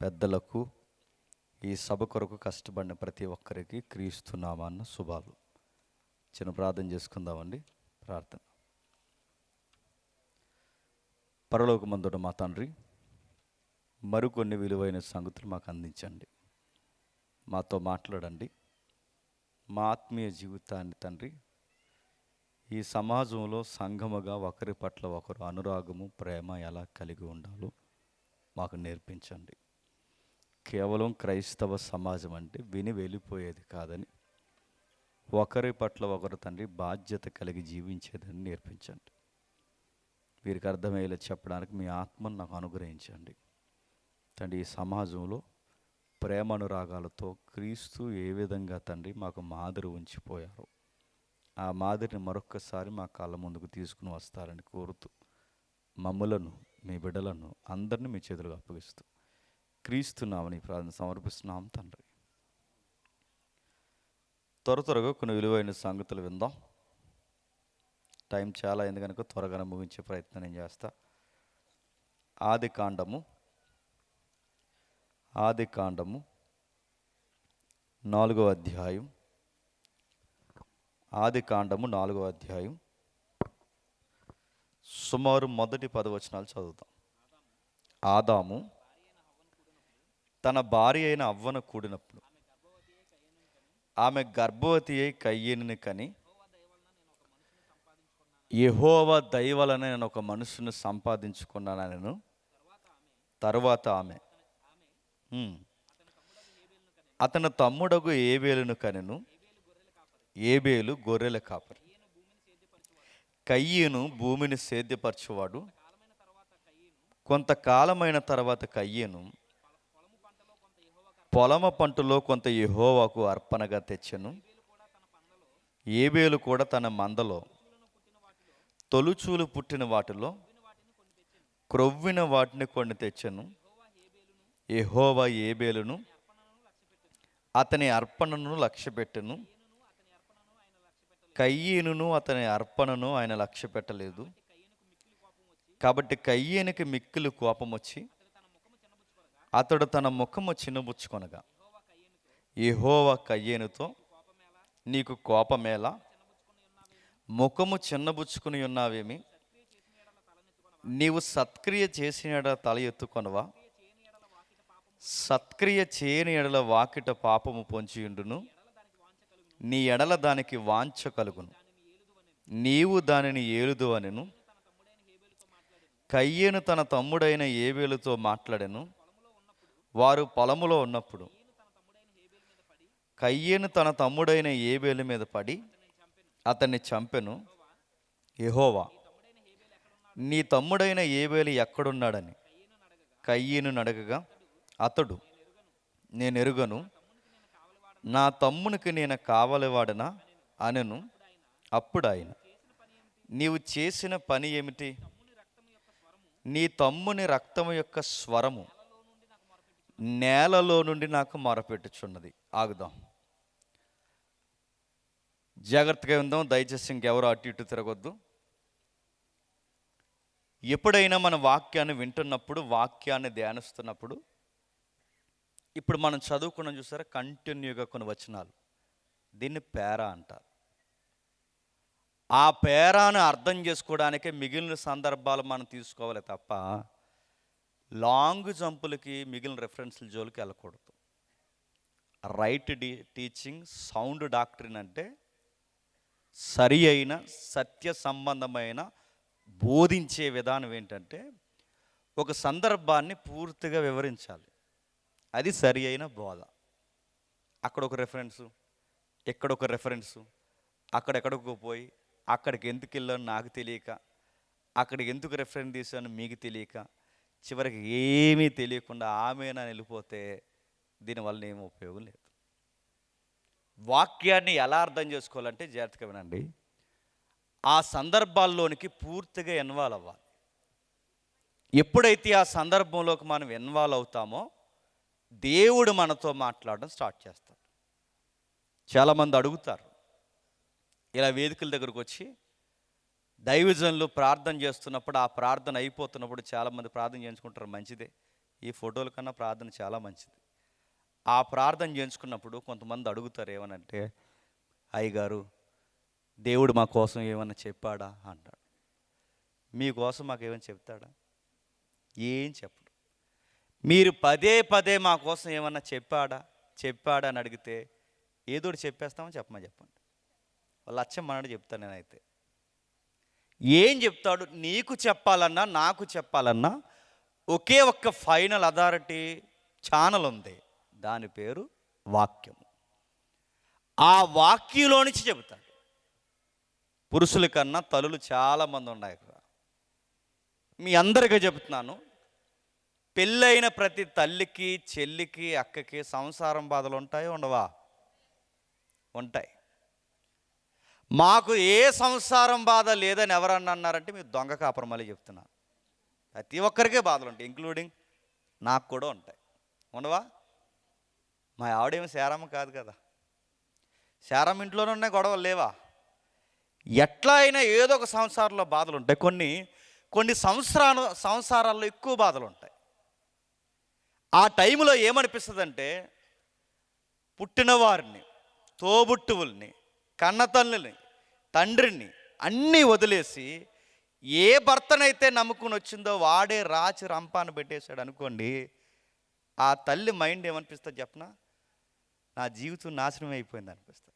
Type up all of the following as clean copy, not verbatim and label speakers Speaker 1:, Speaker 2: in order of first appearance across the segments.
Speaker 1: పెద్దలకు, ఈ సభ కొరకు కష్టపడిన ప్రతి ఒక్కరికి క్రీస్తు నామాన శుభాలు. చిన్న ప్రార్థన చేసుకుందామండి. ప్రార్థన. పరలోకమందున మా తండ్రి, మరికొన్ని విలువైన సంగతులు మాకు అందించండి. మాతో మాట్లాడండి. మా ఆత్మీయ జీవితాన్ని తండ్రి, ఈ సమాజంలో సంఘముగా ఒకరి పట్ల ఒకరు అనురాగము, ప్రేమ ఎలా కలిగి ఉండాలో మాకు నేర్పించండి. కేవలం క్రైస్తవ సమాజం అంటే విని వెళ్ళిపోయేది కాదని, ఒకరి పట్ల ఒకరు తండ్రి బాధ్యత కలిగి జీవించేదని నేర్పించండి. వీరికి అర్థమయ్యేలా చెప్పడానికి మీ ఆత్మను నాకు అనుగ్రహించండి తండ్రి. ఈ సమాజంలో ప్రేమ అనురాగాలతో క్రీస్తు ఏ విధంగా తండ్రి మాకు మాదిరి ఉంచిపోయారో, ఆ మాదిరిని మరొక్కసారి మా కళ్ళ ముందుకు తీసుకుని వస్తారని కోరుతూ, మమ్ములను, మీ బిడ్డలను అందరినీ మీ చేతులకు అప్పగిస్తూ క్రీస్తున్నామని ప్రార్థన సమర్పిస్తున్నాం తండ్రి. త్వరగా కొన్ని విలువైన సంగతులు విందాం. టైం చాలా అయింది కనుక త్వరగా ముగించే ప్రయత్నం నేను చేస్తా. ఆది కాండము 4వ అధ్యాయం. ఆది కాండము 4వ అధ్యాయం సుమారు మొదటి 10 వచనాలు చదువుతాం. ఆదాము తన భార్య అయిన అవ్వను కూడినప్పుడు ఆమె గర్భవతి అయి కయ్యేనుని కని, యెహోవా దయ వలన నేను ఒక మనుషుని సంపాదించుకున్నానను. తరువాత ఆమె అతని తమ్ముడగు ఏబేలును కనెను. ఏబేలు గొర్రెల కాపరి, కయ్యేను భూమిని సేద్యపరచువాడు. కొంతకాలమైన తర్వాత కయ్యేను పొలము పంటలో కొంత యెహోవాకు అర్పణగా తెచ్చెను. ఏబేలు కూడా తన మందలో తొలుచూలు పుట్టిన వాటిలో క్రొవ్విన వాటిని కొన్ని తెచ్చెను. యెహోవా ఏబేలును అతని అర్పణను లక్ష్యపెట్టెను. కయ్యేనును అతని అర్పణను ఆయన లక్ష్య పెట్టలేదు. కాబట్టి కయ్యేనుకి మిక్కిలి కోపం వచ్చి అతడు తన ముఖము చిన్నబుచ్చుకొనగా, యెహోవా కయ్యేనుతో, నీకు కోపమేలా? ముఖము చిన్నబుచ్చుకుని ఉన్నావేమి? నీవు సత్క్రియ చేసిన ఎడల తల ఎత్తుకొనవా? సత్క్రియ చేయని ఎడల వాకిట పాపము పొంచియుండును. నీ ఎడల దానికి వాంఛ కలుగును, నీవు దానిని ఏలుదు అనెను. కయ్యేను తన తమ్ముడైన ఏబేలుతో మాట్లాడెను. వారు పొలములో ఉన్నప్పుడు కయ్యేను తన తమ్ముడైన ఏబేలు మీద పడి అతన్ని చంపెను. యెహోవా, నీ తమ్ముడైన ఏబేలు ఎక్కడున్నాడని కయ్యేను అడగగా, అతడు, నేను ఎరుగను, నా తమ్మునికి నేను కావలివాడనా అనెను. అప్పుడు ఆయన, నీవు చేసిన పని ఏమిటి? నీ తమ్ముని రక్తము యొక్క స్వరము నేలలో నుండి నాకు మొరపెట్టుచున్నది. ఆగుదాం, జాగ్రత్తగా ఉందాం. దయచేసి ఇంకెవరు అటు ఇటు తిరగొద్దు. ఎప్పుడైనా మన వాక్యాన్ని వింటున్నప్పుడు, వాక్యాన్ని ధ్యానిస్తున్నప్పుడు, ఇప్పుడు మనం చదువుకున్నాం చూసారా, కంటిన్యూగా కొన్ని వచనాలు, దీన్ని పేరా అంటారు. ఆ పేరాను అర్థం చేసుకోవడానికే మిగిలిన సందర్భాలు మనం తీసుకోవాలి తప్ప లాంగ్ జంపులకి మిగిలిన రెఫరెన్స్ల జోలికి వెళ్ళకూడదు. రైట్ టీచింగ్, సౌండ్ డాక్ట్రిన్ అంటే సరి అయిన సత్య సంబంధమైన బోధించే విధానం ఏంటంటే ఒక సందర్భాన్ని పూర్తిగా వివరించాలి. అది సరి అయిన బోధ. అక్కడ ఒక రెఫరెన్సు, ఎక్కడ ఒక రెఫరెన్సు, అక్కడెక్కడికో పోయి అక్కడికి ఎందుకు వెళ్ళాను నాకు తెలియక, అక్కడికి ఎందుకు రెఫరెన్స్ తీశాను మీకు తెలియక, చివరికి ఏమీ తెలియకుండా ఆమెనా వెళ్ళిపోతే దీనివల్ల ఏమీ ఉపయోగం లేదు. వాక్యాన్ని ఎలా అర్థం చేసుకోవాలంటే జాగ్రత్తగా వినండి. ఆ సందర్భాల్లోనికి పూర్తిగా ఇన్వాల్వ్ అవ్వాలి. ఎప్పుడైతే ఆ సందర్భంలోకి మనం ఇన్వాల్వ్ అవుతామో దేవుడు మనతో మాట్లాడడం స్టార్ట్ చేస్తాడు. చాలామంది అడుగుతారు, ఇలా వేదికల దగ్గరకు వచ్చి దైవజనులు ప్రార్థన చేస్తున్నప్పుడు, ఆ ప్రార్థన అయిపోతున్నప్పుడు చాలామంది ప్రార్థన చేయించుకుంటారు, మంచిదే. ఈ ఫోటోల కన్నా ప్రార్థన చాలా మంచిది. ఆ ప్రార్థన చేయించుకున్నప్పుడు కొంతమంది అడుగుతారు ఏమనంటే, అయ్యగారు దేవుడు మా కోసం ఏమన్నా చెప్పాడా అంటాడు. మీకోసం మాకేమైనా చెప్తాడా? ఏం చెప్పడు. మీరు పదే పదే మా కోసం ఏమన్నా చెప్పాడా అని అడిగితే ఏదోటి చెప్పేస్తామో చెప్పండి. వాళ్ళు అచ్చమ్మన్నాడు చెప్తాను నేనైతే. ఏం చెప్తాడు? నీకు చెప్పాలన్నా నాకు చెప్పాలన్నా ఒకే ఒక్క ఫైనల్ అథారిటీ ఛానల్ ఉంది, దాని పేరు వాక్యము. ఆ వాక్యంలో నుంచి చెబుతాడు. పురుషుల కన్నా తల్లులు చాలామంది ఉన్నాయి ఇక్కడ. మీ అందరికీ చెబుతున్నాను, పెళ్ళైన ప్రతి తల్లికి, చెల్లికి, అక్కకి సంసారం బాధలు ఉంటాయో ఉండవా? ఉంటాయి. మాకు ఏ సంసారం బాధ లేదని ఎవరన్నా అన్నారంటే మీరు దొంగ కాపురం మళ్ళీ చెప్తున్నా. ప్రతి ఒక్కరికే బాధలు ఉంటాయి, ఇంక్లూడింగ్ నాకు కూడా ఉంటాయి. ఉండవా? మా ఆవిడేమి శారమ్మ కాదు కదా. శారమ్మ ఇంట్లోనే ఉన్నాయి, గొడవలు లేవా? ఎట్లా అయినా ఏదో ఒక సంసారంలో బాధలు ఉంటాయి. కొన్ని సంసారాల్లో ఎక్కువ బాధలు ఉంటాయి. ఆ టైంలో ఏమనిపిస్తుందంటే, పుట్టిన వారిని, తోబుట్టువుల్ని, కన్నతల్లిని, తండ్రిని అన్నీ వదిలేసి ఏ భర్తనైతే నమ్ముకుని వచ్చిందో వాడే రాచి రంపాన పెట్టేశాడు అనుకోండి, ఆ తల్లి మైండ్ ఏమనిపిస్తుంది చెప్పనా? నా జీవితం నాశనం అయిపోయింది అనిపిస్తుంది.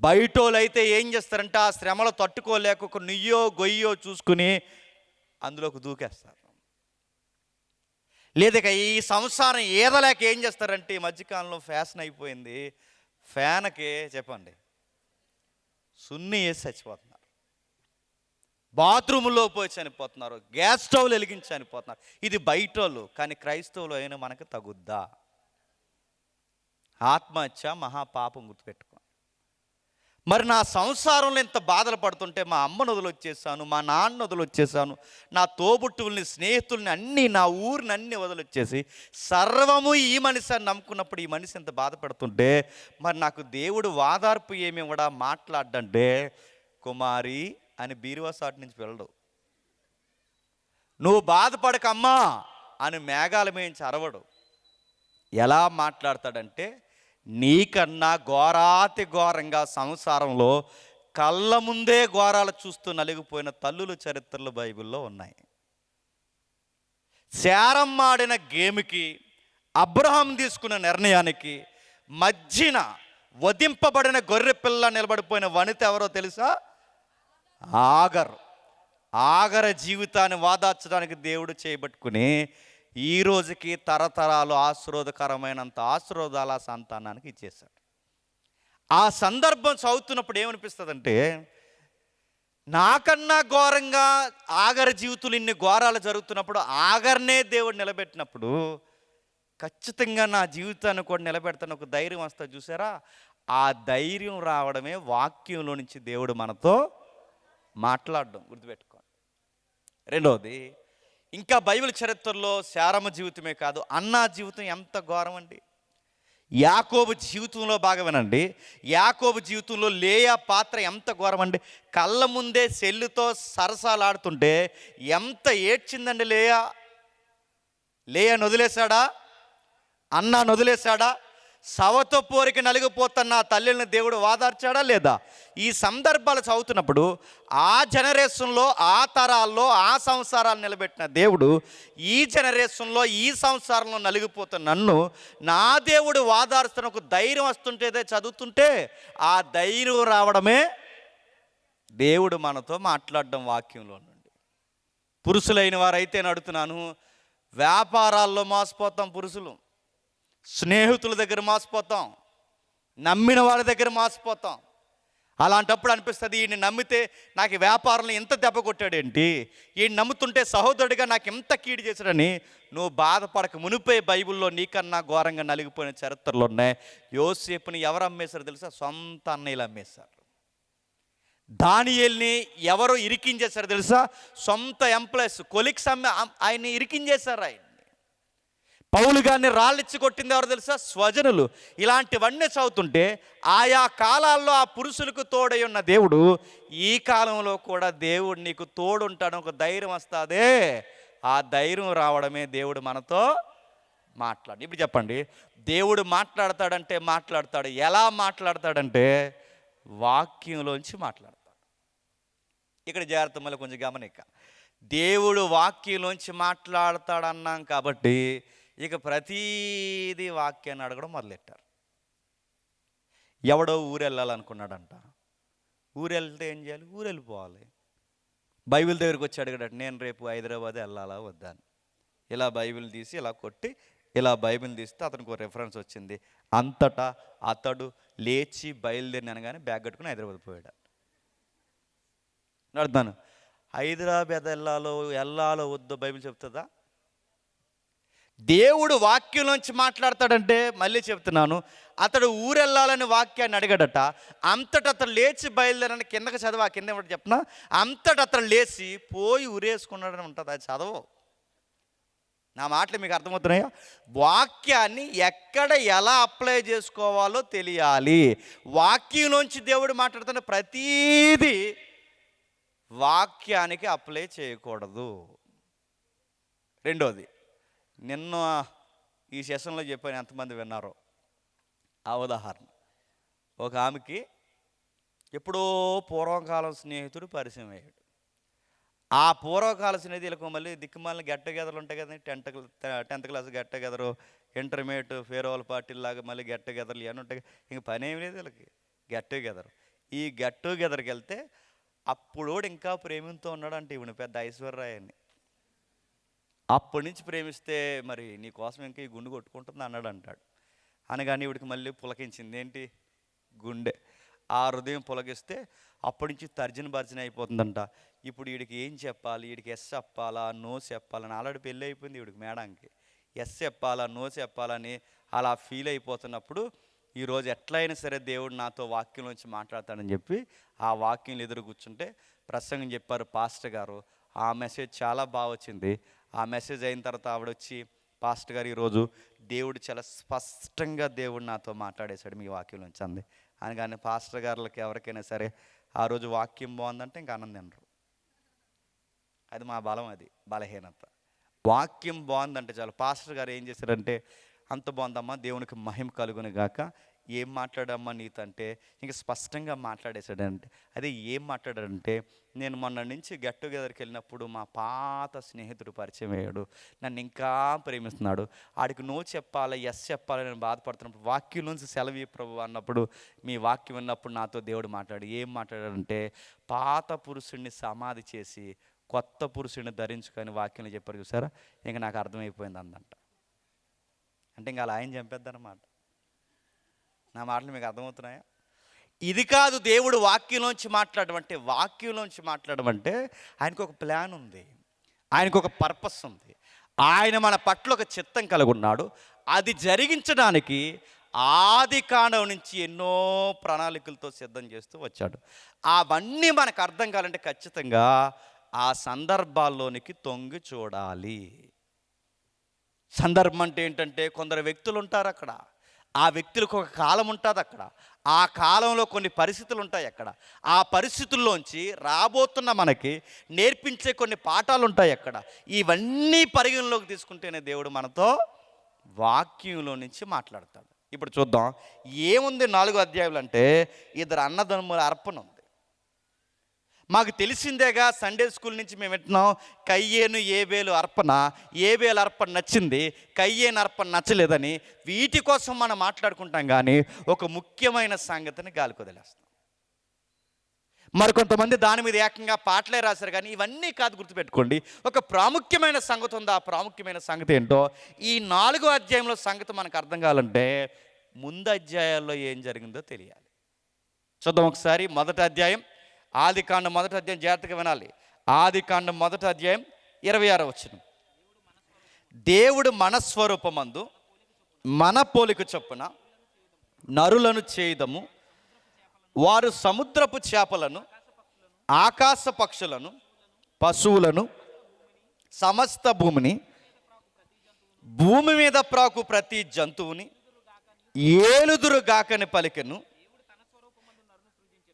Speaker 1: బయటోళ్ళు అయితే ఏం చేస్తారంటే ఆ శ్రమలు తట్టుకోలేక ఒక నుయ్యో గొయ్యో చూసుకుని అందులోకి దూకేస్తారు. లేదా ఈ సంసారం ఏదలేక ఏం చేస్తారంటే ఈ మధ్యకాలంలో ఫ్యాషన్ అయిపోయింది, ఫ్యాన్కి చెప్పండి సున్ని వేసి చచ్చిపోతున్నారు, బాత్రూంలో పోయి చనిపోతున్నారు, గ్యాస్ స్టవ్లు వెలిగించి చనిపోతున్నారు. ఇది బయటోళ్ళు. కానీ క్రైస్తవులు అయినా మనకు తగుద్దా? ఆత్మహత్య మహాపాపం, గుర్తుపెట్టుకో. మరి నా సంసారంలో ఇంత బాధలు పడుతుంటే మా అమ్మను వదిలొచ్చేసాను, మా నాన్న వదిలొచ్చేసాను, నా తోబుట్టువుల్ని, స్నేహితుల్ని, అన్నీ, నా ఊరిని అన్నీ వదిలొచ్చేసి సర్వము ఈ మనిషి అని నమ్ముకున్నప్పుడు ఈ మనిషి ఇంత బాధపడుతుంటే మరి నాకు దేవుడు వాదార్పు ఏమి కూడా మాట్లాడంటే, కుమారి అని బీరువా సాటి నుంచి వెళ్ళడు. నువ్వు బాధపడకమ్మా అని మేఘాల మేంచి అరవడు. ఎలా మాట్లాడతాడంటే, నీకన్నా ఘోరాతి ఘోరంగా సంసారంలో కళ్ళ ముందే ఘోరాలు చూస్తూ నలిగిపోయిన తల్లుల చరిత్రలు బైబిల్లో ఉన్నాయి. శారమ్మ ఆడిన గేమ్కి, అబ్రహాం తీసుకున్న నిర్ణయానికి మధ్యన వధింపబడిన గొర్రె పిల్ల నిలబడిపోయిన వనిత ఎవరో తెలుసా? ఆగర జీవితాన్ని వాదార్చడానికి దేవుడు చేయబట్టుకుని ఈ రోజుకి తరతరాలు ఆశీర్వాదకరమైనంత ఆశీర్వాదాల సంతానానికి ఇచ్చేశాడు. ఆ సందర్భం చదువుతున్నప్పుడు ఏమనిపిస్తుందంటే, నాకన్నా ఘోరంగా ఆగర జీవితంలో ఇన్ని ఘోరాలు జరుగుతున్నప్పుడు ఆగర్నే దేవుడు నిలబెట్టినప్పుడు ఖచ్చితంగా నా జీవితాన్ని కూడా నిలబెడతాను ఒక ధైర్యం వస్తుంది. చూసారా? ఆ ధైర్యం రావడమే వాక్యంలో నుంచి దేవుడు మనతో మాట్లాడడం, గుర్తుపెట్టుకోండి. రెండవది, ఇంకా బైబిల్ చరిత్రలో శారమ్మ జీవితమే కాదు, అన్నా జీవితం ఎంత ఘోరం అండి. యాకోబు జీవితంలో బాగా వినండి. యాకోబు జీవితంలో లేయా పాత్ర ఎంత ఘోరం అండి. కళ్ళ ముందే సెల్లుతో సరసాలాడుతుంటే ఎంత ఏడ్చిందండి లేయాను వదిలేశాడా? అన్నాను వదిలేశాడా? సవతో పోరికి నలిగిపోతున్న తల్లిని దేవుడు వాదార్చాడా లేదా? ఈ సందర్భాలు చదువుతున్నప్పుడు ఆ జనరేషన్లో, ఆ తరాల్లో, ఆ సంసారాలు నిలబెట్టిన దేవుడు ఈ జనరేషన్లో, ఈ సంసారంలో నలిగిపోతున్న నన్ను నా దేవుడు వాదారుస్తున్న ఒక ధైర్యం వస్తుంటేదే చదువుతుంటే ఆ ధైర్యం రావడమే దేవుడు మనతో మాట్లాడడం వాక్యంలో నుండి. పురుషులైన వారైతే నడుతున్నాను, వ్యాపారాల్లో మోసపోతాం, పురుషులు స్నేహితుల దగ్గర మోసపోతాం, నమ్మిన వాళ్ళ దగ్గర మోసపోతాం. అలాంటప్పుడు అనిపిస్తుంది, ఈయన్ని నమ్మితే నాకు వ్యాపారంలో ఎంత దెబ్బ కొట్టాడేంటి, ఈయన నమ్ముతుంటే సహోదరుడిగా నాకు ఎంత కీడు చేశాడని నువ్వు బాధపడక మునిపే బైబిల్లో నీకన్నా ఘోరంగా నలిగిపోయిన చరిత్రలు ఉన్నాయి. యోసేపుని ఎవరు అమ్మేశారు తెలుసా? సొంత అన్నయ్యలు అమ్మేశారు. దానియేలుని ఎవరు ఇరికించేశారు తెలుసా? సొంత ఎంప్లాయీస్, కొలిక్స్ ఆయన్ని ఇరికించేశారు. ఆయన పౌలు గారిని రాళ్ళిచ్చి కొట్టింది ఎవరు తెలుసా? స్వజనులు. ఇలాంటివన్నీ చదువుతుంటే ఆయా కాలాల్లో ఆ పురుషులకు తోడై ఉన్న దేవుడు ఈ కాలంలో కూడా దేవుడు నీకు తోడుంటాడు, ఒక ధైర్యం వస్తుందే ఆ ధైర్యం రావడమే దేవుడు మనతో మాట్లాడు. ఇప్పుడు చెప్పండి, దేవుడు మాట్లాడతాడు. ఎలా మాట్లాడతాడంటే వాక్యంలోంచి మాట్లాడతాడు. ఇక్కడ జాగ్రత్త, మళ్ళీ కొంచెం గమనిక. దేవుడు వాక్యంలోంచి మాట్లాడతాడన్నాం కాబట్టి ఇక ప్రతీది వాక్యాన్ని అడగడం మొదలెట్టారు. ఎవడో ఊరు వెళ్ళాలనుకున్నాడంట. ఊరు వెళ్తే ఏం చేయాలి? ఊరు వెళ్ళిపోవాలి. బైబిల్ దగ్గరికి వచ్చి అడిగాడట, నేను రేపు హైదరాబాద్ వెళ్ళాలా వద్దా అని. ఇలా బైబిల్ తీసి ఇలా కొట్టి ఇలా బైబిల్ తీస్తే అతనికి ఒక రెఫరెన్స్ వచ్చింది. అంతటా అతడు లేచి బయలుదేరిన అనగానే బ్యాగ్ కట్టుకుని హైదరాబాద్ పోయాడు. అడుగుతాను, హైదరాబాద్ వెళ్ళాలో వద్దో బైబిల్ చెప్తుందా? దేవుడు వాక్యంలోంచి మాట్లాడతాడంటే, మళ్ళీ చెప్తున్నాను, అతడు ఊరెళ్ళాలని వాక్యాన్ని అడిగాడట. అంతటా అతను లేచి బయలుదేరని కిందకి చదువు. ఆ కింద ఏమిటి చెప్పిన, అంతటా అతను లేచి పోయి ఊరేసుకున్నాడని ఉంటుంది. అది చదవు. నా మాటలు మీకు అర్థమవుతున్నాయా? వాక్యాన్ని ఎక్కడ ఎలా అప్లై చేసుకోవాలో తెలియాలి. వాక్యంలోంచి దేవుడు మాట్లాడుతున్న ప్రతీది వాక్యానికి అప్లై చేయకూడదు. రెండోది, నిన్న ఈ సెషన్లో చెప్పాను, ఎంతమంది విన్నారో ఆ ఉదాహరణ. ఒక ఆమెకి ఎప్పుడో పూర్వకాలం స్నేహితుడు పరిచయం అయ్యాడు. ఆ పూర్వకాల స్నేహితులకు మళ్ళీ దిక్కుమాలిన గెట్ టుగెదర్లు ఉంటాయి కదండి. 10th class get together, intermediate farewell పార్టీలాగా మళ్ళీ గెట్ టుగెదర్లు ఇవన్నీ ఉంటాయి. ఇంక పని ఏమి లేదు వీళ్ళకి. గెట్ టుగెదర్, ఈ గెట్ టుగెదర్కి వెళ్తే అప్పుడు ఇంకా ప్రేమితో ఉన్నాడు అంటే ఇవన్నీ పెద్ద ఐశ్వర్యాన్ని. అప్పటి నుంచి ప్రేమిస్తే మరి నీ కోసం ఇంకా ఈ గుండు కొట్టుకుంటుంది అన్నాడు అంటాడు. అనగానే ఇవిడికి మళ్ళీ పులకించింది. ఏంటి? గుండె. ఆ హృదయం పులకిస్తే అప్పటి నుంచి తర్జన భర్జన అయిపోతుందంట. ఇప్పుడు వీడికి ఏం చెప్పాలి? వీడికి ఎస్ చెప్పాలా, నో చెప్పాలని, ఆల్రెడీ పెళ్ళి అయిపోయింది వీడికి మేడంకి. ఎస్ చెప్పాలా, నో చెప్పాలని అలా ఫీల్ అయిపోతున్నప్పుడు ఈరోజు ఎట్లయినా సరే దేవుడు నాతో వాక్యంలోంచి మాట్లాడతాడని చెప్పి ఆ వాక్యం ఎదురు కూర్చుంటే ప్రసంగం చెప్పారు పాస్టర్ గారు. ఆ మెసేజ్ చాలా బాగా వచ్చింది. ఆ మెసేజ్ అయిన తర్వాత ఆవిడ వచ్చి, పాస్టర్ గారు ఈరోజు దేవుడు చాలా స్పష్టంగా దేవుడు నాతో మాట్లాడేశాడు మీ వాక్యంలోంచి అంది. అనగానే పాస్టర్ గారులకి ఎవరికైనా సరే ఆ రోజు వాక్యం బాగుందంటే ఇంకా ఆనందం తినరు. అది మా బలం, అది బలహీనత. వాక్యం బాగుందంటే చాలు. పాస్టర్ గారు ఏం చేశారంటే, అంత బాగుందమ్మా, దేవునికి మహిమ కలుగును గాక, ఏం మాట్లాడమ్మా నీతో అంటే ఇంక స్పష్టంగా మాట్లాడేశాడంటే. అదే ఏం మాట్లాడాడంటే, నేను మొన్న నుంచి గెట్ టుగెదర్కి వెళ్ళినప్పుడు మా పాత స్నేహితుడు పరిచయం అయ్యాడు, నన్ను ఇంకా ప్రేమిస్తున్నాడు, ఆడికి నో చెప్పాలి ఎస్ చెప్పాలి నేను బాధపడుతున్నప్పుడు వాక్యం నుంచి సెలవు ప్రభు అన్నప్పుడు, మీ వాక్యం విన్నప్పుడు నాతో దేవుడు మాట్లాడు. ఏం మాట్లాడాడంటే, పాత పురుషుడిని సమాధి చేసి కొత్త పురుషుడిని ధరించుకొని వాక్యంలో చెప్పారు. చూసారా? ఇంక నాకు అర్థమైపోయింది అందంట. అంటే ఇంకా అలా ఆయన చంపేద్దన్నమాట. నా మాటలు మీకు అర్థమవుతున్నాయా? ఇది కాదు దేవుడు వాక్యంలోంచి మాట్లాడమంటే. వాక్యంలోంచి మాట్లాడమంటే ఆయనకు ఒక ప్లాన్ ఉంది, ఆయనకు ఒక పర్పస్ ఉంది. ఆయన మన పట్ల ఒక చిత్తం కలిగి ఉన్నాడు. అది జరిగించడానికి ఆది కాండం నుంచి ఎన్నో ప్రణాళికలతో సిద్ధం చేస్తూ వచ్చాడు. అవన్నీ మనకు అర్థం కావాలంటే ఖచ్చితంగా ఆ సందర్భాల్లోనికి తొంగి చూడాలి. సందర్భం అంటే ఏంటంటే, కొందరు వ్యక్తులు ఉంటారు అక్కడ, ఆ వ్యక్తులకు ఒక కాలం ఉంటుంది అక్కడ, ఆ కాలంలో కొన్ని పరిస్థితులు ఉంటాయి అక్కడ, ఆ పరిస్థితుల్లోంచి రాబోతున్న మనకి నేర్పించే కొన్ని పాఠాలు ఉంటాయి అక్కడ. ఇవన్నీ పరిగణలోకి తీసుకుంటేనే దేవుడు మనతో వాక్యంలో నుంచి మాట్లాడతాడు. ఇప్పుడు చూద్దాం ఏముంది 4వ అధ్యాయులు అంటే, ఇద్దరు అన్నదమ్ముల అర్పణ ఉంది. మాకు తెలిసిందేగా, సండే స్కూల్ నుంచి మేము వింటున్నాం, కయ్యేను ఏబేలు అర్పణ. ఏబేలు అర్పణ నచ్చింది, కయ్యేను అర్పణ నచ్చలేదని. వీటి కోసం మనం మాట్లాడుకుంటాం కానీ ఒక ముఖ్యమైన సంగతిని గాలికి వదిలేస్తాం. మరికొంతమంది దాని మీద ఏకంగా పాటలే రాశారు. కానీ ఇవన్నీ కాదు, గుర్తుపెట్టుకోండి, ఒక ప్రాముఖ్యమైన సంగతి ఉంది. ఆ ప్రాముఖ్యమైన సంగతి ఏంటో ఈ 4వ అధ్యాయంలో సంగతి మనకు అర్థం కావాలంటే ముందు అధ్యాయాల్లో ఏం జరిగిందో తెలియాలి. చూద్దాం ఒకసారి. మొదటి అధ్యాయం, ఆది కాండం మొదటి అధ్యాయం, జాగ్రత్తగా వినాలి. ఆది కాండం మొదటి అధ్యాయం 26వ వచనం. దేవుడు మన స్వరూపమందు మన పోలిక చొప్పున నరులను చేయుదము, వారు సముద్రపు చేపలను, ఆకాశ పక్షులను, పశువులను, సమస్త భూమిని, భూమి మీద ప్రాకు ప్రతి జంతువుని ఏలుదురుగాకని పలికెను.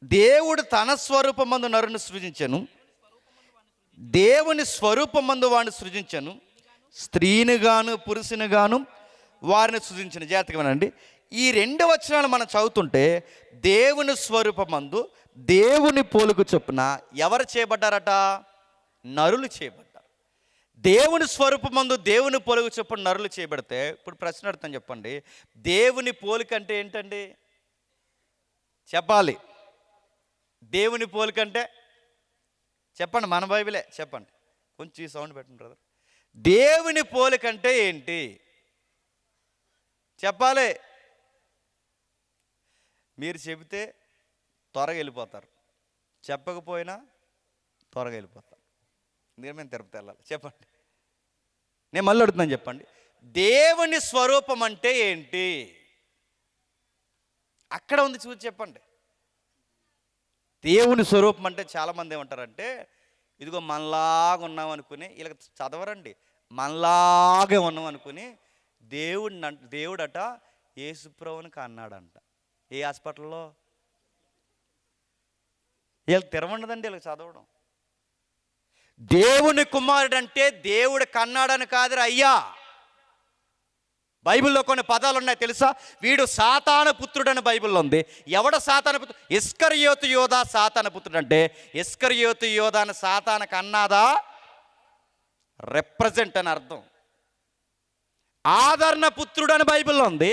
Speaker 1: దేవుడు తన స్వరూపమందు నరుని సృజించెను, దేవుని స్వరూపమందు వాడిని సృజించను, స్త్రీని గాను పురుషుని గాను వారిని సృజించిన. జాగ్రత్తగా వినండి. ఈ 2 వచనాలు మనం చదువుతుంటే దేవుని స్వరూపమందు దేవుని పోలుకు చొప్పున ఎవరు చేయబడ్డారట? నరులు చేయబడ్డారు. దేవుని స్వరూపమందు దేవుని పోలుకు చొప్పున నరులు చేయబడితే, ఇప్పుడు ప్రశ్న అడుగుతాను, చెప్పండి, దేవుని పోలిక అంటే ఏంటండి? చెప్పాలి. దేవుని పోలిక అంటే చెప్పండి, మన బైబిలే చెప్పండి. కొంచెం ఈ సౌండ్ పెట్టండి బ్రదర్. దేవుని పోలిక అంటే ఏంటి చెప్పాలి. మీరు చెబితే త్వరగా వెళ్ళిపోతారు, చెప్పకపోయినా త్వరగా వెళ్ళిపోతారు. ఎందుకంటే మేము తిరుపతి వెళ్ళాలి. చెప్పండి, నేను మళ్ళీ అడుగుతున్నాను, చెప్పండి, దేవుని స్వరూపం అంటే ఏంటి? అక్కడ ఉంది, చూసి చెప్పండి. దేవుని స్వరూపం అంటే చాలామంది ఏమంటారంటే, ఇదిగో మనలాగా ఉన్నాం అనుకుని, ఇలా చదవరండి, మనలాగే ఉన్నాం అనుకుని దేవుడట యేసుప్రభునికి అన్నాడంట. ఏ హాస్పిటల్లో? వీళ్ళకి తెరవండదండి వీళ్ళకి చదవడం. దేవుని కుమారుడు అంటే దేవుడు కన్నాడని కాదురా అయ్యా. బైబిల్లో కొన్ని పదాలు ఉన్నాయి తెలుసా? వీడు సాతాను పుత్రుడు అని బైబిల్లో ఉంది. ఎవడ సాతాను పుత్రుడు? ఇస్కరియోతు యోధా సాతాను పుత్రుడు అంటే, ఇస్కరియోతు యోధాను సాతానుకు అన్నాదా? రిప్రజెంట్ అని అర్థం. ఆదరణ పుత్రుడు అని బైబిల్లో ఉంది.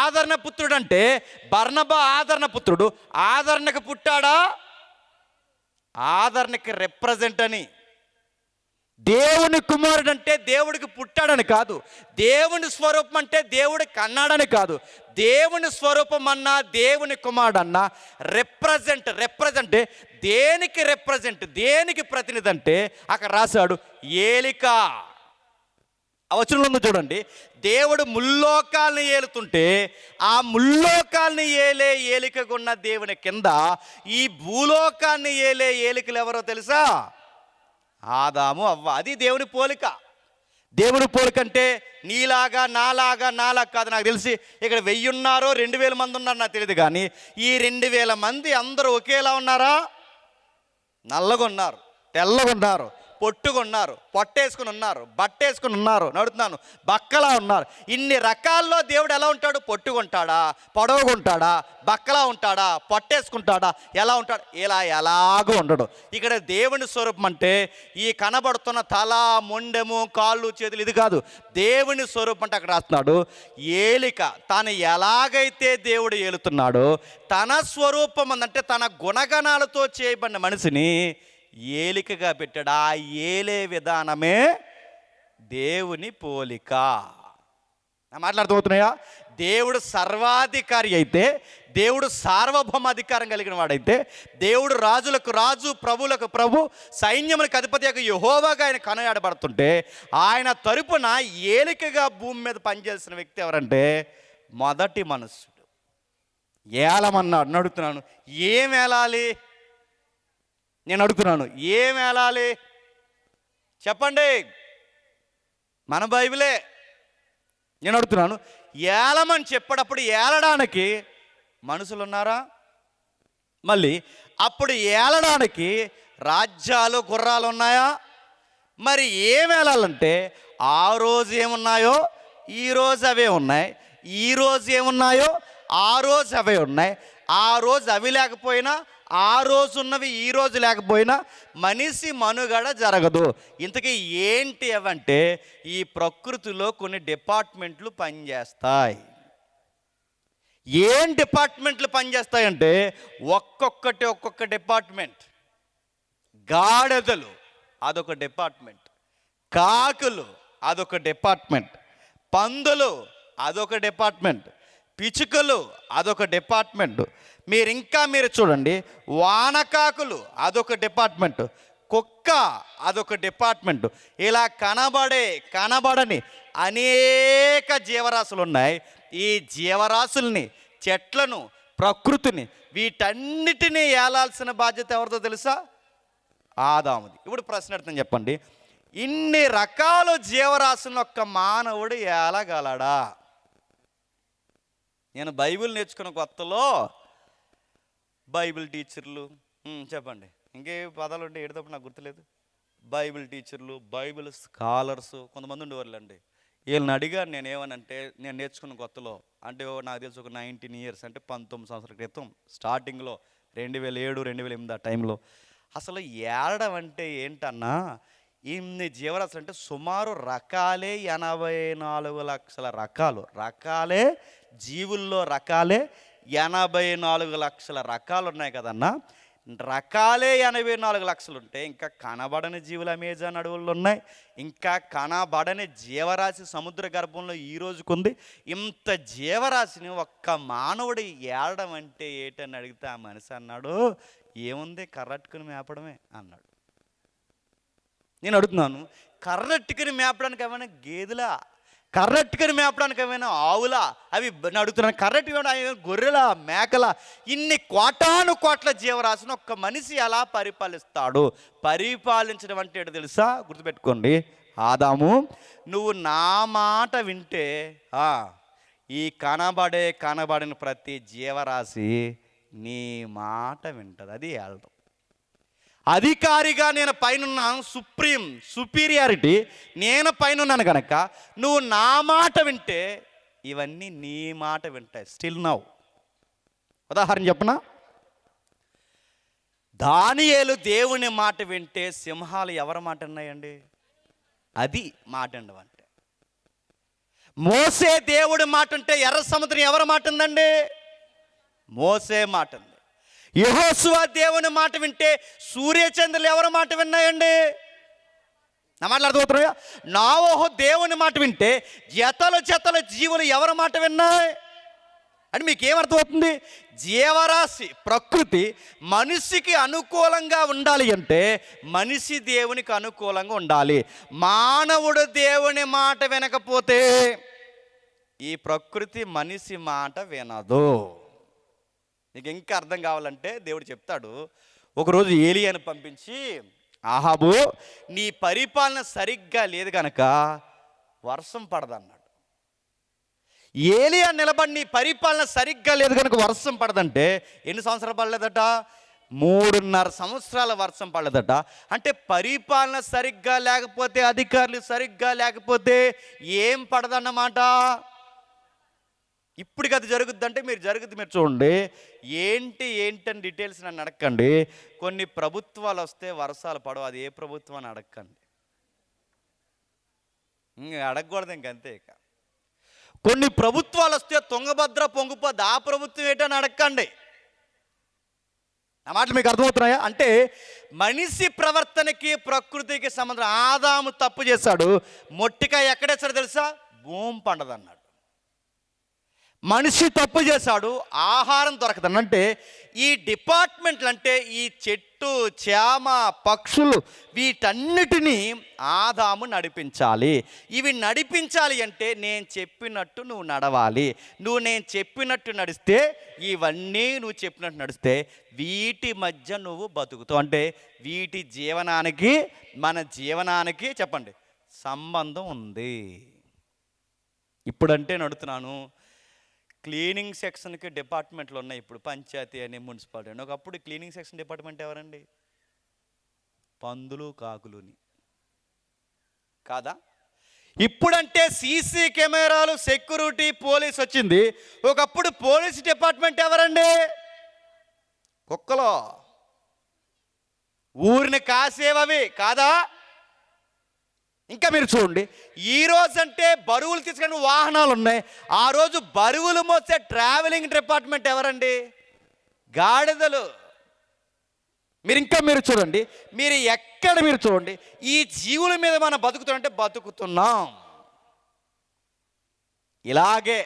Speaker 1: ఆదరణ పుత్రుడు అంటే బర్నబా ఆదరణ పుత్రుడు. ఆదరణకు పుట్టాడా? ఆదరణకి రిప్రజెంట్ అని. దేవుని కుమారుడు అంటే దేవుడికి పుట్టాడని కాదు. దేవుని స్వరూపం అంటే దేవుడికి కన్నాడని కాదు. దేవుని స్వరూపం అన్నా దేవుని కుమారుడు అన్నా రిప్రజెంట్ దేనికి రిప్రజెంట్, దేనికి ప్రతినిధి అంటే అక్కడ రాశాడు ఏలిక. ఆ వచనంలో చూడండి, దేవుడు ముల్లోకాల్ని ఏలుతుంటే ఆ ముల్లోకాల్ని ఏలే ఏలికగున్న దేవుని కింద ఈ భూలోకాన్ని ఏలే ఏలికలు ఎవరో తెలుసా? ఆదాము అవ్వ. అది దేవుని పోలిక. దేవుని పోలిక అంటే నీలాగా నాలాగా కాదు. నాకు తెలిసి ఇక్కడ 1000 ఉన్నారో 2000 మంది ఉన్నారు నాకు తెలియదు, కానీ ఈ 2000 మంది అందరూ ఒకేలా ఉన్నారా? నల్లగా ఉన్నారు, తెల్లగా ఉన్నారు, పొట్టుగా ఉన్నారు, పొట్టేసుకుని ఉన్నారు, బట్టేసుకుని ఉన్నారు, నడుతున్నాను బక్కలా ఉన్నారు. ఇన్ని రకాల్లో దేవుడు ఎలా ఉంటాడు? పొట్టుగా ఉంటాడా, పొడవుగా ఉంటాడా, బక్కలా ఉంటాడా, పొట్టేసుకుంటాడా, ఎలా ఉంటాడు? ఇలా ఎలాగో ఉండడు. ఇక్కడ దేవుని స్వరూపం అంటే ఈ కనబడుతున్న తల, మొండెము, కాళ్ళు, చేతులు ఇది కాదు. దేవుని స్వరూపం అంటే అక్కడ రాస్తున్నాడు ఏలిక. తను ఎలాగైతే దేవుడు ఏలుతున్నాడో తన స్వరూపం అంటే తన గుణగణాలతో చేయబడిన మనిషిని ఏలికగా పెట్టాడు. ఆ ఏలే విధానమే దేవుని పోలిక. మాట్లాడుతూతున్నాయా? దేవుడు సర్వాధికారి అయితే, దేవుడు సార్వభౌమాధికారం కలిగిన వాడైతే, దేవుడు రాజులకు రాజు, ప్రభులకు ప్రభు, సైన్యములకు అధిపతి యొక్క యెహోవాగా ఆయన కనయాడబడుతుంటే ఆయన తరపున ఏలికగా భూమి మీద పనిచేసిన వ్యక్తి ఎవరంటే మొదటి మనుష్యుడు. ఏలమన్నాడు. అడుగుతున్నాను, ఏం ఏలాలి? నేను అడుగుతున్నాను, ఏం ఏలాలి చెప్పండి? మన బైబిలే. నేను అడుగుతున్నాను, ఏలమని చెప్పేటప్పుడు ఏలడానికి మనుషులు ఉన్నారా? మళ్ళీ అప్పుడు ఏలడానికి రాజ్యాలు, గుర్రాలు ఉన్నాయా? మరి ఏం ఏలాలంటే ఆ రోజు ఏమున్నాయో ఈరోజు అవే ఉన్నాయి, ఈరోజు ఏమున్నాయో ఆ రోజు అవే ఉన్నాయి. ఆ రోజు అవి లేకపోయినా ఆ రోజు ఉన్నవి ఈ రోజు లేకపోయినా మనిషి మనుగడ జరగదు. ఇంతకీ ఏంటి అవంటే ఈ ప్రకృతిలో కొన్ని డిపార్ట్మెంట్లు పనిచేస్తాయి. ఏం డిపార్ట్మెంట్లు పనిచేస్తాయంటే ఒక్కొక్క డిపార్ట్మెంట్. గాడిదలు అదొక డిపార్ట్మెంట్, కాకులు అదొక డిపార్ట్మెంట్, పందులు అదొక డిపార్ట్మెంట్, పిచుకలు అదొక డిపార్ట్మెంట్. మీరు చూడండి, వానకాకులు అదొక డిపార్ట్మెంట్, కుక్క అదొక డిపార్ట్మెంట్. ఇలా కనబడని అనేక జీవరాశులు ఉన్నాయి. ఈ జీవరాశుల్ని, చెట్లను, ప్రకృతిని, వీటన్నిటినీ ఏలాల్సిన బాధ్యత ఎవరిదో తెలుసా? ఆదాముది. ఇప్పుడు ప్రశ్న అడుగుతాను, చెప్పండి, ఇన్ని రకాల జీవరాశులను ఒక్క మానవుడు ఏలగలడా? నేను బైబిల్ నేర్చుకున్న కొత్తలో బైబిల్ టీచర్లు చెప్పండి, ఇంకే పదాలు ఉంటే ఏడుతప్పుడు నాకు గుర్తులేదు. బైబిల్ టీచర్లు, బైబిల్ స్కాలర్స్ కొంతమంది ఉండేవాళ్ళండి. వీళ్ళని అడిగాను నేను ఏమనంటే, నేను నేర్చుకున్న కొత్తలో అంటే నాకు తెలిసి ఒక 19 ఇయర్స్ అంటే 19 సంవత్సరాల క్రితం స్టార్టింగ్లో 2007, 2008 ఆ టైంలో అసలు ఏడడం అంటే ఏంటన్నా, ఇన్ని జీవరాశులు అంటే సుమారు రకాలే 84 లక్షల రకాలే జీవుల్లో రకాలే 84 లక్షల రకాలు ఉన్నాయి కదన్నా. రకాలే 84 లక్షలు ఉంటే ఇంకా కనబడని జీవులు అమెజాన్ అడవుల్లో ఉన్నాయి, ఇంకా కనబడని జీవరాశి సముద్ర గర్భంలో ఈ రోజుకుంది. ఇంత జీవరాశిని ఒక్క మానవుడు ఏడడం అంటే ఏంటని అడిగితే ఆ మనిషి అన్నాడు, ఏముంది కర్రట్టుకుని మేపడమే అన్నాడు. నేను అడుగుతున్నాను, కర్రట్టుకుని మేపడానికి ఏమైనా గేదెలా, కర్రట్టుకుని మేపడానికి ఏమైనా ఆవులా? అవి అడుగుతున్నాను. కర్రట్టుకుని గొర్రెల, మేకల, ఇన్ని కోట్ల జీవరాశిని ఒక్క మనిషి ఎలా పరిపాలిస్తాడు? పరిపాలించడం అంటే ఏంటో తెలుసా? గుర్తుపెట్టుకోండి, ఆదాము నువ్వు నా మాట వింటే ఈ కనబడిన ప్రతి జీవరాశి నీ మాట వింటుంది. అది ఏళ్ళడం. అధికారిగా నేను పైన సుపీరియారిటీ నేను పైన ఉన్నాను కనుక నువ్వు నా మాట వింటే ఇవన్నీ నీ మాట వింటాయి. స్టిల్ నౌ ఉదాహరణ చెప్పనా, దానియేలు దేవుని మాట వింటే సింహాలు ఎవరి మాట విన్నాయండి? అది మాట అంటే. మోసే దేవుడి మాట ఉంటే ఎర్ర సముద్రం ఎవరి మాట ఉందండి? మోసే మాట ఉంది. యెహోషువ దేవుని మాట వింటే సూర్యచంద్రులు ఎవరి మాట విన్నాయండి? నా మాట్లాడుతున్నాయా? నోవహు దేవుని మాట వింటే జతల జీవులు ఎవరి మాట విన్నాయి అంటే మీకు ఏమర్థమవుతుంది? జీవరాశి ప్రకృతి మనిషికి అనుకూలంగా ఉండాలి అంటే మనిషి దేవునికి అనుకూలంగా ఉండాలి. మానవుడు దేవుని మాట వినకపోతే ఈ ప్రకృతి మనిషి మాట వినదు. నీకు ఇంకా అర్థం కావాలంటే దేవుడు చెప్తాడు, ఒకరోజు ఏలియాను పంపించి, ఆహాబు నీ పరిపాలన సరిగ్గా లేదు కనుక వర్షం పడదన్నాడు. ఏలియా నిలబడి నీ పరిపాలన సరిగ్గా లేదు కనుక వర్షం పడదంటే ఎన్ని సంవత్సరాలు పడలేదట? 3.5 సంవత్సరాల వర్షం పడలేదట. అంటే పరిపాలన సరిగ్గా లేకపోతే, అధికారులు సరిగ్గా లేకపోతే ఏం పడదన్నమాట. ఇప్పుడు అది జరుగుద్దంటే మీరు చూడండి. ఏంటని డీటెయిల్స్ నన్ను అడగండి. కొన్ని ప్రభుత్వాలు వస్తే వర్షాలు పడవు, అది ఏ ప్రభుత్వం అని అడగండి. అడగకూడదు ఇంకంతే. ఇక కొన్ని ప్రభుత్వాలు వస్తే తుంగభద్ర పొంగిపోద్ది, ఆ ప్రభుత్వం ఏంటని అడగండి. ఆ మాటలు మీకు అర్థమవుతున్నాయా? అంటే మనిషి ప్రవర్తనకి ప్రకృతికి సంబంధం. ఆదాము తప్పు చేశాడు, మొట్టికాయ ఎక్కడేసాడు తెలుసా? భూమి పండదన్నాడు. మనిషి తప్పు చేశాడు, ఆహారం దొరకదు. అంటే ఈ డిపార్ట్మెంట్లు అంటే ఈ చెట్టు, చేమ, పక్షులు వీటన్నిటినీ ఆదాము నడిపించాలి. ఇవి నడిపించాలి అంటే నేను చెప్పినట్టు నువ్వు నడవాలి. నేను చెప్పినట్టు నడిస్తే, ఇవన్నీ నువ్వు చెప్పినట్టు నడిస్తే వీటి మధ్య నువ్వు బతుకుతావు. అంటే వీటి జీవనానికి మన జీవనానికి చెప్పండి సంబంధం ఉంది. ఇప్పుడంటే నడుతున్నాను, క్లీనింగ్ సెక్షన్కి డిపార్ట్మెంట్లు ఉన్నాయి. ఇప్పుడు పంచాయతీ అని, మున్సిపాలిటీ అని. ఒకప్పుడు క్లీనింగ్ సెక్షన్ డిపార్ట్మెంట్ ఎవరండి? పందులు, కాకులుని కాదా? ఇప్పుడంటే సీసీ కెమెరాలు, సెక్యూరిటీ, పోలీస్ వచ్చింది. ఒకప్పుడు పోలీస్ డిపార్ట్మెంట్ ఎవరండి? కుక్కలో ఊరిని కాసేవవి కాదా? ఇంకా మీరు చూడండి, ఈరోజు అంటే బరువులు తీసుకునే వాహనాలు ఉన్నాయి. ఆ రోజు బరువులు మోసే ట్రావెలింగ్ డిపార్ట్మెంట్ ఎవరండి? గాడిదలు. మీరు చూడండి, మీరు చూడండి, ఈ జీవుల మీద మనం బతుకుతుంటే బతుకుతున్నాం. ఇలాగే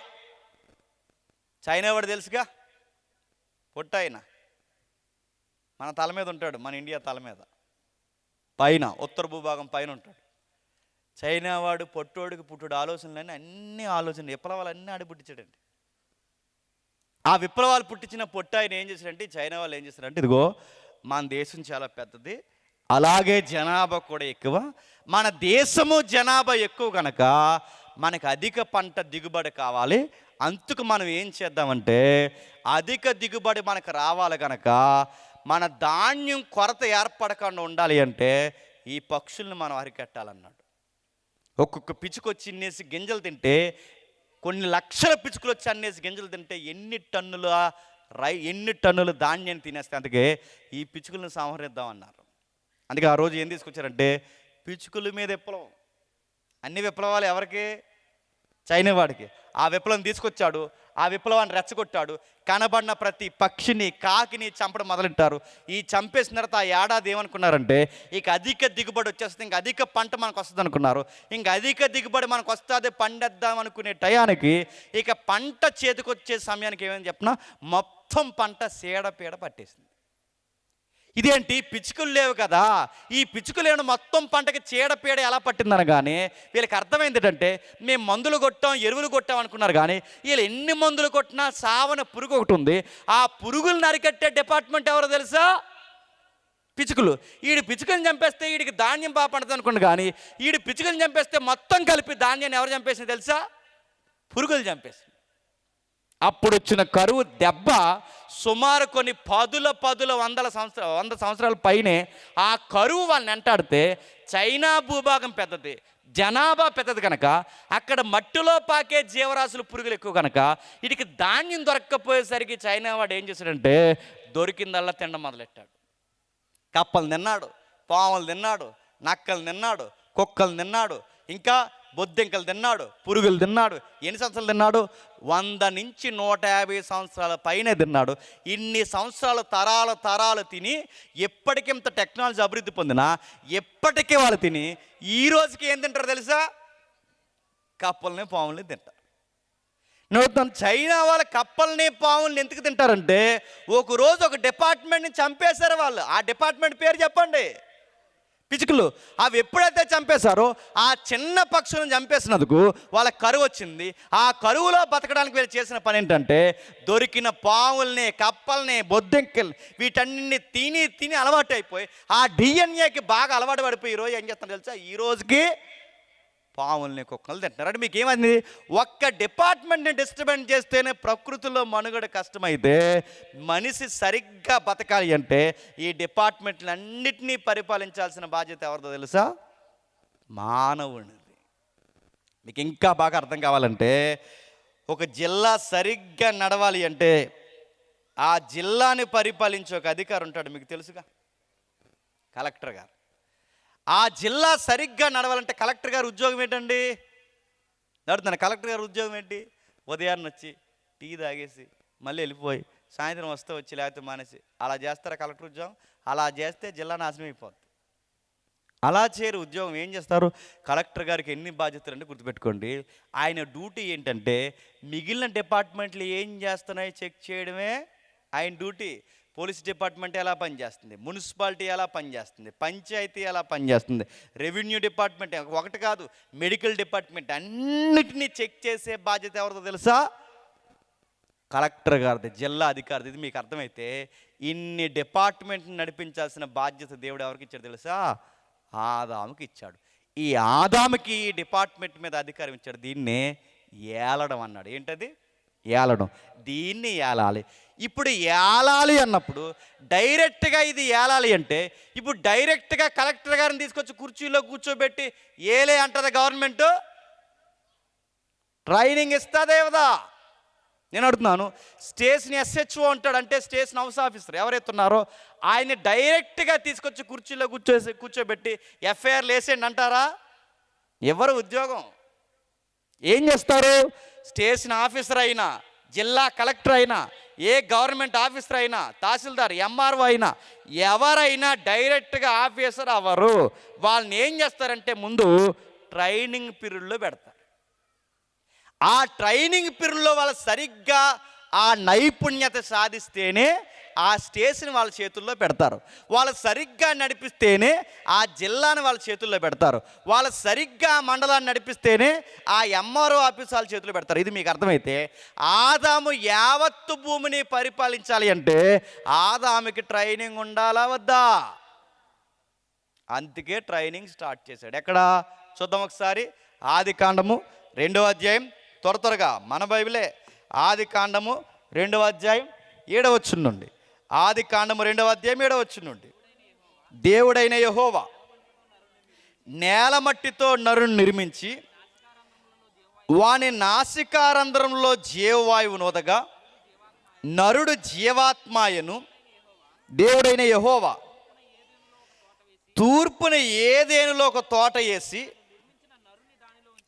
Speaker 1: చైనా వాడు తెలుసుగా, పొట్టాయన మన తల మీద ఉంటాడు, మన ఇండియా తల మీద పైన ఉత్తర భూభాగం పైన ఉంటాడు. చైనా వాడు పొట్టోడికి పుట్టుడు ఆలోచనలన్నీ విప్లవాలు అన్నీ ఆడి పుట్టించాడండి. ఆ విప్లవాలు పుట్టించిన పొట్టాయన ఏం చేశాడంటే, చైనా వాళ్ళు ఏం చేశారంటే, ఇదిగో మన దేశం చాలా పెద్దది, అలాగే జనాభా కూడా ఎక్కువ, మన దేశము జనాభా ఎక్కువ కనుక మనకు అధిక పంట దిగుబడి కావాలి. అందుకు మనం ఏం చేద్దామంటే, అధిక దిగుబడి మనకు రావాలి కనుక మన ధాన్యం కొరత ఏర్పడకుండా ఉండాలి అంటే ఈ పక్షుల్ని మనం అరికట్టాలన్నాడు. ఒక్కొక్క పిచ్చుకు వచ్చి ఇన్నేసి గింజలు తింటే, కొన్ని లక్షల పిచ్చుకలు వచ్చి అన్నేసి గింజలు తింటే ఎన్ని టన్నుల ధాన్యాన్ని తినేస్తే, అందుకే ఈ పిచ్చుకలను సంహరిద్దామన్నారు. అందుకే ఆ రోజు ఏం తీసుకొచ్చారంటే పిచ్చుకల మీద విప్లవం. అన్ని విప్లవాలు ఎవరికి? చైనా వాడికి. ఆ విప్లవం తీసుకొచ్చాడు, ఆ విప్లవాన్ని రెచ్చగొట్టాడు. కనబడిన ప్రతి పక్షిని, కాకిని చంపడం మొదలెట్టారు. ఈ చంపేసిన తర్వాత ఆ ఏడాది ఏమనుకున్నారంటే ఇక అధిక దిగుబడి వచ్చేస్తుంది, ఇంక అధిక పంట మనకు వస్తుంది అనుకున్నారు. ఇంక అధిక దిగుబడి మనకు వస్తుంది, పండేద్దాం అనుకునే టయానికి ఇక పంట చేతికొచ్చే సమయానికి ఏమని చెప్పినా మొత్తం పంట చీడపీడ పట్టేసింది. ఇదేంటి, పిచ్చుకలు లేవు కదా, ఈ పిచ్చుకలు లేని మొత్తం పంటకి చీడపీడ ఎలా పట్టిందనగానే వీళ్ళకి అర్థమైంది ఏంటంటే మేము మందులు కొట్టాం, ఎరువులు కొట్టాం అనుకున్నారు. కానీ వీళ్ళు ఎన్ని మందులు కొట్టినా సావన పురుగు ఒకటి ఉంది. ఆ పురుగులను అరికట్టే డిపార్ట్మెంట్ ఎవరో తెలుసా? పిచ్చుకలు. ఈడు పిచ్చుకలను చంపేస్తే వీడికి ధాన్యం బాగా పండుతుంది అనుకోండి, కానీ ఈడు పిచ్చుకలను చంపేస్తే మొత్తం కలిపి ధాన్యాన్ని ఎవరు చంపేసింది తెలుసా? పురుగులు చంపేసింది. అప్పుడు వచ్చిన కరువు దెబ్బ సుమారు కొన్ని వంద సంవత్సరాల పైనే ఆ కరువు వాళ్ళని వెంటాడితే, చైనా భూభాగం పెద్దది, జనాభా పెద్దది కనుక అక్కడ మట్టిలో పాకే జీవరాశులు పురుగులు ఎక్కువ కనుక వీటికి ధాన్యం దొరక్కపోయేసరికి చైనా వాడు ఏం చేశాడంటే దొరికిందల్లా తినడం మొదలెట్టాడు. కప్పలు తిన్నాడు, పాములు తిన్నాడు, నక్కలు తిన్నాడు, కుక్కలు తిన్నాడు, ఇంకా బొద్దింకలు తిన్నాడు, పురుగులు తిన్నాడు. ఎన్ని సంవత్సరాలు తిన్నాడు? 100 నుంచి 150 సంవత్సరాల పైనే తిన్నాడు. ఇన్ని సంవత్సరాలు తరాలు తిని ఎప్పటికింత టెక్నాలజీ అభివృద్ధి పొందినా ఎప్పటికీ వాళ్ళు తిని ఈ రోజుకి ఏం తింటారు తెలుసా? కప్పల్ని, పాముల్ని తింటారు. చైనా వాళ్ళ కప్పల్ని, పాముల్ని ఎందుకు తింటారంటే ఒకరోజు ఒక డిపార్ట్మెంట్ని చంపేశారు వాళ్ళు. ఆ డిపార్ట్మెంట్ పేరు చెప్పండి. పిచ్చుకలు. అవి ఎప్పుడైతే చంపేశారో ఆ చిన్న పక్షులను చంపేసినందుకు వాళ్ళ కరువు వచ్చింది. ఆ కరువులో బతకడానికి వీళ్ళు చేసిన పని ఏంటంటే దొరికిన పాముల్ని, కప్పల్ని, బొద్దింకల్ని వీటన్ని తిని అలవాటు అయిపోయి ఆ డిఎన్ఏకి బాగా అలవాటు పడిపోయి ఈరోజు ఏం చేస్తున్నారు తెలుసా? ఈ రోజుకి పాముల్ని, కుక్కలు తింటున్నారు. అంటే మీకు ఏమైంది? ఒక్క డిపార్ట్మెంట్ని డిస్టర్బెన్స్ చేస్తేనే ప్రకృతిలో మనుగడ కష్టమైతే మనిషి సరిగ్గా బతకాలి అంటే ఈ డిపార్ట్మెంట్లన్నిటినీ పరిపాలించాల్సిన బాధ్యత ఎవరిదో తెలుసా? మానవునిది. మీకు ఇంకా బాగా అర్థం కావాలంటే ఒక జిల్లా సరిగ్గా నడవాలి అంటే ఆ జిల్లాని పరిపాలించే ఒక అధికారి ఉంటాడు, మీకు తెలుసుగా, కలెక్టర్ గారు. ఆ జిల్లా సరిగ్గా నడవాలంటే కలెక్టర్ గారి ఉద్యోగం ఏంటండి? నడుతున్నాను. కలెక్టర్ గారి ఉద్యోగం ఏంటి? ఉదయాన్నే వచ్చి టీ తాగేసి మళ్ళీ వెళ్ళిపోయి సాయంత్రం వస్తే వచ్చి లేకపోతే మానేసి అలా చేస్తారా కలెక్టర్ ఉద్యోగం? అలా చేస్తే జిల్లా నాశనం అయిపోద్ది. అలా చేయరు ఉద్యోగం. ఏం చేస్తారు? కలెక్టర్ గారికి ఎన్ని బాధ్యతలు అంటే గుర్తుపెట్టుకోండి, ఆయన డ్యూటీ ఏంటంటే మిగిలిన డిపార్ట్మెంట్లు ఏం చేస్తున్నాయో చెక్ చేయడమే ఆయన డ్యూటీ. పోలీస్ డిపార్ట్మెంట్ ఎలా పనిచేస్తుంది, మున్సిపాలిటీ ఎలా పనిచేస్తుంది, పంచాయతీ ఎలా పనిచేస్తుంది, రెవెన్యూ డిపార్ట్మెంట్ ఒకటి కాదు, మెడికల్ డిపార్ట్మెంట్ అన్నిటినీ చెక్ చేసే బాధ్యత ఎవరిదో తెలుసా? కలెక్టర్ గారిది, జిల్లా అధికారిది. ఇది మీకు అర్థమైతే ఇన్ని డిపార్ట్మెంట్ని నడిపించాల్సిన బాధ్యత దేవుడు ఎవరికి ఇచ్చాడు తెలుసా? ఆదాముకి ఇచ్చాడు. ఈ ఆదాముకి ఈ డిపార్ట్మెంట్ మీద అధికారం ఇచ్చాడు. దీన్నే ఏలడం అన్నాడు. ఏంటది? ఏలడం. దీన్ని ఏలాలి. ఇప్పుడు ఏలాలి అన్నప్పుడు డైరెక్ట్గా ఇది ఏలాలి అంటే ఇప్పుడు డైరెక్ట్గా కలెక్టర్ గారిని తీసుకొచ్చి కుర్చీలో కూర్చోబెట్టి ఏలే అంటదా గవర్నమెంట్? ట్రైనింగ్ ఇస్తుందే కదా. నేను అడుగుతున్నాను, స్టేషన్ SHO అంటాడు, అంటే స్టేషన్ హౌస్ ఆఫీసర్ ఎవరైతున్నారో ఆయన్ని డైరెక్ట్గా తీసుకొచ్చి కుర్చీలో కూర్చోబెట్టి FIRలు వేసేయండి అంటారా? ఎవరు ఉద్యోగం? ఏం చేస్తారు? స్టేషన్ ఆఫీసర్ అయినా, జిల్లా కలెక్టర్ అయినా, ఏ గవర్నమెంట్ ఆఫీసర్ అయినా, తహసీల్దార్, MRO అయినా ఎవరైనా డైరెక్ట్గా ఆఫీసర్ అవ్వరు. వాళ్ళని ఏం చేస్తారంటే ముందు ట్రైనింగ్ పీరియడ్లో పెడతారు. ఆ ట్రైనింగ్ పీరియడ్లో వాళ్ళు సరిగ్గా ఆ నైపుణ్యత సాధిస్తేనే ఆ స్టేషన్ వాళ్ళ చేతుల్లో పెడతారు. వాళ్ళు సరిగ్గా నడిపిస్తేనే ఆ జిల్లాని వాళ్ళ చేతుల్లో పెడతారు. వాళ్ళు సరిగ్గా మండలాన్ని నడిపిస్తేనే ఆ MRO ఆఫీస్ వాళ్ళ చేతుల్లో పెడతారు. ఇది మీకు అర్థమైతే ఆదాము యావత్తు భూమిని పరిపాలించాలి అంటే ఆదాముకి ట్రైనింగ్ ఉండాలా వద్దా? అందుకే ట్రైనింగ్ స్టార్ట్ చేశాడు. ఎక్కడ చూద్దాం ఒకసారి. ఆదికాండము 2వ అధ్యాయం, త్వరగా మన బైబిలే. ఆదికాండము 2వ అధ్యాయం 7వ వచనం నుండి. ఆదికాండము 2వ అధ్యాయం 7వ వచనం నుండి. దేవుడైన యెహోవా నేలమట్టితో నరుని నిర్మించి వాని నాసికారంధ్రంలో జీవవాయువును వదగా నరుడు జీవాత్మాయను. దేవుడైన యెహోవా తూర్పున ఏదేనులో ఒక తోట వేసి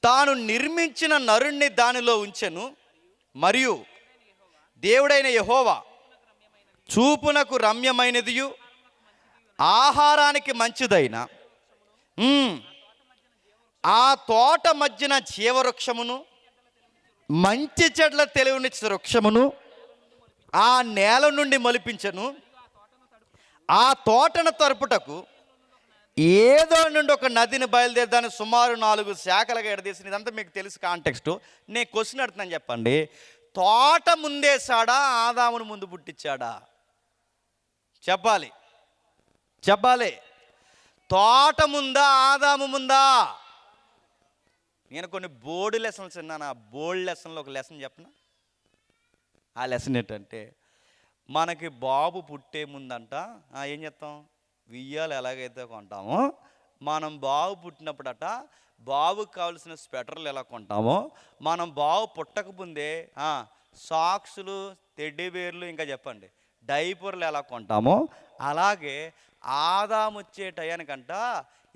Speaker 1: తాను నిర్మించిన నరుణ్ణి దానిలో ఉంచెను. మరియు దేవుడైన యెహోవా చూపునకు రమ్యమైనదియు ఆహారానికి మంచిదైన ఆ తోట మధ్యన జీవవృక్షమును మంచి చెడ్ల తెలివినిచ్చే వృక్షమును ఆ నేల నుండి మొలిపించను. ఆ తోటను తరుపుటకు ఏదో నుండి ఒక నదిని బయలుదేరదాన్ని సుమారు 4 శాఖలుగా ఎడదీసింది. ఇదంతా మీకు తెలుసు కాంటెక్స్ట్. నేను క్వశ్చన్ అడుగుతున్నాను, చెప్పండి. తోట ముందేశాడా, ఆదామును ముందు పుట్టించాడా? చెప్పాలి. తోట ముందా, ఆదాము ముందా? నేను కొన్ని బోర్డు లెసన్స్ విన్నాను. ఆ బోర్డు లెసన్లో ఒక లెసన్ చెప్పనా? ఆ లెసన్ ఏంటంటే, మనకి బాబు పుట్టే ముందంట ఏం చేస్తాం? వియ్యాలు ఎలాగైతే కొంటామో, మనం బాబు పుట్టినప్పుడట బాబుకి కావాల్సిన స్వెటర్లు ఎలా కొంటామో, మనం బాబు పుట్టకముందే సాక్సులు, టెడ్డీబేర్లు, ఇంకా చెప్పండి డైపర్లు ఎలా కొంటామో, అలాగే ఆదాము వచ్చే టయానికంట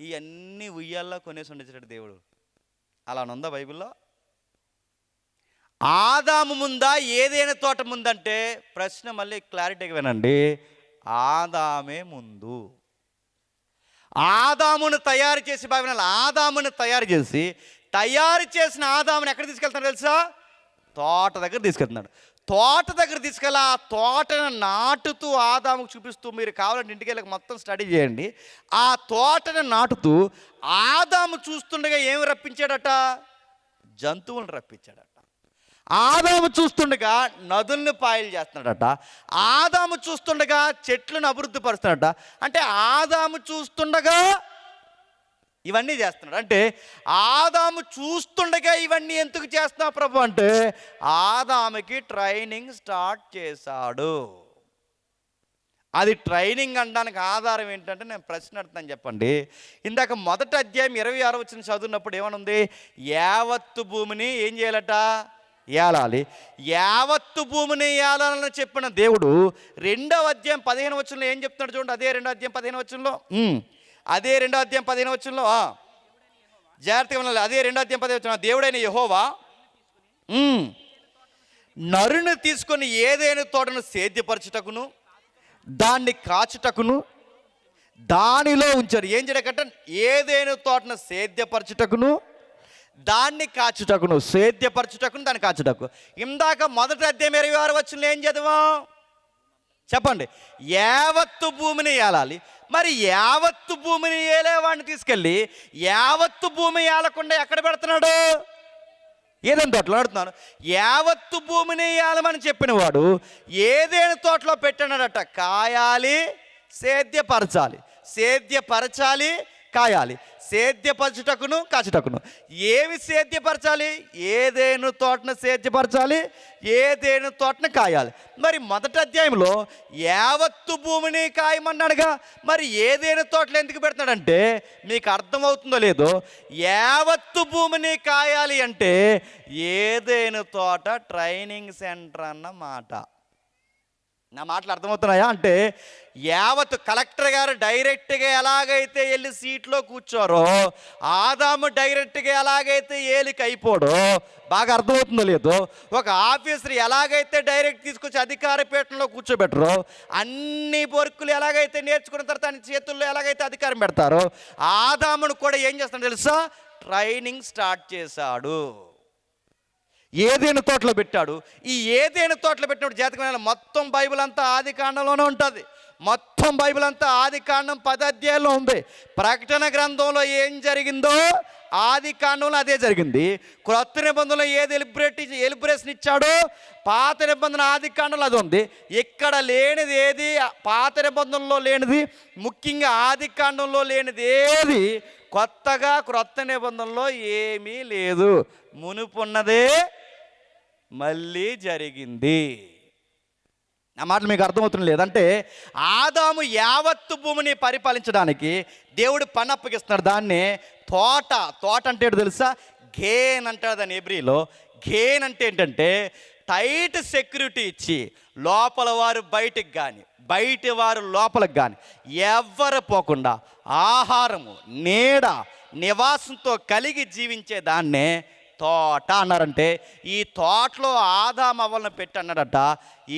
Speaker 1: ఇవన్నీ ఉయ్యాల్లో కొనేసి ఉండేసాడు దేవుడు. అలా ఉందా బైబిల్లో? ఆదాము ముందా, ఏదైనా తోట ముందంటే ప్రశ్న మళ్ళీ క్లారిటీగా వినండి. ఆదామే ముందు. ఆదామును తయారు చేసి ఆదామును తయారు చేసిన ఆదామును ఎక్కడ తీసుకెళ్తున్నాడు తెలుసా? తోట దగ్గర తీసుకెళ్తున్నాడు. తోట దగ్గర తీసుకెళ్ళి ఆ తోటను నాటుతూ ఆదాముకు చూపిస్తూ, మీరు కావాలంటే ఇంటికి వెళ్ళి మొత్తం స్టడీ చేయండి. ఆ తోటను నాటుతూ ఆదాము చూస్తుండగా ఏమి రప్పించాడట? జంతువులను రప్పించాడట. ఆదాము చూస్తుండగా నదుల్ని పాయలు చేస్తున్నాడట. ఆదాము చూస్తుండగా చెట్లను అభివృద్ధి పరుస్తున్నాడట. అంటే ఆదాము చూస్తుండగా ఇవన్నీ చేస్తున్నాడు. అంటే ఆదాము చూస్తుండగా ఇవన్నీ ఎందుకు చేస్తున్నావు ప్రభు అంటే, ఆదాముకి ట్రైనింగ్ స్టార్ట్ చేశాడు. అది ట్రైనింగ్ అనడానికి ఆధారం ఏంటంటే, నేను ప్రశ్న అడుగుతాను, చెప్పండి. ఇందాక మొదటి అధ్యాయం 26 వచ్చిన చదువున్నప్పుడు ఏమనుంది? యావత్తు భూమిని ఏం చేయాలట? ఏలాలి. యావత్తు భూమిని ఏలాలని చెప్పిన దేవుడు 2వ అధ్యాయం 15 వచనంలో ఏం చెప్తున్నాడు చూడండి. అదే 2వ అధ్యాయం 15 వచనంలో జాగ్రత్తగా ఉండాలి. అదే 2వ అధ్యాయం 15 వచనం, దేవుడైన యెహోవా నరుని తీసుకొని ఏదైనా తోటను సేద్యపరచుటకును దాన్ని కాచుటకును దానిలో ఉంచాడు. ఏం చేయకంటే ఏదైనా తోటను సేద్యపరచుటకును దాన్ని కాచుటకును, సేద్యపరచుటకును దాన్ని కాచుటకు. ఇందాక మొదటి అధ్యాయం 26 వచనంలో ఏం చదివాం చెప్పండి? యావత్తు భూమిని ఏలాలి. మరి యావత్తు భూమిని ఏలేవాడిని తీసుకెళ్ళి యావత్తు భూమి ఏలకుండా ఎక్కడ పెడుతున్నాడు? ఏదైనా తోటలో అడుగుతున్నాను. యావత్తు భూమిని ఏలమని చెప్పిన వాడు ఏదైనా తోటలో పెట్టినాడట. కాయాలి, సేద్యపరచాలి, కాయాలి, సేద్యపరచుటకును కాచుటకును. ఏవి సేద్యపరచాలి? ఏదైనా తోటను సేద్యపరచాలి, ఏదైనా తోటను కాయాలి. మరి మొదటి అధ్యాయంలో యావత్తు భూమిని కాయమన్నాడుగా. మరి ఏదైనా తోటలు ఎందుకు పెడుతున్నాడంటే, మీకు అర్థమవుతుందో లేదో, యావత్తు భూమిని కాయాలి అంటే ఏదైనా తోట ట్రైనింగ్ సెంటర్ అన్నమాట. నా మాటలు అర్థమవుతున్నాయా? అంటే యావత్ కలెక్టర్ గారు డైరెక్ట్గా ఎలాగైతే వెళ్ళి సీట్లో కూర్చోరో, ఆదాము డైరెక్ట్గా ఎలాగైతే ఏలికి అయిపోడో, బాగా అర్థమవుతుందో లేదో, ఒక ఆఫీసర్ ఎలాగైతే డైరెక్ట్ తీసుకొచ్చి అధికార పీఠంలో కూర్చోబెట్టరో, అన్ని వర్కులు ఎలాగైతే నేర్చుకున్న తర్వాత తన చేతుల్లో ఎలాగైతే అధికారం పెడతారో, ఆదామును కూడా ఏం చేస్తాడు తెలుసా? ట్రైనింగ్ స్టార్ట్ చేశాడు. ఏదైనా తోటలో పెట్టాడు. ఈ ఏదైనా తోటలో పెట్టినప్పుడు జాతకమైన మొత్తం బైబిల్ అంతా ఆది కాండంలోనే ఉంటుంది. మొత్తం బైబిల్ అంతా ఆది కాండం 10 అధ్యాయాల్లో ఉంది. ప్రకటన గ్రంథంలో ఏం జరిగిందో ఆది కాండంలో అదే జరిగింది. క్రొత్త నిబంధనలో ఏది ఎలిబ్రేషన్ ఇచ్చాడో పాత నిబంధన ఆది కాండంలో అది ఉంది. ఇక్కడ లేనిది ఏది? పాత నిబంధనలో లేనిది, ముఖ్యంగా ఆది కాండంలో లేనిది ఏది కొత్తగా క్రొత్త నిబంధనలో ఏమీ లేదు. మునుపున్నదే మళ్ళీ జరిగింది. నా మాటలు మీకు అర్థమవుతుంది లేదంటే ఆదాము యావత్తు భూమిని పరిపాలించడానికి దేవుడు పని అప్పగిస్తున్నాడు. దాన్ని తోట అంటే ఏంటో తెలుసా? గేన్ అంటాడు దాని హెబ్రీలో. గేన్ అంటే ఏంటంటే టైట్ సెక్యూరిటీ ఇచ్చి లోపల వారు బయటికి కానీ బయటి వారు లోపలికి కానీ ఎవ్వరు పోకుండా ఆహారము నీడ నివాసంతో కలిగి జీవించే దాన్నే తోట అన్నారంటే ఈ తోటలో ఆదాము అవ్వలను పెట్టి అన్నాడట,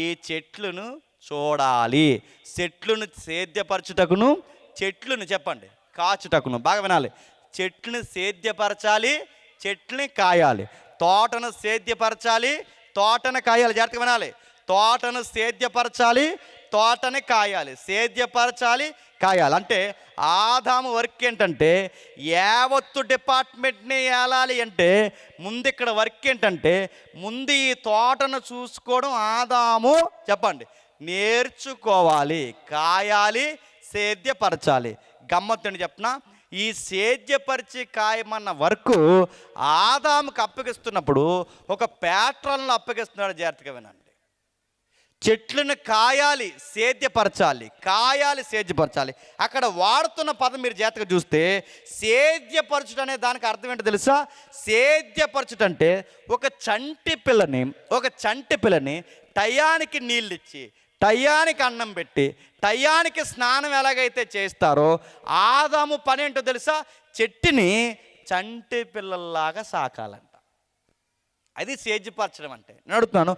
Speaker 1: ఈ చెట్లను చూడాలి, చెట్లను సేద్యపరచుటకును, చెట్లను చెప్పండి కాచుటకును. బాగా వినాలి. చెట్లను సేద్యపరచాలి, చెట్లని కాయాలి. తోటను సేద్యపరచాలి, తోటను కాయాలి. జాగ్రత్తగా వినాలి. తోటను సేద్యపరచాలి, తోటని కాయాలి. సేద్యపరచాలి, కాయాలి. అంటే ఆదాము వర్క్ ఏంటంటే యావత్తు డిపార్ట్మెంట్ని ఏలాలి అంటే ముందు ఇక్కడ వర్క్ ఏంటంటే ముందు ఈ తోటను చూసుకోవడం ఆదాము చెప్పండి నేర్చుకోవాలి. కాయాలి, సేద్యపరచాలి. గమ్మత్తుని చెప్పనా, ఈ సేద్యపరిచి కాయమన్న వర్క్ ఆదాముకు అప్పగిస్తున్నప్పుడు ఒక ప్యాట్రన్లో అప్పగిస్తున్నాడు. జాగ్రత్తగా వినండి. చెట్లను కాయాలి, సేద్యపరచాలి, కాయాలి, సేద్యపరచాలి. అక్కడ వాడుతున్న పదం మీరు జాగ్రత్తగా చూస్తే సేద్యపరచుట అనే దానికి అర్థం ఏంటో తెలుసా? సేద్యపరచుట అంటే ఒక చంటి పిల్లని టయానికి నీళ్ళు ఇచ్చి, టయానికి అన్నం పెట్టి, టయానికి స్నానం ఎలాగైతే చేస్తారో ఆదాము పని ఏంటో తెలుసా? చెట్టుని చంటి పిల్లల్లాగా సాకాలంట. అది సేద్యపరచడం అంటే. నేను అడుగుతున్నాను,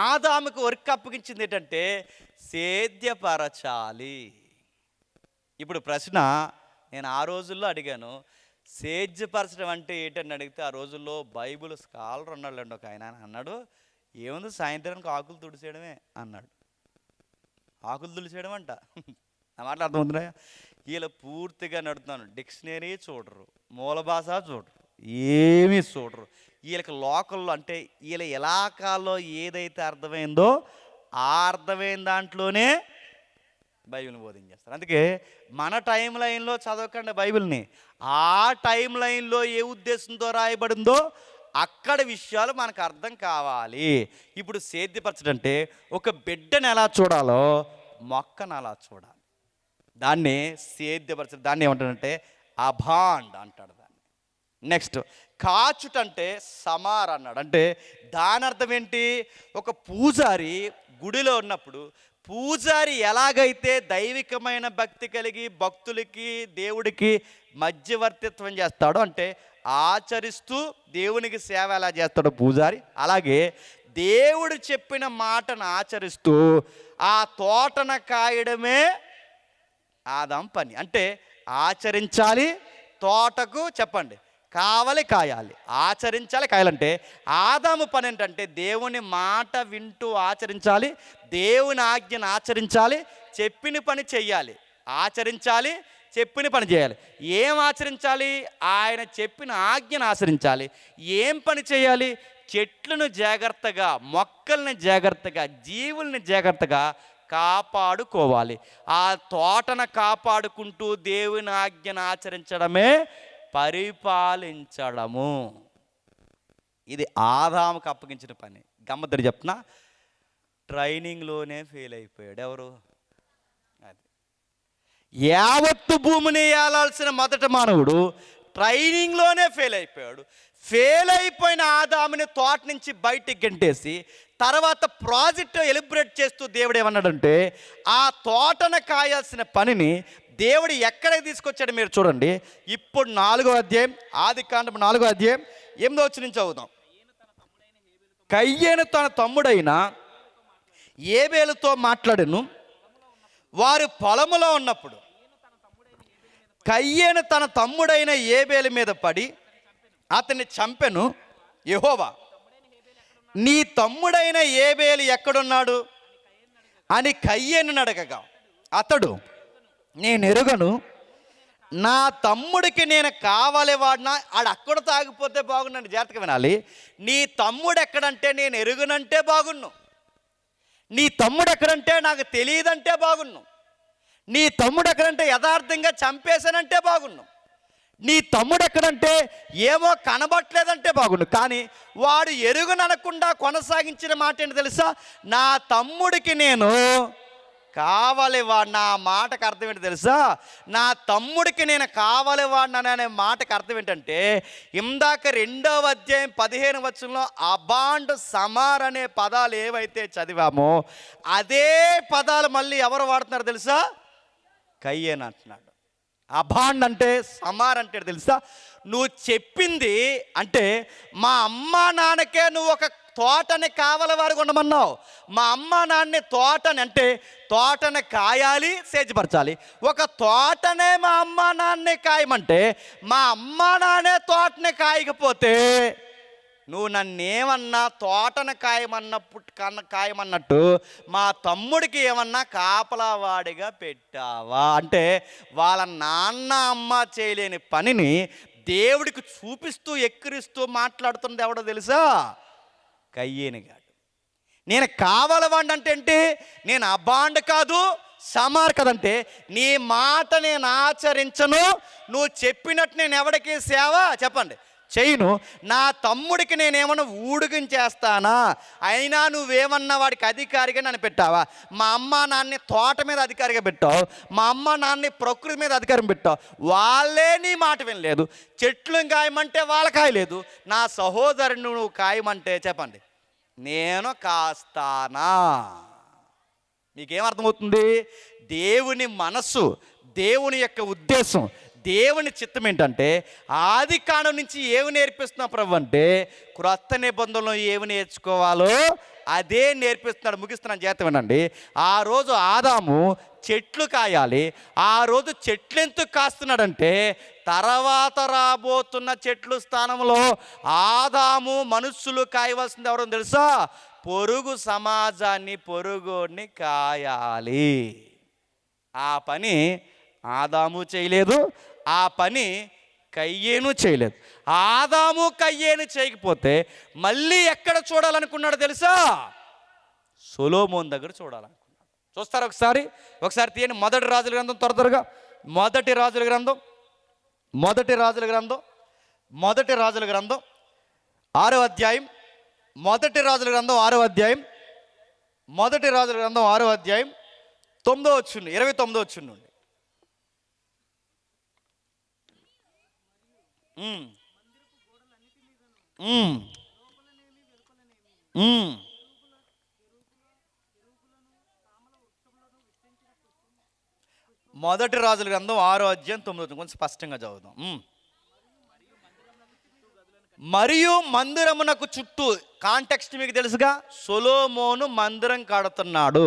Speaker 1: ఆదాముకు వర్క్ అప్పగించింది ఏంటంటే సేద్యపరచాలి. ఇప్పుడు ప్రశ్న నేను ఆ రోజుల్లో అడిగాను, సేద్యపరచడం అంటే ఏంటని అడిగితే ఆ రోజుల్లో బైబిల్ స్కాలర్ ఉన్నాళ్ళండి ఒక ఆయన అన్నాడు, ఏముంది సాయంత్రానికి ఆకులు తుడిచేయడమే అన్నాడు. ఆకులు తుడిచేయడం అంట. నా మాటలు అర్థమవుతున్నాయా? వీళ్ళు పూర్తిగా నడుతున్నాను, డిక్షనరీ చూడరు, మూల భాష చూడరు, ఏమీ చూడరు. వీళ్ళకి లోకల్లో అంటే వీళ్ళ ఇలాకాల్లో ఏదైతే అర్థమైందో ఆ అర్థమైన దాంట్లోనే బైబిల్ని బోధించేస్తారు. అందుకే మన టైం లైన్లో చదవకండి బైబిల్ని, ఆ టైం లైన్లో ఏ ఉద్దేశంతో రాయబడిందో అక్కడ విషయాలు మనకు అర్థం కావాలి. ఇప్పుడు సేద్యపరచడంటే ఒక బిడ్డను ఎలా చూడాలో మొక్కను అలా చూడాలి. దాన్ని సేద్యపరచడం, దాన్ని ఏమంటాడంటే అభాండ్ అంటాడు దాన్ని. నెక్స్ట్ కాచుట అంటే సమార్ అన్నాడు. అంటే దాని అర్థం ఏంటి? ఒక పూజారి గుడిలో ఉన్నప్పుడు పూజారి ఎలాగైతే దైవికమైన భక్తి కలిగి భక్తులకి దేవుడికి మధ్యవర్తిత్వం చేస్తాడో, అంటే ఆచరిస్తూ దేవునికి సేవ ఎలా చేస్తాడో పూజారి, అలాగే దేవుడు చెప్పిన మాటను ఆచరిస్తూ ఆ తోటను కాయడమే ఆదాం పని. అంటే ఆచరించాలి, తోటకు చెప్పండి కావాలి, కాయాలి. ఆచరించాలి, కాయాలంటే ఆదాము పని ఏంటంటే దేవుని మాట వింటూ ఆచరించాలి, దేవుని ఆజ్ఞను ఆచరించాలి, చెప్పిన పని చెయ్యాలి. ఆచరించాలి, చెప్పిన పని చేయాలి. ఏం ఆచరించాలి? ఆయన చెప్పిన ఆజ్ఞను ఆచరించాలి. ఏం పని చేయాలి? చెట్లను జాగ్రత్తగా, మొక్కల్ని జాగ్రత్తగా, జీవుల్ని జాగ్రత్తగా కాపాడుకోవాలి. ఆ తోటను కాపాడుకుంటూ దేవుని ఆజ్ఞను ఆచరించడమే పరిపాలించడము. ఇది ఆదాముకు అప్పగించిన పని. గమ్మత్తు చెప్తున్నా, ట్రైనింగ్లోనే ఫెయిల్ అయిపోయాడు. ఎవరు? అది యావత్తు భూమిని ఏలాల్సిన మొదటి మానవుడు ట్రైనింగ్లోనే ఫెయిల్ అయిపోయాడు. ఫెయిల్ అయిపోయిన ఆదాముని తోట నుంచి బయటికి గెంటేసి తర్వాత ప్రాజెక్ట్ ఎలిబ్రేట్ చేస్తూ దేవుడు ఏమన్నాడంటే ఆ తోటను కాయాల్సిన పనిని దేవుడు ఎక్కడికి తీసుకొచ్చాడు మీరు చూడండి. ఇప్పుడు 4వ అధ్యాయం, ఆదికాండం 4వ అధ్యాయం 8వ వచనం నుంచి చదువుదాం. కయ్యేను తన తమ్ముడైన ఏబేలుతో మాట్లాడెను. వారు పొలములో ఉన్నప్పుడు కయ్యేను తన తమ్ముడైన ఏబేలు మీద పడి అతన్ని చంపెను. యెహోవా, నీ తమ్ముడైన ఏబేలు ఎక్కడున్నాడు అని కయ్యేను అడగగా అతడు, నేను ఎరుగను, నా తమ్ముడికి నేను కావాలి వాడినా ఆడు అక్కడ తాగిపోతే బాగున్నాను. జాగ్రత్తగా వినాలి. నీ తమ్ముడు ఎక్కడంటే నేను ఎరుగునంటే బాగున్ను, నీ తమ్ముడు ఎక్కడంటే నాకు తెలియదంటే బాగున్ను, నీ తమ్ముడు ఎక్కడంటే యథార్థంగా చంపేశానంటే బాగున్ను, నీ తమ్ముడు ఎక్కడంటే ఏమో కనబట్లేదంటే బాగుండు, కానీ వాడు ఎరుగననకుండా కొనసాగించిన మాట ఏంటి తెలుసా? నా తమ్ముడికి నేను కావలివాడు. నా మాటకు అర్థం ఏంటి తెలుసా? నా తమ్ముడికి నేను కావలివాడిని అనే మాటకు అర్థం ఏంటంటే, ఇందాక 2వ అధ్యాయం 15 వచనంలో అబాండ్ సమార్ అనే పదాలు ఏవైతే చదివామో అదే పదాలు మళ్ళీ ఎవరు వాడుతున్నారు తెలుసా? కయ్యేన్ అంటున్నాడు. అబాండ్ అంటే సమార్ అంటే తెలుసా? నువ్వు చెప్పింది అంటే మా అమ్మ నాన్నకే నువ్వు ఒక తోటని కావలి వారికి ఉండమన్నావు. మా అమ్మ నాన్నని తోటని అంటే తోటని కాయాలి, సేజపరచాలి. ఒక తోటనే మా అమ్మ నాన్నే కాయమంటే మా అమ్మ నాన్నే తోటని కాయకపోతే నువ్వు నన్నేమన్నా తోటను కాయమన్నట్టు మా తమ్ముడికి ఏమన్నా కాపలావాడిగా పెట్టావా? అంటే వాళ్ళ నాన్న అమ్మ చేయలేని పనిని దేవుడికి చూపిస్తూ ఎక్కిరిస్తూ మాట్లాడుతున్నది ఎవడో తెలుసా? కయ్యేను గాడు. నేను కావలవాడిని అంటే ఏంటి? నేను అబాండ్ కాదు, సమార్ కదంటే నీ మాట నేను ఆచరించను, నువ్వు చెప్పినట్టు నేను ఎవడికి సేవ చెప్పండి చేయను. నా తమ్ముడికి నేనేమన్నా ఊడిగించేస్తానా? అయినా నువ్వేమన్నా వాడికి అధికారిగా నన్ను పెట్టావా? మా అమ్మ నాన్నని తోట మీద అధికారిగా పెట్టావు, మా అమ్మ నాన్నని ప్రకృతి మీద అధికారం పెట్టావు. వాళ్ళే నీ మాట వినలేదు. చెట్లు కాయమంటే వాళ్ళ కాయలేదు. నా సహోదరుని నువ్వు కాయమంటే చెప్పండి నేను కాస్తానా? మీకేమర్థమవుతుంది? దేవుని మనస్సు, దేవుని యొక్క ఉద్దేశం, దేవుని చిత్తం ఏంటంటే ఆది కాండం నుంచి ఏమి నేర్పిస్తున్నా ప్రభు అంటే క్రొత్త నిబంధనలో ఏమి నేర్చుకోవాలో అదే నేర్పిస్తున్నాడు. ముగిస్తున్నాను, చేత వినండి. ఆ రోజు ఆదాము చెట్లు కాయాలి. ఆ రోజు చెట్లు ఎందుకు కాస్తున్నాడంటే తర్వాత రాబోతున్న చెట్లు స్థానంలో ఆదాము మనుషులు కాయవలసింది ఎవరో తెలుసా? పొరుగు సమాజాన్ని, పొరుగుని కాయాలి. ఆ పని ఆదాము చేయలేదు, ఆ పని కయ్యేను చేయలేదు. ఆదాము కయ్యేను చేయకపోతే మళ్ళీ ఎక్కడ చూడాలనుకున్నాడు తెలుసా? సొలొమోను దగ్గర చూడాలనుకున్నాడు. చూస్తారా? ఒకసారి తీయండి. మొదటి రాజుల గ్రంథం, త్వరగా మొదటి రాజుల గ్రంథం 6వ అధ్యాయం, మొదటి రాజుల గ్రంథం 6వ అధ్యాయం, 9వ వచనం, 29వ వచనం నుండి. మొదటి రాజుల గ్రంథం 6వ అధ్యాయం 9వ, కొంచెం స్పష్టంగా చదువుదాం. మరియు మందిరమునకు చుట్టూ, కాంటెక్స్ట్ మీకు తెలుసుగా, సొలొమోను మందిరం కడుతున్నాడు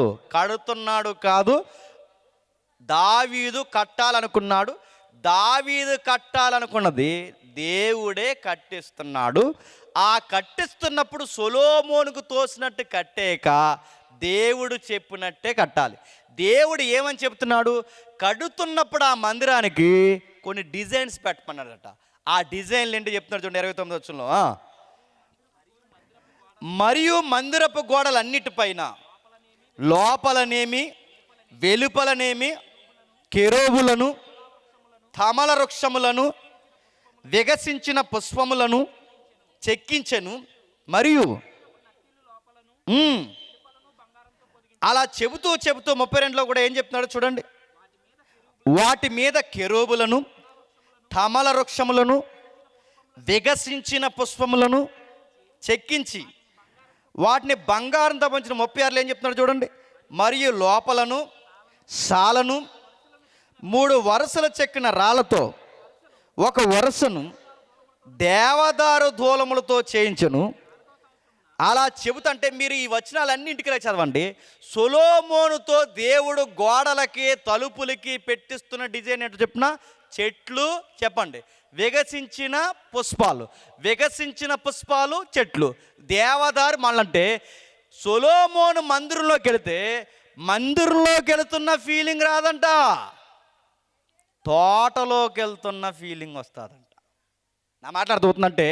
Speaker 1: కాదు, దావీదు కట్టాలనుకున్నాడు. దావీదు కట్టాలనుకున్నది దేవుడే కట్టిస్తున్నాడు. ఆ కట్టిస్తున్నప్పుడు సొలొమోనుకు తోసినట్టు కట్టేక దేవుడు చెప్పినట్టే కట్టాలి. దేవుడు ఏమని చెప్తున్నాడు? కడుతున్నప్పుడు ఆ మందిరానికి కొన్ని డిజైన్స్ పెట్టమన్నాడట. ఆ డిజైన్లు ఏంటి చెప్తున్నాడు చూడండి, 29వ వచనంలో. మరియు మందిరపు గోడలన్నిటిపైన లోపలనేమి వెలుపలనేమి కెరూబులను, తమల వృక్షములను, వికసించిన పుష్పములను చెక్కించెను. మరియు అలా చెబుతూ 32లో కూడా ఏం చెప్తున్నాడు చూడండి. వాటి మీద కెరూబులను, తమల వృక్షములను, వికసించిన పుష్పములను చెక్కించి వాటిని బంగారంతో పంచిన 36లో ఏం చెప్తున్నాడు చూడండి. మరియు లోపలను సాలను 3 వరుసలు చెక్కిన రాళ్లతో ఒక వరుసను దేవదారు దూలములతో చేయించను. అలా చెబుతుంటే మీరు ఈ వచనాలన్నింటికి చదవండి. సొలొమోనుతో దేవుడు గోడలకి, తలుపులకి పెట్టిస్తున్న డిజైన్ ఏంటో చెప్పిన చెట్లు చెప్పండి, వికసించిన పుష్పాలు చెట్లు, దేవదారు మళ్ళంటే సొలొమోను మందిరంలోకి వెళుతున్న ఫీలింగ్ రాదంట, తోటలోకి వెళ్తున్న ఫీలింగ్ వస్తుందంట. నా మాట్లాడుతుందంటే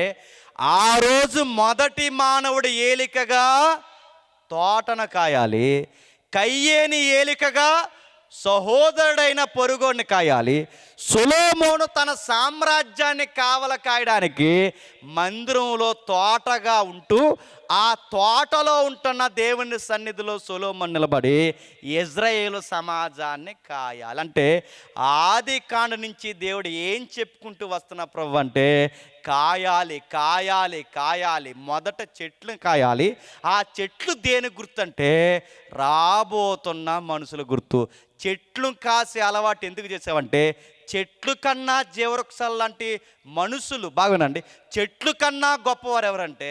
Speaker 1: ఆ రోజు మొదటి మానవుడు ఏలికగా తోటను కాయాలి, కయ్యేని ఏలికగా సహోదరుడైన పొరుగోడిని కాయాలి. సొలొమోను తన సామ్రాజ్యాన్ని కావల కాయడానికి మందిరంలో తోటగా ఉంటూ ఆ తోటలో ఉంటున్న దేవుని సన్నిధిలో సొలొమోను నిలబడి ఇజ్రాయేలు సమాజాన్ని కాయాలి. అంటే ఆది కాండ నుంచి దేవుడు ఏం చెప్పుకుంటూ వస్తున్న ప్రభు అంటే కాయాలి కాయాలి కాయాలి. మొదట చెట్లు కాయాలి. ఆ చెట్లు దేని గుర్తు అంటే రాబోతున్న మనుషుల గుర్తు. చెట్లు కాసే అలవాటు ఎందుకు చేసావంటే చెట్లు కన్నా జీవవృక్షాలు లాంటి మనుషులు, బాగునండి, చెట్లు కన్నా గొప్పవారు ఎవరంటే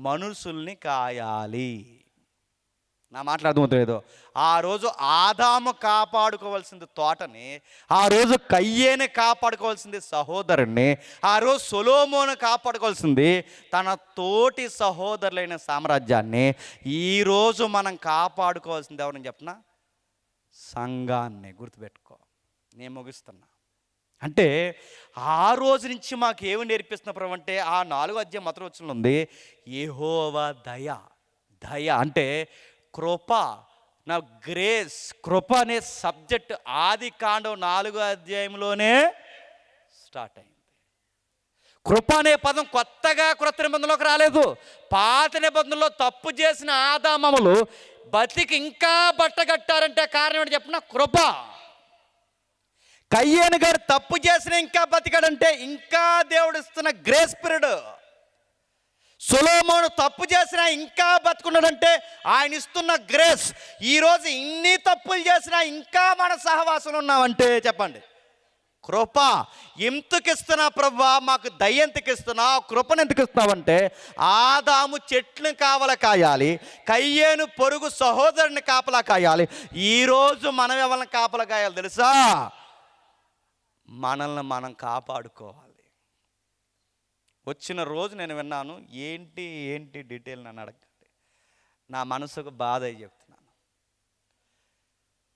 Speaker 1: మనుషుల్ని కాయాలి. నా మాట్లాడదు. ఆ రోజు ఆదాము కాపాడుకోవాల్సింది తోటని, ఆ రోజు కయ్యేని కాపాడుకోవాల్సింది సహోదరుణ్ణి, ఆ రోజు సొలొమోను కాపాడుకోవాల్సింది తన తోటి సహోదరులైన సామ్రాజ్యాన్ని. ఈరోజు మనం కాపాడుకోవాల్సింది ఎవరని చెప్పనా? సంఘాన్ని. గుర్తుపెట్టుకో. నేను ముగిస్తున్నా. అంటే ఆ రోజు నుంచి మాకు ఏమి నేర్పిస్తున్న ప్రభు అంటే ఆ 4వ అధ్యాయం మొదటి వచనంలో ఉంది, యెహోవా దయ అంటే కృప, నా గ్రేస్. కృప అనే సబ్జెక్ట్ ఆది కాండం 4వ అధ్యాయంలోనే స్టార్ట్ అయింది. కృప అనే పదం కొత్తగా క్రొత్త నిబంధనలోకి రాలేదు. పాత నిబంధనలో తప్పు చేసిన ఆదామములు బతికి ఇంకా బట్టగట్టారంటే కారణం ఏంటి చెప్పిన? కృప. కయ్యేను గారు తప్పు చేసిన ఇంకా బతికాడంటే ఇంకా దేవుడు ఇస్తున్న గ్రేస్ పీరియడ్. సొలొమోను తప్పు చేసినా ఇంకా బతుకున్నాడంటే ఆయన ఇస్తున్న గ్రేస్. ఈరోజు ఇన్ని తప్పులు చేసినా ఇంకా మన సహవాసంలో ఉన్నామంటే చెప్పండి కృప. ఎందుకు ఇస్తున్నా ప్రభువా? మాకు దయ ఎందుకు ఇస్తున్నావు? కృపను ఎందుకు ఇస్తున్నావంటే ఆదాము చెట్లను కావల కాయాలి, కయ్యేను పొరుగు సహోదరుని కాపలా కాయాలి. ఈరోజు మనం ఎవరిని కాపలా కాయాలి తెలుసా? మనల్ని మనం కాపాడుకోవాలి. వచ్చిన రోజు నేను విన్నాను, ఏంటి డీటెయిల్ నన్ను అడగండి, నా మనసుకు బాధ అయి చెప్తున్నాను.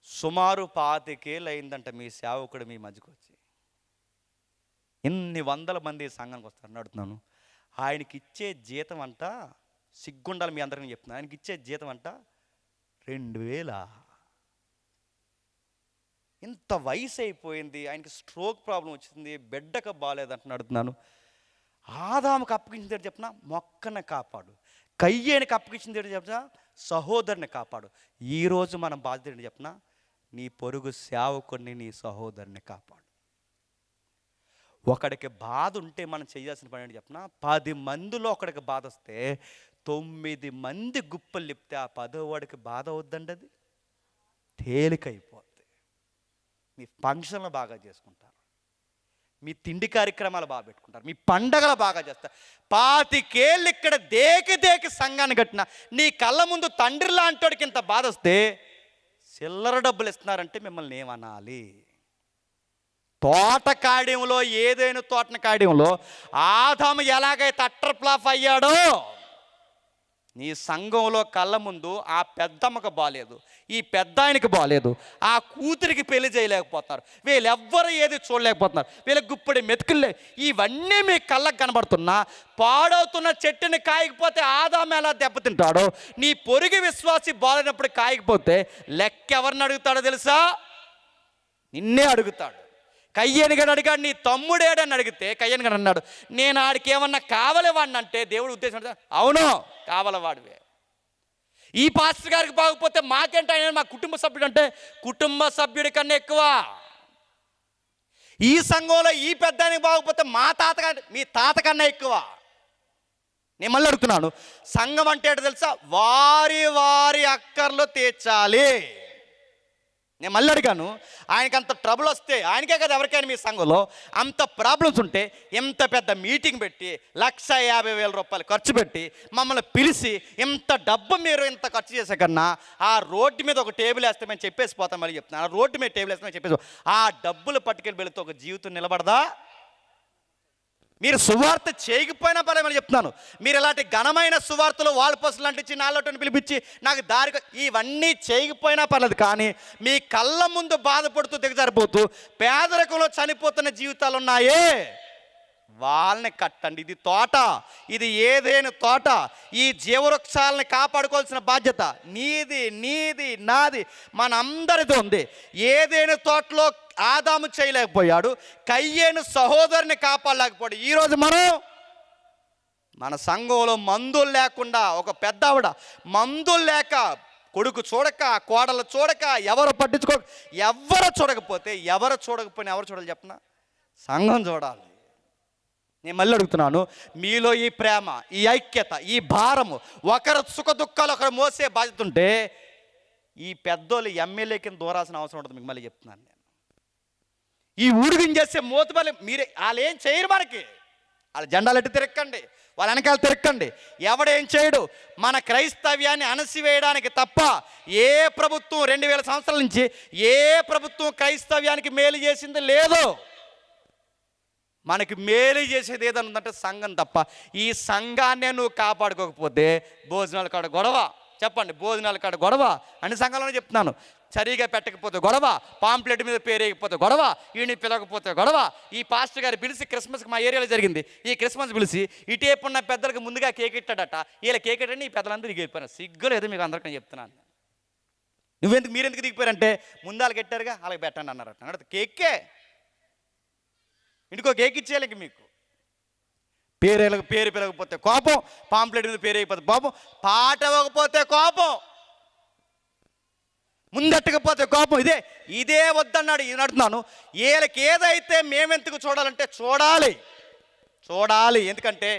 Speaker 1: సుమారు 25 ఏళ్ళు అయిందంట మీ సేవకుడు మీ మధ్యకు వచ్చి. ఎన్ని వందల మంది సంఘానికి వస్తారు అడుగుతున్నాను. ఆయనకి ఇచ్చే జీతం అంట, సిగ్గుండాలి మీ అందరికీ చెప్తున్నాను, ఆయనకి ఇచ్చే జీతం అంట 2000. ఇంత వయసు అయిపోయింది, ఆయనకి స్ట్రోక్ ప్రాబ్లం వచ్చింది, బిడ్డకు బాగాలేదంటున్నా అడుగుతున్నాను. ఆదాముకు అప్పగించిన దగ్గర చెప్పిన మొక్కని కాపాడు, కయ్యేనికి అప్పగించిన దగ్గర చెప్పిన సహోదరుని కాపాడు. ఈరోజు మనం బాధ్యత ఏంటి చెప్పిన? నీ పొరుగు సేవకుడిని, నీ సహోదరుని కాపాడు. ఒకడికి బాధ ఉంటే మనం చేయాల్సిన పని ఏంటి చెప్పిన? 10 మందిలో ఒకడికి బాధ వస్తే 9 మంది గుప్పలు చెప్తే ఆ 10వ వాడికి బాధ అవుద్దండి. అది తేలికైపోద్ది. మీ ఫంక్షన్లు బాగా చేసుకుంటారు, మీ తిండి కార్యక్రమాలు బాగా పెట్టుకుంటారు, మీ పండగలు బాగా చేస్తారు. 25 ఏళ్ళు ఇక్కడ దేకి సంఘాన్ని కట్టిన నీ కళ్ళ ముందు తండ్రి లాంటివాడికి ఇంత బాధ వస్తే చిల్లర డబ్బులు ఇస్తున్నారంటే మిమ్మల్ని ఏమనాలి? తోట కాడ్యంలో, ఏదైనా తోటన కాడ్యంలో ఆదాము ఎలాగైతే అట్టర్ ఫ్లాప్ అయ్యాడో నీ సంఘంలో కళ్ళ ముందు ఆ పెద్దమ్మకు బాలేదు, ఈ పెద్ద ఆయనకి బాలేదు, ఆ కూతురికి పెళ్లి చేయలేకపోతున్నారు, వీళ్ళెవ్వరూ ఏది చూడలేకపోతున్నారు, వీళ్ళకి గుప్పడి మెతుకులే, ఇవన్నీ మీ కళ్ళకు కనబడుతున్నా పాడవుతున్న చెట్టుని కాయకపోతే ఆదాము ఎలా దెబ్బతింటాడో నీ పొరుగు విశ్వాసి బాలేనప్పుడు కాయకపోతే లెక్క ఎవరిని అడుగుతాడో తెలుసా? నిన్నే అడుగుతాడు. కయ్యేని గడు అడిగాడు, నీ తమ్ముడేడని అడిగితే కయ్యేని గడు అన్నాడు, నేను ఆడికి ఏమన్నా కావలేవాడిని అంటే దేవుడు ఉద్దేశం, అవును కావలవాడివే. ఈ పాస్టర్ గారికి బాగపోతే మాకేంటి, ఆయన మా కుటుంబ సభ్యుడు అంటే కుటుంబ సభ్యుడి కన్నా ఎక్కువ. ఈ సంఘంలో ఈ పెద్దానికి బాగపోతే మీ తాత కన్నా ఎక్కువ. నేను మళ్ళీ అడుగుతున్నాను, సంఘం అంటే ఏంటో తెలుసా? వారి అక్కర్లు తీర్చాలి. నేను మళ్ళీ అడిగాను, ఆయనకి అంత ట్రబుల్ వస్తే, ఆయనకే కదా ఎవరికైనా మీ సంఘంలో అంత ప్రాబ్లమ్స్ ఉంటే ఎంత పెద్ద మీటింగ్ పెట్టి 1,50,000 రూపాయలు ఖర్చు పెట్టి మమ్మల్ని పిలిచి ఇంత డబ్బు మీరు ఇంత ఖర్చు చేసే కన్నా ఆ రోడ్డు మీద ఒక టేబుల్ వేస్తే మేము చెప్పేసి పోతాం. మళ్ళీ చెప్తున్నాను, ఆ రోడ్డు మీద టేబుల్ వేస్తే మేము చెప్పేసి ఆ డబ్బులు పట్టుకెళ్ళి వెళితే ఒక జీవితం నిలబడదా? మీరు సువార్త చేయకపోయినా పర్లేమని చెప్తున్నాను. మీరు ఇలాంటి ఘనమైన సువార్తలు వాల్ పోస్టులు లాంటి ఇచ్చి నాలోటని పిలిపించి నాకు దారి ఇవన్నీ చేయకపోయినా పర్లేదు, కానీ మీ కళ్ళ ముందు బాధపడుతూ దిగజారిపోతూ పేదరికంలో చనిపోతున్న జీవితాలు ఉన్నాయే, వాళ్ళని కట్టండి. ఇది తోట, ఇది ఏదైనా తోట. ఈ జీవవృక్షాలని కాపాడుకోవాల్సిన బాధ్యత నీది, నీది, నాది, మనందరిది ఉంది. ఏదైనా తోటలో ఆదాము చేయలేకపోయాడు, కయ్యేను సహోదరుని కాపాడలేకపోయాడు. ఈరోజు మన సంఘంలో మందులు లేకుండా, ఒక పెద్ద ఆవిడ మందులు లేక, కొడుకు చూడక, కోడలు చూడక, ఎవరు పట్టించుకోక, ఎవరు చూడకపోయినా ఎవరు చూడాలి చెప్పనా? సంఘం చూడాలి. నేను మళ్ళీ అడుగుతున్నాను, మీలో ఈ ప్రేమ, ఈ ఐక్యత, ఈ భారము, ఒకరు సుఖ దుఃఖాలు ఒకరు మోసే బాధ్యత ఉంటే ఈ పెద్దోళ్ళు ఎమ్మెల్యే కింద దూరాల్సిన అవసరం ఉంటుంది. మీకు మళ్ళీ చెప్తున్నాను నేను. ఈ ఊడిగిని చేసే మోతుబలి మీరే, వాళ్ళు ఏం చేయరు. మనకి వాళ్ళ జెండాలు ఎట్టి తిరక్కండి, వాళ్ళ వెనకాల తిరక్కండి, ఎవడేం చేయడు. మన క్రైస్తవ్యాన్ని అణసివేయడానికి తప్ప ఏ ప్రభుత్వం 2000 సంవత్సరాల నుంచి ఏ ప్రభుత్వం క్రైస్తవ్యానికి మేలు చేసింది లేదు. మనకి మేలు చేసేది ఏదైనా ఉందంటే సంఘం తప్ప. ఈ సంఘాన్నే నువ్వు కాపాడుకోకపోతే భోజనాల కాడ గొడవ, చెప్పండి, భోజనాల కాడ గొడవ, అన్ని సంఘాలను చెప్తున్నాను. సరిగా పెట్టకపోతే గొడవ, పాంప్లెట్ మీద పేరేయకపోతే గొడవ, ఈయన పిలవకపోతే గొడవ. ఈ పాస్టర్ గారు పిలిచి క్రిస్మస్కి మా ఏరియాలో జరిగింది, ఈ క్రిస్మస్ పిలిచి ఇటేపున్న పెద్దలకు ముందుగా కేక్ ఇట్టాడట. వీళ్ళ కేక్ ఇట్టండి, ఈ పెద్దలందరూ దిగిపోయారు. సిగ్గులేదు మీకు అందరికీ చెప్తున్నాను. మీరెందుకు దిగిపోయారంటే ముందాలకు పెట్టారుగా, అలాగే పెట్టండి అన్నారట. అడిగితే కేక్కే, ఇంటికో కేక్ ఇచ్చేయాలి. ఇంక మీకు పేరు పిలవకపోతే కోపం, పాంప్లెట్ మీద పేరు అయిపోతే కోపం, పాట ఇవ్వకపోతే కోపం, ముందెట్టకపోతే కోపం. ఇదే వద్దన్నాడు. ఇది నడుతున్నాను. వీళ్ళకి ఏదైతే మేమెందుకు చూడాలంటే చూడాలి. ఎందుకంటే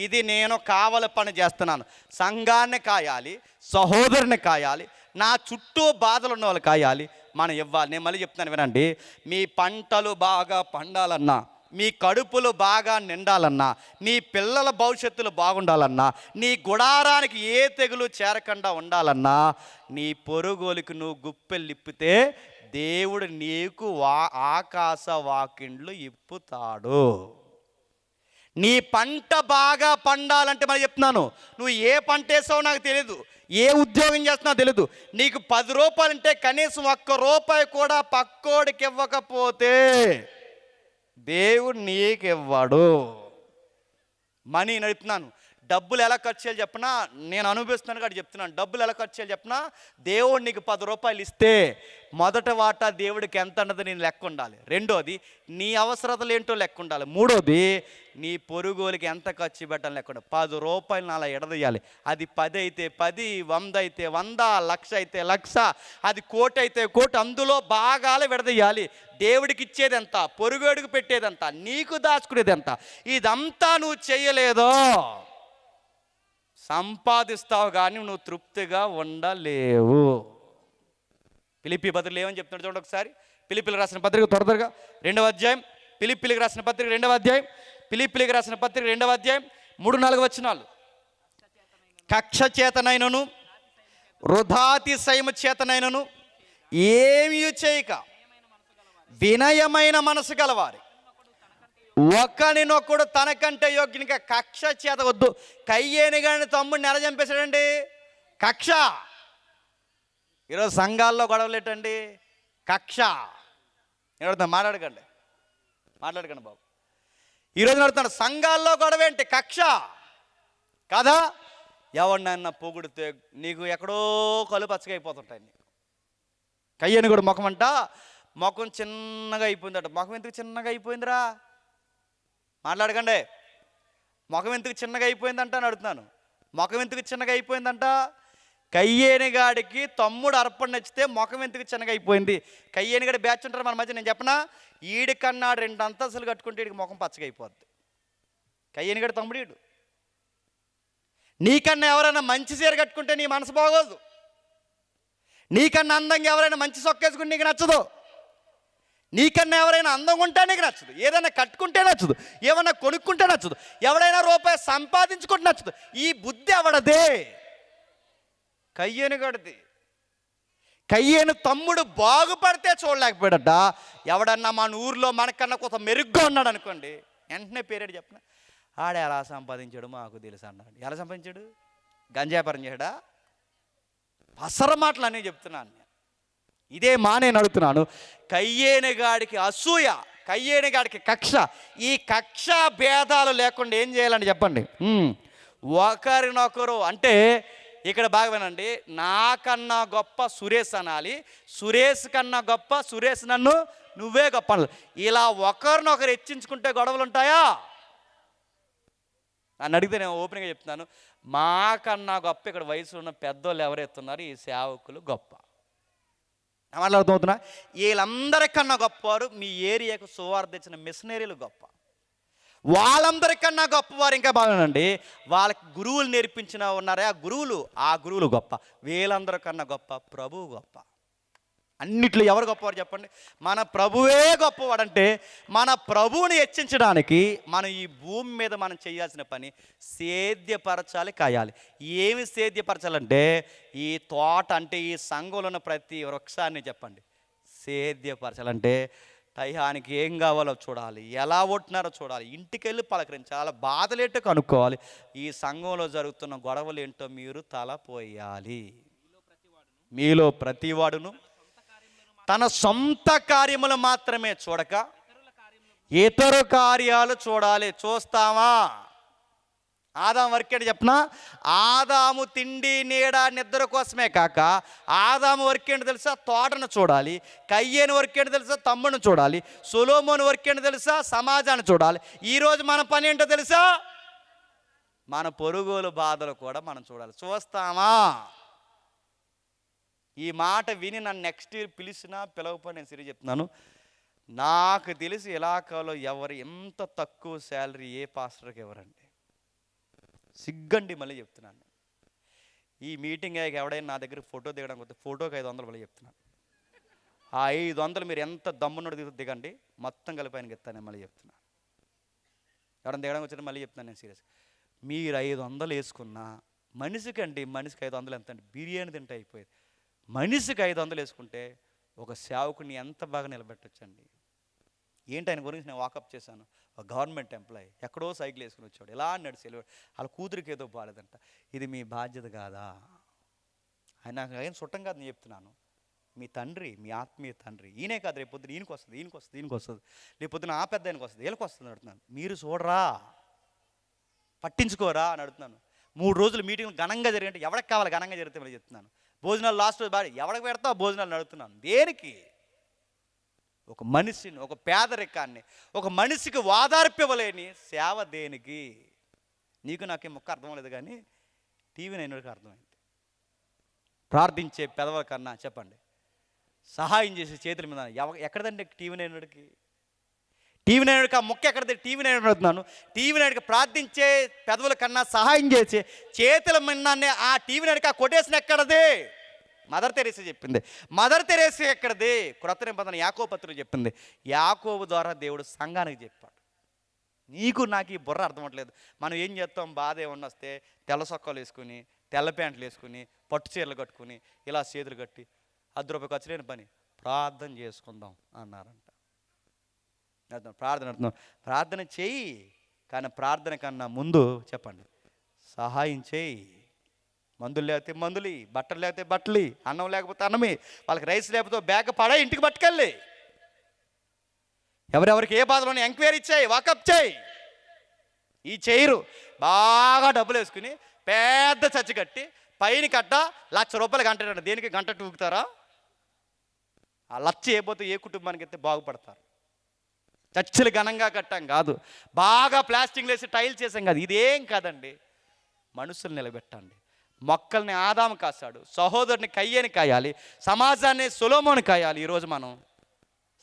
Speaker 1: ఇది నేను కావలి పని చేస్తున్నాను. సంఘాన్ని కాయాలి, సహోదరుని కాయాలి, నా చుట్టూ బాధలు ఉన్న వాళ్ళు కాయాలి, మనం ఇవ్వాలి. నేను మళ్ళీ చెప్తున్నాను వినండి. మీ పంటలు బాగా పండాలన్నా, మీ కడుపులు బాగా నిండాలన్నా, మీ పిల్లల భవిష్యత్తులు బాగుండాలన్నా, నీ గుడారానికి ఏ తెగులు చేరకుండా ఉండాలన్నా, నీ పొరుగోలికి నువ్వు గుప్పెలిప్పితే దేవుడు నీకు ఆకాశ వాకిండ్లు ఇప్పుతాడు. నీ పంట బాగా పండాలంటే మరి చెప్తున్నాను, నువ్వు ఏ పంట వేసావో నాకు తెలియదు, ఏ ఉద్యోగం చేస్తున్నావు తెలియదు. నీకు 10 రూపాయలంటే కనీసం 1 రూపాయి కూడా పక్కోడికి ఇవ్వకపోతే దేవుడు నీకు ఇవ్వడు. మనీ నడుపుతున్నాను. డబ్బులు ఎలా ఖర్చు చేయాలి చెప్పనా? నేను అనుభవిస్తున్నాను కాబట్టి చెప్తున్నాను. డబ్బులు ఎలా ఖర్చు చేయాలి చెప్పనా? దేవుడు నీకు 10 రూపాయలు ఇస్తే మొదట వాటా దేవుడికి ఎంత అన్నది నేను లెక్క ఉండాలి. రెండోది నీ అవసరతలు ఏంటో లెక్క ఉండాలి. మూడోది నీ పొరుగోలికి ఎంత ఖర్చు పెట్టాలి లెక్క ఉండాలి. 10 రూపాయలు అలా ఎడదీయాలి. అది 10 అయితే 10, 100 అయితే 100, 1,00,000 అయితే 1,00,000, అది 1,00,000 అయితే 1,00,000, అందులో భాగాలు విడదీయాలి. దేవుడికి ఇచ్చేది ఎంత, పొరుగోడికి పెట్టేది ఎంత, నీకు దాచుకునేది ఎంత, ఇదంతా నువ్వు చేయలేదో సంపాదిస్తావు కానీ నువ్వు తృప్తిగా ఉండలేవు. ఫిలిప్పీ పత్రికలు ఏమని చెప్తున్నాడు చూడండి ఒకసారి. ఫిలిప్పీలకు రాసిన పత్రిక త్వరగా 2వ అధ్యాయం, ఫిలిప్పీలకు రాసిన పత్రిక 2వ అధ్యాయం, ఫిలిప్పీలకు రాసిన పత్రిక 2వ అధ్యాయం 3-4 వచనాలు. కక్ష చేతనైనను వృధాతిశయము చేతనైనను ఏమీ చేయక వినయమైన మనసు గలవారి ఒకనినొకడు తనకంటే యోగ్యునిగా. కక్ష చేత వద్దు. కయ్యేని కానీ తమ్ముడిని ఎలా చంపేశాడండి? కక్ష. ఈరోజు సంఘాల్లో గొడవలేటండి, కక్ష. మాట్లాడకండి బాబు. ఈరోజు నడుతున్నాడు సంఘాల్లో గొడవ ఏంటి? కక్ష కదా. ఎవరినైనా పొగిడితే నీకు ఎక్కడో కళ్ళు పచ్చగా అయిపోతుంటాయి. నీకు కయ్యేని కూడా ముఖం చిన్నగా అయిపోయిందట. ముఖం ఎందుకు చిన్నగా అయిపోయిందిరా? మాట్లాడకండి. ముఖం ఎందుకు చిన్నగా అయిపోయిందంట అని అడుగుతున్నాను. ముఖం ఎందుకు చిన్నగా అయిపోయిందంట? కయ్యేని గాడికి తమ్ముడు అర్పణ నచ్చితే ముఖం ఎందుకు చిన్నగా అయిపోయింది? కయ్యేని గాడి బ్యాచ్ ఉంటారు మన మధ్య. నేను చెప్పనా, ఈడికన్నా 2 అంతస్తులు కట్టుకుంటే ఈడికి ముఖం పచ్చగా అయిపోద్ది. కయ్యేని గాడి తమ్ముడు ఈడు. నీకన్నా ఎవరైనా మంచి చీర కట్టుకుంటే నీ మనసు బాగోదు. నీకన్నా అందంగా ఎవరైనా మంచి సొక్కేసుకుంటే నీకు నచ్చదు. నీకన్నా ఎవరైనా అందంగా ఉంటే నీకు నచ్చదు. ఏదైనా కట్టుకుంటే నచ్చదు, ఏమన్నా కొనుక్కుంటే నచ్చదు, ఎవడైనా రూపాయి సంపాదించుకుంటే నచ్చదు. ఈ బుద్ధి ఎవడదే? కయ్యేను గడిది. కయ్యేను తమ్ముడు బాగుపడితే చూడలేకపోయాడట. ఎవడన్నా మన ఊర్లో మనకన్నా కొంత మెరుగ్గా ఉన్నాడు అనుకోండి, వెంటనే పేరేడు చెప్పిన ఆడ ఎలా సంపాదించాడు మాకు తెలుసు అన్నాడు. ఎలా సంపాదించాడు? గంజాపరం చేయడా? అసర మాటలు అనేవి చెప్తున్నాను. ఇదే నేను అడుగుతున్నాను. కయ్యేని గాడికి అసూయ, కయ్యేని గాడికి కక్ష. ఈ కక్ష భేదాలు లేకుండా ఏం చేయాలని చెప్పండి, ఒకరినొకరు అంటే ఇక్కడ బాగా వినండి, నాకన్నా గొప్ప సురేష్ అనాలి, సురేష్ కన్నా గొప్ప సురేష్ నన్ను నువ్వే గొప్ప అనాలి. ఇలా ఒకరినొకరు హెచ్చించుకుంటే గొడవలు ఉంటాయా? నన్ను అడిగితే నేను ఓపెన్గా చెప్తున్నాను, మాకన్నా గొప్ప ఇక్కడ వయసులో ఉన్న పెద్దోళ్ళు ఎవరెత్తున్నారు, ఈ సేవకులు గొప్ప. మాట్లాడుతున్నా, వీళ్ళందరికన్నా గొప్పవారు మీ ఏరియాకు సువార్త తెచ్చిన మిషనరీలు గొప్ప. వాళ్ళందరికన్నా గొప్పవారు ఇంకా బాగానండి, వాళ్ళకి గురువులు నేర్పించిన ఉన్నారే ఆ గురువులు గొప్ప. వీళ్ళందరికన్నా గొప్ప ప్రభువు గొప్ప. అన్నిట్లో ఎవరు గొప్పవారు చెప్పండి? మన ప్రభువే గొప్పవాడంటే మన ప్రభువుని హెచ్చించడానికి మనం ఈ భూమి మీద మనం చేయాల్సిన పని సేద్యపరచాలి, కాయాలి. ఏమి సేద్యపరచాలంటే ఈ తోట అంటే ఈ సంఘంలో ఉన్న ప్రతి వృక్షాన్ని చెప్పండి సేద్యపరచాలంటే టయానికి ఏం కావాలో చూడాలి, ఎలా కొట్టినారో చూడాలి, ఇంటికి వెళ్ళి పలకరించాలి, బాధలేంటో కనుక్కోవాలి. ఈ సంఘంలో జరుగుతున్న గొడవలు ఏంటో మీరు తలపోయాలి. మీలో ప్రతివాడును తన సొంత కార్యములు మాత్రమే చూడక ఇతర కార్యాలు చూడాలి. చూస్తామా? ఆదాము వర్క్ ఏంటి చెప్పనా? ఆదాము తిండి నీడ నిద్ర కోసమే కాక ఆదాము వర్క్ ఏంటి తెలుసా? తోటను చూడాలి. కయ్యేని వర్క్ ఏంటి తెలుసా? తమ్ముడిని చూడాలి. సొలొమోను వర్క్ ఏంటి తెలుసా? సమాజాన్ని చూడాలి. ఈరోజు మన పని ఏంటో తెలుసా? మన పొరుగుల బాధలు కూడా మనం చూడాలి. చూస్తామా? ఈ మాట విని నన్ను నెక్స్ట్ ఇయర్ పిలిచినా పిలవకపోయి నేను సరి చెప్తున్నాను, నాకు తెలిసి ఇలాకాలో ఎవరు ఎంత తక్కువ శాలరీ ఏ పాస్టర్కి ఎవరండి? సిగ్గండి. మళ్ళీ చెప్తున్నాను, ఈ మీటింగ్ అయ్యాక ఎవడైనా నా దగ్గర ఫోటో దిగడానికి వస్తే ఫోటోకి 500 మళ్ళీ చెప్తున్నాను. ఆ 500 మీరు ఎంత దమ్మున్నట్టు దిగండి, మొత్తం కలిపి ఆయనకి ఇస్తాను. మళ్ళీ చెప్తున్నాను, ఎవరైనా దిగడానికి వచ్చినా మళ్ళీ చెప్తున్నాను నేను సీరియస్. మీరు 500 వేసుకున్నా మనిషికి 500 ఎంత అండి? బిర్యానీ తింటే అయిపోయేది. మనిషికి 500 వేసుకుంటే ఒక సేవకుని ఎంత బాగా నిలబెట్టొచ్చండి. ఏంటి ఆయన గురించి నేను వాకప్ చేశాను. ఒక గవర్నమెంట్ ఎంప్లాయీ ఎక్కడో సైకిల్ వేసుకుని వచ్చాడు, ఎలా నడిచి వెళ్ళాడు. వాళ్ళ కూతురికి ఏదో బాలేదంట. ఇది మీ బాధ్యత కాదా? ఆయన నాకు ఏం చుట్టం కాదు, నేను చెప్తున్నాను. మీ తండ్రి, మీ ఆత్మీయ తండ్రి. ఈయనే కాదు, రేపు పొద్దున ఈయనకి వస్తుంది, రేపు పొద్దున ఆ పెద్ద ఆయనకు వస్తుంది, వీళ్ళకి వస్తుంది అడుగుతున్నాను. మీరు చూడరా, పట్టించుకోరా అని అడుగుతున్నాను. 3 రోజులు మీటింగ్లు ఘనంగా జరిగితే ఎవరికి కావాలి? ఘనంగా జరిగితే మళ్ళీ చెప్తున్నాను. భోజనాలు లాస్ట్ రోజు బాగా ఎవరికి పెడతావు భోజనాలు అడుగుతున్నాను. దేనికి? ఒక మనిషిని, ఒక పేదరికాన్ని, ఒక మనిషికి వాదార్పివ్వలేని సేవ దేనికి? నీకు నాకేం మొక్క అర్థం లేదు, కానీ టీవీ నైన్కి అర్థమైంది. ప్రార్థించే పెదవుల కన్నా చెప్పండి సహాయం చేసే చేతుల మీద ఎక్కడదండి టీవీ నైన్కి? టీవీ నైన్కి ఆ మొక్క ఎక్కడది? టీవీ నైన్ అడుగుతున్నాను. టీవీ నైన్కి ప్రార్థించే పెదవుల కన్నా సహాయం చేసే చేతుల మిన్నానే ఆ టీవీ నైన్కి ఆ కొటేషన్ ఎక్కడది? మదర్ తెరేసా చెప్పింది. మదర్ తెరేసా ఎక్కడది? క్రొత్త నిబంధన యాకోబు పత్రిక చెప్పింది. యాకోబు ద్వారా దేవుడు సంఘానికి చెప్పాడు. నీకు నాకు ఈ బుర్ర అర్థం అవ్వట్లేదు. మనం ఏం చేస్తాం? బాధ ఏమన్నా వస్తే తెల్ల సొక్కాలు వేసుకుని, తెల్ల ప్యాంట్లు వేసుకుని, పట్టు చీరలు కట్టుకుని, ఇలా చేతులు కట్టి 10 రూపాయలు ఖర్చు లేని పని ప్రార్థన చేసుకుందాం అన్నారంట. ప్రార్థన చేయి, కానీ ప్రార్థన కన్నా ముందు చెప్పండి సహాయం చేయి. మందులు లేకపోతే మందులు, బట్టలు లేకపోతే బట్టలు, అన్నం లేకపోతే అన్నమే, వాళ్ళకి రైస్ లేకపోతే బ్యాగ్ పడా ఇంటికి పట్టుకెళ్ళి, ఎవరెవరికి ఏ బాధలోనే ఎంక్వైరీ చేయి, వాకప్ చేయి. ఈ చేయరు బాగా డబ్బులు వేసుకుని పెద్ద చచ్చి కట్టి పైన కట్ట 1,00,000 రూపాయలు గంట. దేనికి గంట టూకుతారా? ఆ లచ్చ ఏపోతే ఏ కుటుంబానికి అయితే బాగుపడతారు. చర్చలు ఘనంగా కట్టాం కాదు, బాగా ప్లాస్టింగ్ వేసి టైల్ చేసాం కాదు, ఇదేం కాదండి. మనుషులు నిలబెట్టండి. మొక్కల్ని ఆదాము కాశాడు, సహోదరుని కయ్యేని కాయాలి, సమాజాన్ని సొలొమోను కాయాలి. ఈరోజు మనం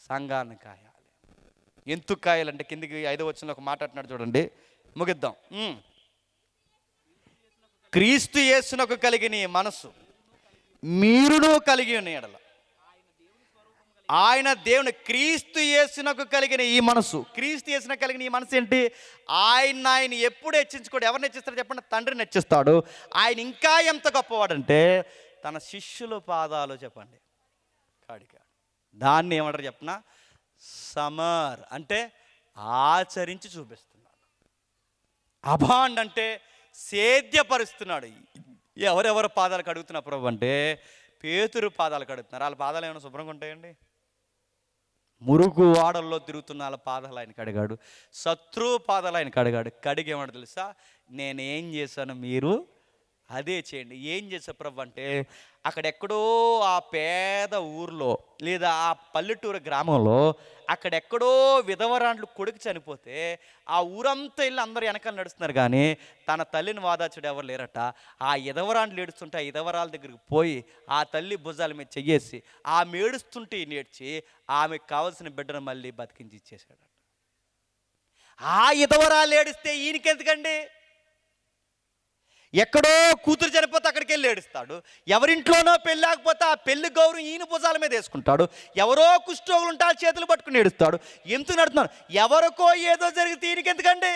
Speaker 1: సంఘాన్ని కాయాలి. ఎందుకు కాయాలంటే కిందికి 5వ వచనంలో ఒక మాట అంటున్నాడు చూడండి, ముగిద్దాం. క్రీస్తు యేసునకు కలిగిన ఈ మనసు మీరును కలిగి ఉన్న ఎడల, ఆయన దేవుని క్రీస్తు యేసునకు కలిగిన ఈ మనసు, క్రీస్తు యేసునకు కలిగిన ఈ మనసు ఏంటి? ఆయన ఎప్పుడు హెచ్చించుకోడు. ఎవరిని హెచ్చిస్తాడు చెప్పండి? తండ్రిని హెచ్చిస్తాడు. ఆయన ఇంకా ఎంత గొప్పవాడంటే తన శిష్యుల పాదాలు చెప్పండి కాడికాడు. దాన్ని ఏమంటారు చెప్పిన? సమర్ అంటే ఆచరించి చూపిస్తున్నాడు. అభాండ్ అంటే సేద్యపరుస్తున్నాడు. ఎవరెవరు పాదాలు కడుగుతున్నా ప్రభు అంటే పేతురు పాదాలు కడుగుతున్నారు. వాళ్ళ పాదాలు ఏమైనా శుభ్రంగా ఉంటాయండి? మురుగు వాడల్లో తిరుగుతున్న వాళ్ళ పాదాలు ఆయన కడిగాడు, శత్రువు పాదాలు ఆయన కడిగాడు. కడిగేవాడు తెలుసా, నేనేం చేశాను మీరు అదే చేయండి. ఏం చేసా ప్రభు అంటే, అక్కడెక్కడో ఆ పేద ఊర్లో లేదా ఆ పల్లెటూరు గ్రామంలో అక్కడెక్కడో విధవరాండ్లు కొడుకు చనిపోతే ఆ ఊరంతా వెళ్ళి అందరూ వెనకాల నడుస్తున్నారు, కానీ తన తల్లిని వాదాచుడు ఎవరు లేరట. ఆ విధవరాండ్లు ఏడుస్తుంటే ఆ విధవరాల దగ్గరికి పోయి ఆ తల్లి భుజాల మీద చెయ్యేసి ఆమె ఏడుస్తుంటే నేర్చి ఆమెకు కావలసిన బిడ్డను మళ్ళీ బతికించి ఇచ్చేసాడట. ఆ విధవరాలు ఏడిస్తే ఈయనకెందుకండి? ఎక్కడో కూతురు చనిపోతే అక్కడికి వెళ్ళి ఏడుస్తాడు, ఎవరింట్లోనో పెళ్ళి ఆకపోతే ఆ పెళ్లి గౌరవం ఈయన భుజాల మీద వేసుకుంటాడు, ఎవరో కుష్ఠరోగులు ఉంటే ఆ చేతులు పట్టుకుని ఏడుస్తాడు. ఎందుకు నడుతున్నాడు? ఎవరికో ఏదో జరిగితే ఈయనకి ఎందుకండి?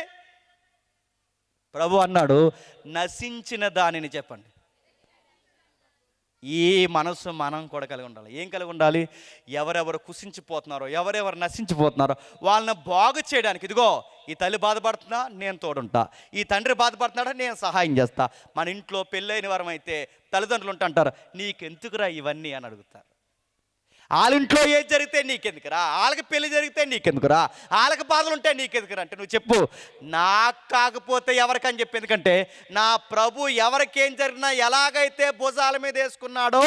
Speaker 1: ప్రభు అన్నాడు, నశించిన దానిని చెప్పండి. ఈ మనసు మనం కూడా కలిగి ఉండాలి. ఏం కలిగి ఉండాలి? ఎవరెవరు కుసించిపోతున్నారో, ఎవరెవరు నశించిపోతున్నారో వాళ్ళని బాగు చేయడానికి, ఇదిగో ఈ తల్లి బాధపడుతున్నా నేను తోడుంటా, ఈ తండ్రి బాధపడుతున్నాడా నేను సహాయం చేస్తా. మన ఇంట్లో పెళ్ళైన వారం అయితే తల్లిదండ్రులు ఉంటుంటారు, నీకెందుకురా ఇవన్నీ అని అడుగుతారు. వాళ్ళింట్లో ఏది జరిగితే నీకెందుకురా, వాళ్ళకి పెళ్లి జరిగితే నీకెందుకురా, వాళ్ళకి బాధలు ఉంటే నీకెందుకురా అంటే నువ్వు చెప్పు, నాకు కాకపోతే ఎవరికని చెప్పి. ఎందుకంటే నా ప్రభు ఎవరికేం జరిగినా ఎలాగైతే భుజాల మీద వేసుకున్నాడో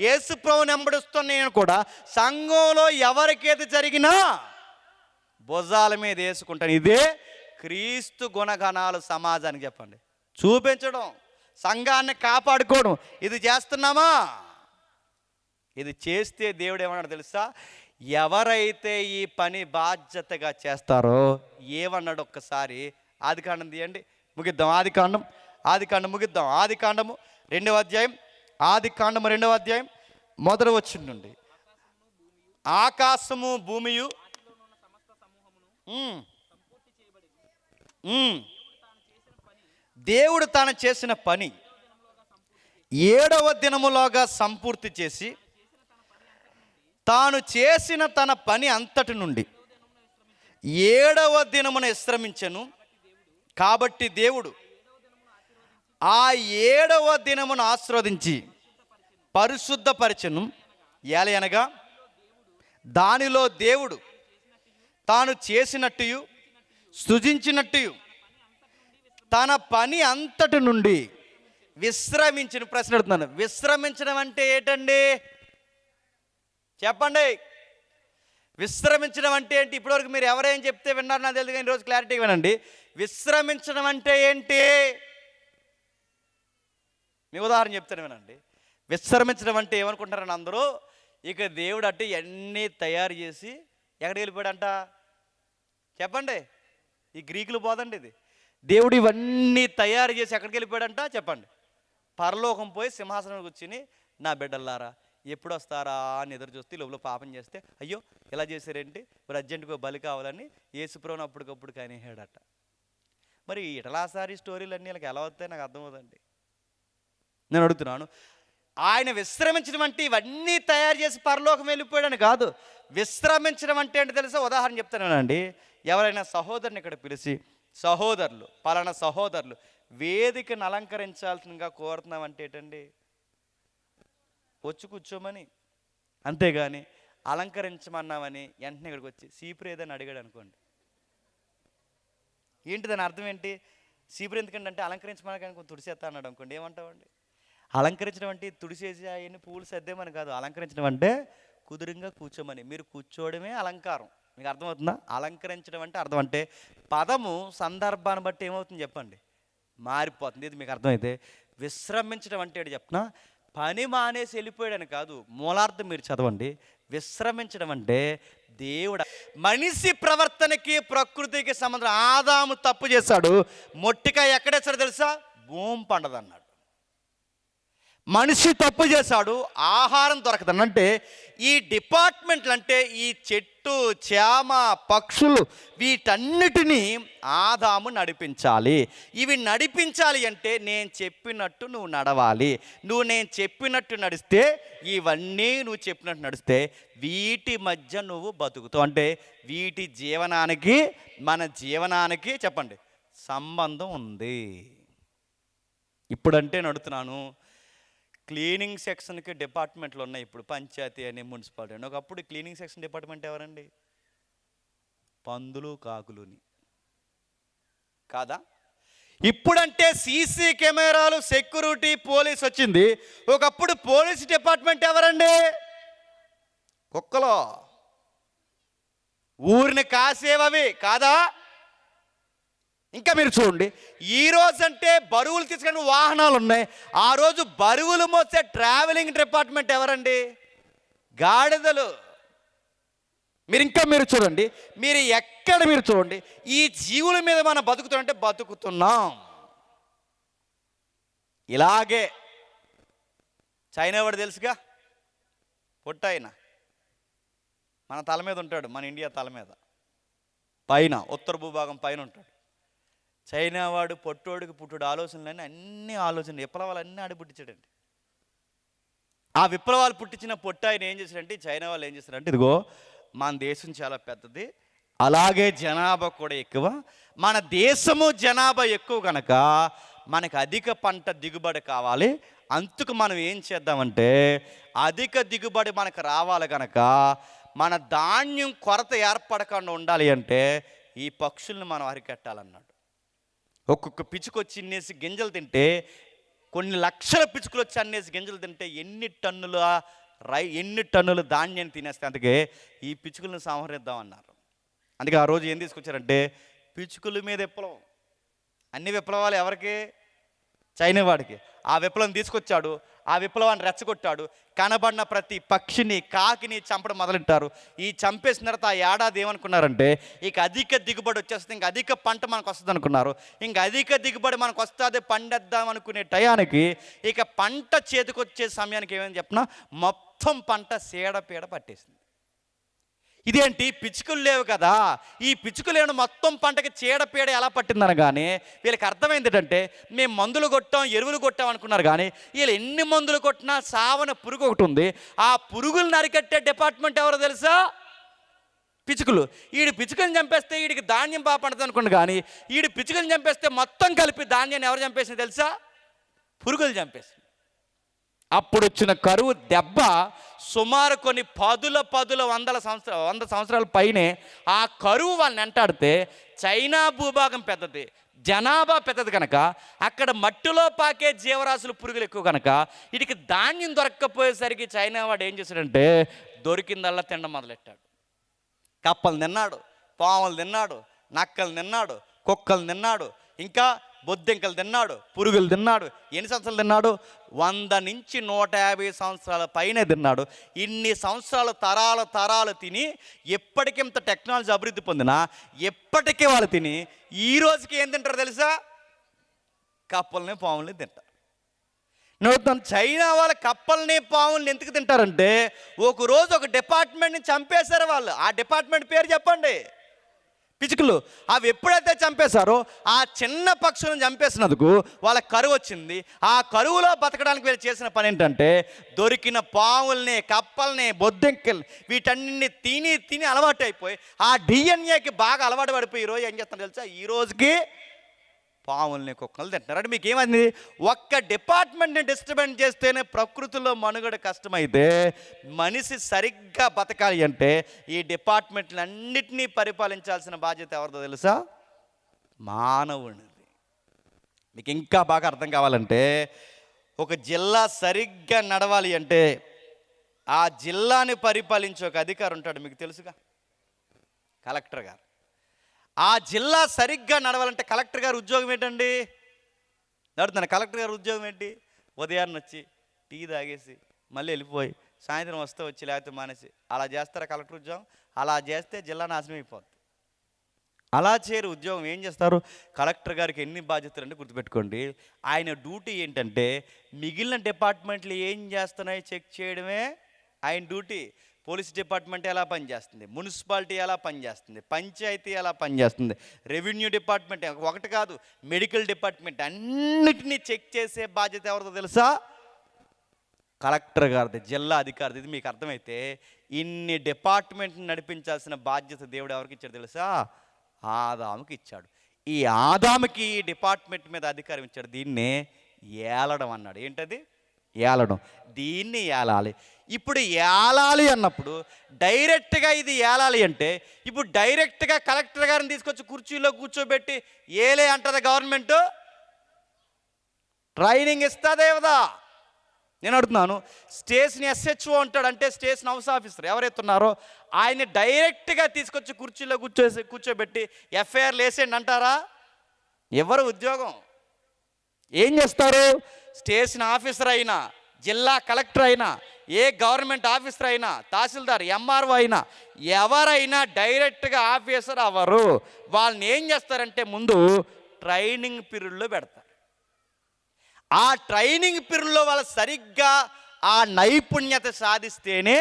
Speaker 1: యేసు ప్రభుని వెంబడిస్తున్న నేను కూడా సంఘంలో ఎవరికేది జరిగినా భుజాల మీద వేసుకుంటాను. ఇదే క్రీస్తు గుణగణాలు సమాజానికి చెప్పండి. చూపించడం, సంఘాన్ని కాపాడుకోవడం, ఇది చేస్తున్నామా? ఇది చేస్తే దేవుడు ఏమన్నాడు తెలుసా? ఎవరైతే ఈ పని బాధ్యతగా చేస్తారో ఏమన్నాడు? ఒక్కసారి ఆదికాండం తీయండి, ముగిద్దాం. ఆదికాండం ముగిద్దాం. ఆదికాండము 2వ అధ్యాయం, ఆదికాండము 2వ అధ్యాయం మొదటి వచనం నుండి. ఆకాశము భూమియు దేవుడు తాను చేసిన పని 7వ దినములోగా సంపూర్తి చేసి తాను చేసిన తన పని అంతటి నుండి 7వ దినమున విశ్రమించెను. కాబట్టి దేవుడు ఆ 7వ దినమును ఆశీర్వదించి పరిశుద్ధపరచెను. ఏలయనగా దానిలో దేవుడు తాను చేసినట్టు సృజించినట్టు తన పని అంతటి నుండి విశ్రమించిన. ప్రశ్న అడుగుతున్నాను, విశ్రమించడం అంటే ఏంటండి? చెప్పండి. విశ్రమించడం అంటే ఏంటి? ఇప్పటివరకు మీరు ఎవరేం చెప్తే విన్నారు నాకు తెలియదు, కానీ ఈరోజు క్లారిటీ వినండి. విశ్రమించడం అంటే ఏంటి? మీ ఉదాహరణ చెప్తాను వినండి. విశ్రమించడం అంటే ఏమనుకుంటారని అందరూ, ఇక దేవుడు అంటే అన్నీ తయారు చేసి ఎక్కడికి వెళ్ళిపోయాడంట? చెప్పండి. ఈ గ్రీకులు పోదండి ఇది. దేవుడు ఇవన్నీ తయారు చేసి ఎక్కడికి వెళ్ళిపోయాడంట? చెప్పండి. పరలోకం పోయి సింహాసనం కూర్చుని నా బిడ్డలారా ఎప్పుడు వస్తారా అని ఎదురు చూస్తే లోపల పాపం చేస్తే, అయ్యో ఇలా చేశారేంటి, మరి అర్జెంటుగా బలి కావాలని యేసుప్రభుని అప్పటికప్పుడు కనిహేడట. మరి ఇటలాసారి స్టోరీలు అన్నీ వీళ్ళకి ఎలా వస్తాయి నాకు అర్థమవుతుంది. నేను అడుగుతున్నాను, ఆయన విశ్రమించడం అంటే ఇవన్నీ తయారు చేసి పరలోకం వెళ్ళిపోయాడని కాదు. విశ్రమించడం అంటే ఏంటి తెలుసా? ఉదాహరణ చెప్తానండి. ఎవరైనా సహోదరుని ఇక్కడ పిలిచి, సహోదరులు పలానా సహోదరులు వేదికను అలంకరించాల్సిందిగా కోరుతున్నామంటే ఏంటండి? వచ్చి కూర్చోమని, అంతేగాని అలంకరించమన్నామని వెంటనే ఇక్కడికి వచ్చి సీపురు ఏదని అడిగాడు అనుకోండి, ఏంటి దాని అర్థం ఏంటి? సీపురు ఎందుకంటే అంటే అలంకరించమని కానీ కొంచెం తుడిసేస్తా అన్నాడు అనుకోండి, ఏమంటామండి? అలంకరించడం అంటే తుడిసేసి అవన్నీ పూలు సర్దేమని కాదు. అలంకరించడం అంటే కుదురుగా కూర్చోమని. మీరు కూర్చోవడమే అలంకారం. మీకు అర్థమవుతుందా? అలంకరించడం అంటే అర్థం అంటే పదము సందర్భాన్ని బట్టి ఏమవుతుంది చెప్పండి, మారిపోతుంది. ఇది మీకు అర్థమైతే విశ్రమించడం అంటే ఏంటి చెప్పనా? పని మానేసి వెళ్ళిపోయాడని కాదు. మూలార్థం మీరు చదవండి. విశ్రమించడం అంటే దేవుడు మనిషి ప్రవర్తనకి ప్రకృతికి సంబంధం. ఆదాము తప్పు చేశాడు, మొట్టికాయ ఎక్కడేస్తాడు తెలుసా? భూమి పండదన్నాడు. మనిషి తప్పు చేశాడు, ఆహారం దొరకదు. అంటే ఈ డిపార్ట్మెంట్లు అంటే ఈ చెట్టు చేమ పక్షులు వీటన్నిటినీ ఆదాము నడిపించాలి. ఇవి నడిపించాలి అంటే నేను చెప్పినట్టు నువ్వు నడవాలి. నేను చెప్పినట్టు నడిస్తే, ఇవన్నీ నువ్వు చెప్పినట్టు నడిస్తే వీటి మధ్య నువ్వు బతుకుతావు. అంటే వీటి జీవనానికి మన జీవనానికి చెప్పండి సంబంధం ఉంది. ఇప్పుడంటే నడుతున్నాను, క్లీనింగ్ సెక్షన్కి డిపార్ట్మెంట్లు ఉన్నాయి ఇప్పుడు, పంచాయతీ అని మున్సిపాలిటీ అని. ఒకప్పుడు క్లీనింగ్ సెక్షన్ డిపార్ట్మెంట్ ఎవరండి? పందులు కాకులుని కాదా? ఇప్పుడంటే సీసీ కెమెరాలు, సెక్యూరిటీ, పోలీస్ వచ్చింది. ఒకప్పుడు పోలీస్ డిపార్ట్మెంట్ ఎవరండి? కుక్కలో ఊరిని కాసేవవి కాదా? ఇంకా మీరు చూడండి, ఈ రోజు అంటే బరువులు తీసుకునే వాహనాలు ఉన్నాయి. ఆ రోజు బరువులు మోసే ట్రావెలింగ్ డిపార్ట్మెంట్ ఎవరండి? గాడిదలు. మీరు చూడండి, మీరు చూడండి, ఈ జీవుల మీద మనం బతుకుతామంటే బతుకుతున్నాం. ఇలాగే చైనా వాడు తెలుసుగా, పొట్టాయన మన తల మీద ఉంటాడు, మన ఇండియా తల మీద పైన ఉత్తర భూభాగం పైన ఉంటాడు. చైనా వాడు పొట్టోడికి పుట్టుడు ఆలోచనలన్నీ, అన్ని ఆలోచనలు, విప్లవాలన్నీ ఆడి పుట్టించాడండి. ఆ విప్లవాలు పుట్టించిన పొట్టాయన ఏం చేశాడంటే, చైనా వాళ్ళు ఏం చేశారంటే, ఇదిగో మన దేశం చాలా పెద్దది, అలాగే జనాభా కూడా ఎక్కువ, మన దేశము జనాభా ఎక్కువ కనుక మనకు అధిక పంట దిగుబడి కావాలి. అందుకు మనం ఏం చేద్దామంటే, అధిక దిగుబడి మనకు రావాలి కనుక మన ధాన్యం కొరత ఏర్పడకుండా ఉండాలి అంటే ఈ పక్షుల్ని మనం అరికట్టాలన్నాడు. ఒక్కొక్క పిచ్చుకు వచ్చి ఇన్నేసి గింజలు తింటే, కొన్ని లక్షల పిచ్చుకలు వచ్చి అన్నేసి గింజలు తింటే ఎన్ని టన్నుల ధాన్యాన్ని తినేస్తే, అందుకే ఈ పిచ్చుకలను సంహరిద్దామన్నారు. అందుకే ఆ రోజు ఏం తీసుకొచ్చారంటే పిచ్చుకల మీద విప్లవం. అన్ని విప్లవాలు ఎవరికి? చైనా వాడికి. ఆ విప్లవం తీసుకొచ్చాడు, ఆ విప్లవాన్ని రెచ్చగొట్టాడు. కనబడిన ప్రతి పక్షిని, కాకిని చంపడం మొదలెట్టారు. ఈ చంపేసిన తర్వాత ఆ ఏడాది ఏమనుకున్నారంటే, ఇక అధిక దిగుబడి వచ్చేస్తుంది, ఇంక అధిక పంట మనకు వస్తుంది అనుకున్నారు. ఇంక అధిక దిగుబడి మనకు వస్తుంది, పండేద్దాం అనుకునే టయానికి, ఇక పంట చేతికొచ్చే సమయానికి ఏమైంది చెప్పినా, మొత్తం పంట చీడపీడ పట్టేసింది. ఇదేంటి, పిచ్చుకలు లేవు కదా, ఈ పిచ్చుకలు లేని మొత్తం పంటకి చీడపీడ ఎలా పట్టిందనగానే వీళ్ళకి అర్థమైంది ఏంటంటే, మేము మందులు కొట్టాం, ఎరువులు కొట్టాం అనుకున్నారు. కానీ వీళ్ళు ఎన్ని మందులు కొట్టినా సావన పురుగు ఒకటి ఉంది. ఆ పురుగులను అరికట్టే డిపార్ట్మెంట్ ఎవరో తెలుసా? పిచ్చుకలు. ఈడు పిచ్చుకలను చంపేస్తే వీడికి ధాన్యం బాగా పండుతుంది అనుకోండి, కానీ ఈడు పిచ్చుకలను చంపేస్తే మొత్తం కలిపి ధాన్యాన్ని ఎవరు చంపేసింది తెలుసా? పురుగులు చంపేసి. అప్పుడు వచ్చిన కరువు దెబ్బ సుమారు కొన్ని వంద సంవత్సరాల పైనే ఆ కరువు వాళ్ళని వెంటాడితే, చైనా భూభాగం పెద్దది, జనాభా పెద్దది కనుక అక్కడ మట్టిలో పాకే జీవరాశులు, పురుగులు ఎక్కువ కనుక వీటికి ధాన్యం దొరక్కపోయేసరికి చైనా వాడు ఏం చేశాడంటే, దొరికిందల్లా తినడం మొదలెట్టాడు. కప్పలు తిన్నాడు, పాములు తిన్నాడు, నక్కలు తిన్నాడు, కుక్కలు తిన్నాడు, ఇంకా బొద్దింకలు తిన్నాడు, పురుగులు తిన్నాడు. ఎన్ని సంవత్సరాలు తిన్నాడు? 100 నుంచి 150 సంవత్సరాల పైనే తిన్నాడు. ఇన్ని సంవత్సరాలు తరాలు తిని, ఎప్పటికింత టెక్నాలజీ అభివృద్ధి పొందినా ఎప్పటికీ వాళ్ళు తిని ఈ రోజుకి ఏం తింటారు తెలుసా? కప్పల్ని, పాముల్ని తింటారు. నవ్వుతాను. చైనా వాళ్ళ కప్పల్ని, పాముల్ని ఎందుకు తింటారంటే, ఒకరోజు ఒక డిపార్ట్మెంట్ని చంపేశారు వాళ్ళు. ఆ డిపార్ట్మెంట్ పేరు చెప్పండి. పిచ్చుకలు. అవి ఎప్పుడైతే చంపేశారో, ఆ చిన్న పక్షులను చంపేసినందుకు వాళ్ళకి కరువు వచ్చింది. ఆ కరువులో బతకడానికి వీళ్ళు చేసిన పని ఏంటంటే, దొరికిన పాముల్ని, కప్పల్ని, బొద్దింకల్ని వీటన్ని తిని అలవాటు అయిపోయి, ఆ డిఎన్ఏకి బాగా అలవాటు పడిపోయి ఈరోజు ఏం చేస్తున్నారు తెలుసా? ఈ రోజుకి పాముల్ని, కుక్కలు తింటున్నారు. అంటే మీకు ఏమైంది? ఒక్క డిపార్ట్మెంట్ని డిస్టర్బెన్స్ చేస్తేనే ప్రకృతిలో మనుగడ కష్టమైతే, మనిషి సరిగ్గా బతకాలి అంటే ఈ డిపార్ట్మెంట్లన్నిటినీ పరిపాలించాల్సిన బాధ్యత ఎవరిదో తెలుసా? మానవునిది. మీకు ఇంకా బాగా అర్థం కావాలంటే, ఒక జిల్లా సరిగ్గా నడవాలి అంటే ఆ జిల్లాని పరిపాలించే ఒక అధికారి ఉంటాడు, మీకు తెలుసుగా, కలెక్టర్ గారు. ఆ జిల్లా సరిగ్గా నడవాలంటే కలెక్టర్ గారి ఉద్యోగం ఏంటండి? నడుతున్నాను. కలెక్టర్ గారి ఉద్యోగం ఏంటి? ఉదయాన్నే వచ్చి టీ తాగేసి మళ్ళీ వెళ్ళిపోయి సాయంత్రం వస్తే వచ్చి, లేకపోతే మానేసి, అలా చేస్తారా కలెక్టర్ ఉద్యోగం? అలా చేస్తే జిల్లా నాశనం అయిపోద్ది. అలా చేయరు ఉద్యోగం. ఏం చేస్తారు? కలెక్టర్ గారికి ఎన్ని బాధ్యతలు అంటే గుర్తుపెట్టుకోండి, ఆయన డ్యూటీ ఏంటంటే మిగిలిన డిపార్ట్మెంట్లు ఏం చేస్తున్నాయి చెక్ చేయడమే ఆయన డ్యూటీ. పోలీస్ డిపార్ట్మెంట్ ఎలా పనిచేస్తుంది, మున్సిపాలిటీ ఎలా పనిచేస్తుంది, పంచాయతీ ఎలా పనిచేస్తుంది, రెవెన్యూ డిపార్ట్మెంట్, ఒకటి కాదు మెడికల్ డిపార్ట్మెంట్, అన్నిటినీ చెక్ చేసే బాధ్యత ఎవరిదో తెలుసా? కలెక్టర్ గారిది, జిల్లా అధికారిది. ఇది మీకు అర్థమైతే ఇన్ని డిపార్ట్మెంట్ని నడిపించాల్సిన బాధ్యత దేవుడు ఎవరికి ఇచ్చాడు తెలుసా? ఆదాముకి ఇచ్చాడు. ఈ ఆదాముకి ఈ డిపార్ట్మెంట్ మీద అధికారం ఇచ్చాడు. దీన్నే ఏలడం అన్నాడు. ఏంటది? ఏలడం. దీన్ని ఏలాలి. ఇప్పుడు ఏలాలి అన్నప్పుడు డైరెక్ట్గా ఇది ఏలాలి అంటే ఇప్పుడు డైరెక్ట్గా కలెక్టర్ గారిని తీసుకొచ్చి కుర్చీలో కూర్చోబెట్టి ఏలే అంటదా గవర్నమెంట్? ట్రైనింగ్ ఇస్తుందే కదా. నేను అడుగుతున్నాను, స్టేషన్ SHO అంటాడు, అంటే స్టేషన్ హౌస్ ఆఫీసర్ ఎవరైతే ఉన్నారో ఆయన్ని డైరెక్ట్గా తీసుకొచ్చి కుర్చీలో కూర్చోబెట్టి FIRలు వేసేయండి అంటారా? ఎవరు ఉద్యోగం ఏం చేస్తారు? స్టేషన్ ఆఫీసర్ అయినా, జిల్లా కలెక్టర్ అయినా, ఏ గవర్నమెంట్ ఆఫీసర్ అయినా, తహసీల్దార్, MRO అయినా ఎవరైనా డైరెక్ట్గా ఆఫీసర్ అవ్వరు. వాళ్ళని ఏం చేస్తారంటే ముందు ట్రైనింగ్ పీరియడ్లో పెడతారు. ఆ ట్రైనింగ్ పీరియడ్లో వాళ్ళు సరిగ్గా ఆ నైపుణ్యత సాధిస్తేనే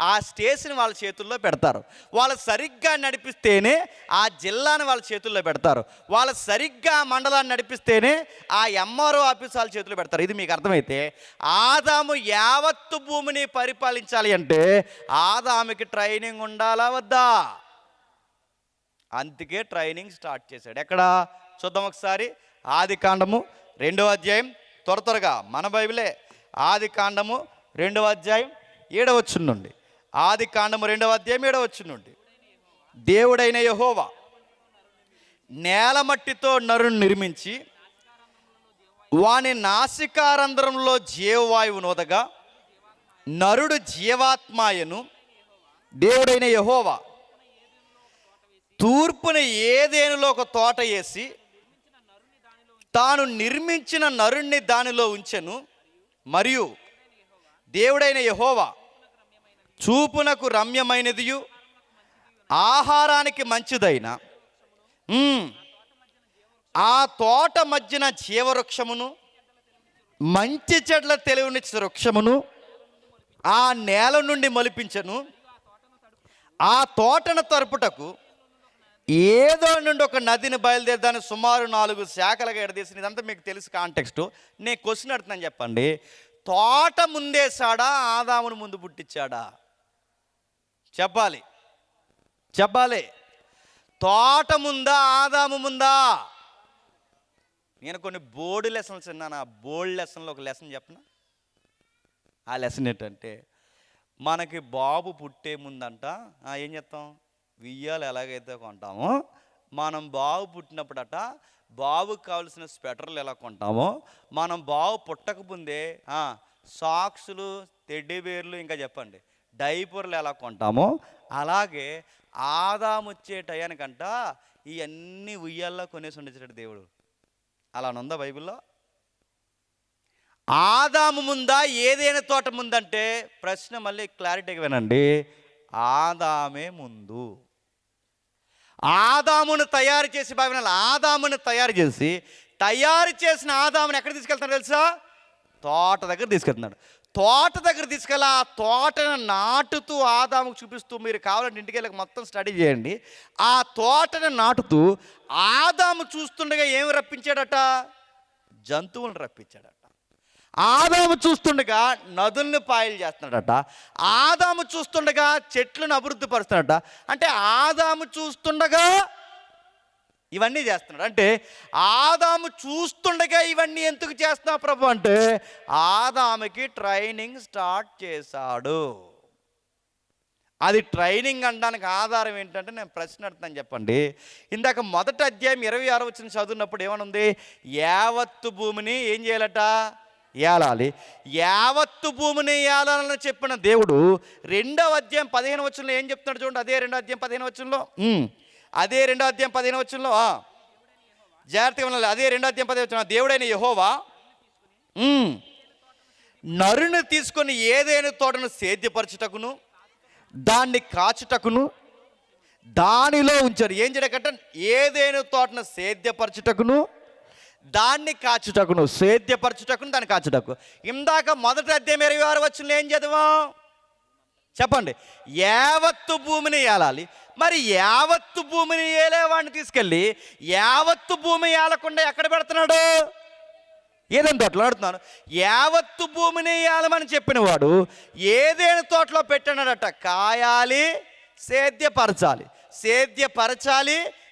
Speaker 1: ఆ స్టేషన్ వాళ్ళ చేతుల్లో పెడతారు. వాళ్ళు సరిగ్గా నడిపిస్తేనే ఆ జిల్లాని వాళ్ళ చేతుల్లో పెడతారు. వాళ్ళు సరిగ్గా మండలాన్ని నడిపిస్తేనే ఆ MRO ఆఫీస్ వాళ్ళ చేతుల్లో పెడతారు. ఇది మీకు అర్థమైతే ఆదాము యావత్తు భూమిని పరిపాలించాలి అంటే ఆదాముకి ట్రైనింగ్ ఉండాలా వద్దా? అందుకే ట్రైనింగ్ స్టార్ట్ చేశాడు. ఎక్కడ చూద్దాం ఒకసారి. ఆదికాండము 2వ అధ్యాయం, త్వరగా మన బైబిలే. ఆదికాండము 2వ అధ్యాయం 7వ వచనం నుండి. ఆదికాండము 2వ అధ్యాయం 7వ వచనం నుండి. దేవుడైన యెహోవా నేలమట్టితో నరుని నిర్మించి వాని నాసికారంధ్రంలో జీవవాయువు నోదగా నరుడు జీవాత్మాయను. దేవుడైన యెహోవా తూర్పున ఏదేనులో ఒక తోట వేసి తాను నిర్మించిన నరుణ్ణి దానిలో ఉంచెను. మరియు దేవుడైన యెహోవా చూపునకు రమ్యమైనదియు ఆహారానికి మంచిదైన ఆ తోట మధ్యన జీవవృక్షమును మంచి చెట్ల తెలివినిచ్చే వృక్షమును ఆ నేల నుండి మొలిపించెను. ఆ తోటను తరుపుటకు ఏదో నుండి ఒక నదిని బయలుదేరి దాన్ని సుమారు 4 శాఖలుగా ఎడదీసింది. ఇదంతా మీకు తెలుసు కాంటెక్స్ట్. నేను క్వశ్చన్ అడుగుతున్నాను, చెప్పండి. తోట ముందేశాడా, ఆదామును ముందు పుట్టించాడా? చెప్పాలి. తోట ముందా, ఆదాము ముందా? నేను కొన్ని బోర్డు లెసన్స్ విన్నాను. ఆ బోర్డు లెసన్లో ఒక లెసన్ చెప్పనా? ఆ లెసన్ ఏంటంటే, మనకి బాబు పుట్టే ముందంట ఏం చేస్తాం? వియ్యాలు ఎలాగైతే కొంటామో, మనం బాబు పుట్టినప్పుడట బాబుకి కావాల్సిన స్వెటర్లు ఎలా కొంటామో, మనం బాబు పుట్టకముందే సాక్సులు, టెడ్డీబేర్లు, ఇంకా చెప్పండి డైపర్లు ఎలా కొంటామో, అలాగే ఆదాము వచ్చే టయానికంట ఇవన్నీ ఉయ్యాల్లో కొనేసి ఉండేసాడు దేవుడు. అలా ఉందా బైబిల్లో? ఆదాము ముందా, ఏదైనా తోట ముందంటే ప్రశ్న మళ్ళీ క్లారిటీగా వినండి. ఆదామే ముందు. ఆదామును తయారు చేసి ఆదామును తయారు చేసిన ఆదామును ఎక్కడ తీసుకెళ్తాడు తెలుసా? తోట దగ్గర తీసుకెళ్తున్నాడు. తోట దగ్గర తీసుకెళ్ళి ఆ తోటను నాటుతూ ఆదాముకు చూపిస్తూ, మీరు కావాలంటే ఇంటికి వెళ్ళి మొత్తం స్టడీ చేయండి. ఆ తోటను నాటుతూ ఆదాము చూస్తుండగా ఏమి రప్పించాడట? జంతువులను రప్పించాడట. ఆదాము చూస్తుండగా నదుల్ని పాయలు చేస్తున్నాడట. ఆదాము చూస్తుండగా చెట్లను అభివృద్ధి పరుస్తున్నాడట. అంటే ఆదాము చూస్తుండగా ఇవన్నీ చేస్తున్నాడు. అంటే ఆదాము చూస్తుండగా ఇవన్నీ ఎందుకు చేస్తున్నావు ప్రభు అంటే ఆదాముకి ట్రైనింగ్ స్టార్ట్ చేశాడు. అది ట్రైనింగ్ అనడానికి ఆధారం ఏంటంటే నేను ప్రశ్న అడుగుతాను, చెప్పండి. ఇందాక 1వ అధ్యాయం 26వ వచనం చదువున్నప్పుడు ఏమనుంది? యావత్తు భూమిని ఏం చేయాలట? ఏలాలి. యావత్తు భూమిని ఏలాలని చెప్పిన దేవుడు 2వ అధ్యాయం 15వ వచనంలో ఏం చెప్తున్నాడు చూడండి. అదే 2వ అధ్యాయం 15వ వచనంలో జాగ్రత్తగా ఉండాలి. అదే 2వ అధ్యాయం 15వ వచనం. దేవుడైన యెహోవా నరుని తీసుకొని ఏదైనా తోటను సేద్యపరచుటకును దాన్ని కాచుటకును దానిలో ఉంచారు. ఏం చేయకంటే ఏదైనా తోటను సేద్యపరచుటకును దాన్ని కాచుటకును, సేద్యపరచుటకును దాన్ని కాచుటకు. ఇందాక 1వ అధ్యాయం 26వ వచనంలో ఏం చదివాం చెప్పండి? యావత్తు భూమిని ఏలాలి. మరి యావత్తు భూమిని ఏలేవాడిని తీసుకెళ్ళి యావత్తు భూమి ఏలకుండా ఎక్కడ పెడుతున్నాడు? ఏదైనా తోటలో అడుగుతున్నాను. యావత్తు భూమిని ఏలమని చెప్పిన వాడు ఏదైనా తోటలో పెట్టినాడట. కాయాలి, సేద్యపరచాలి,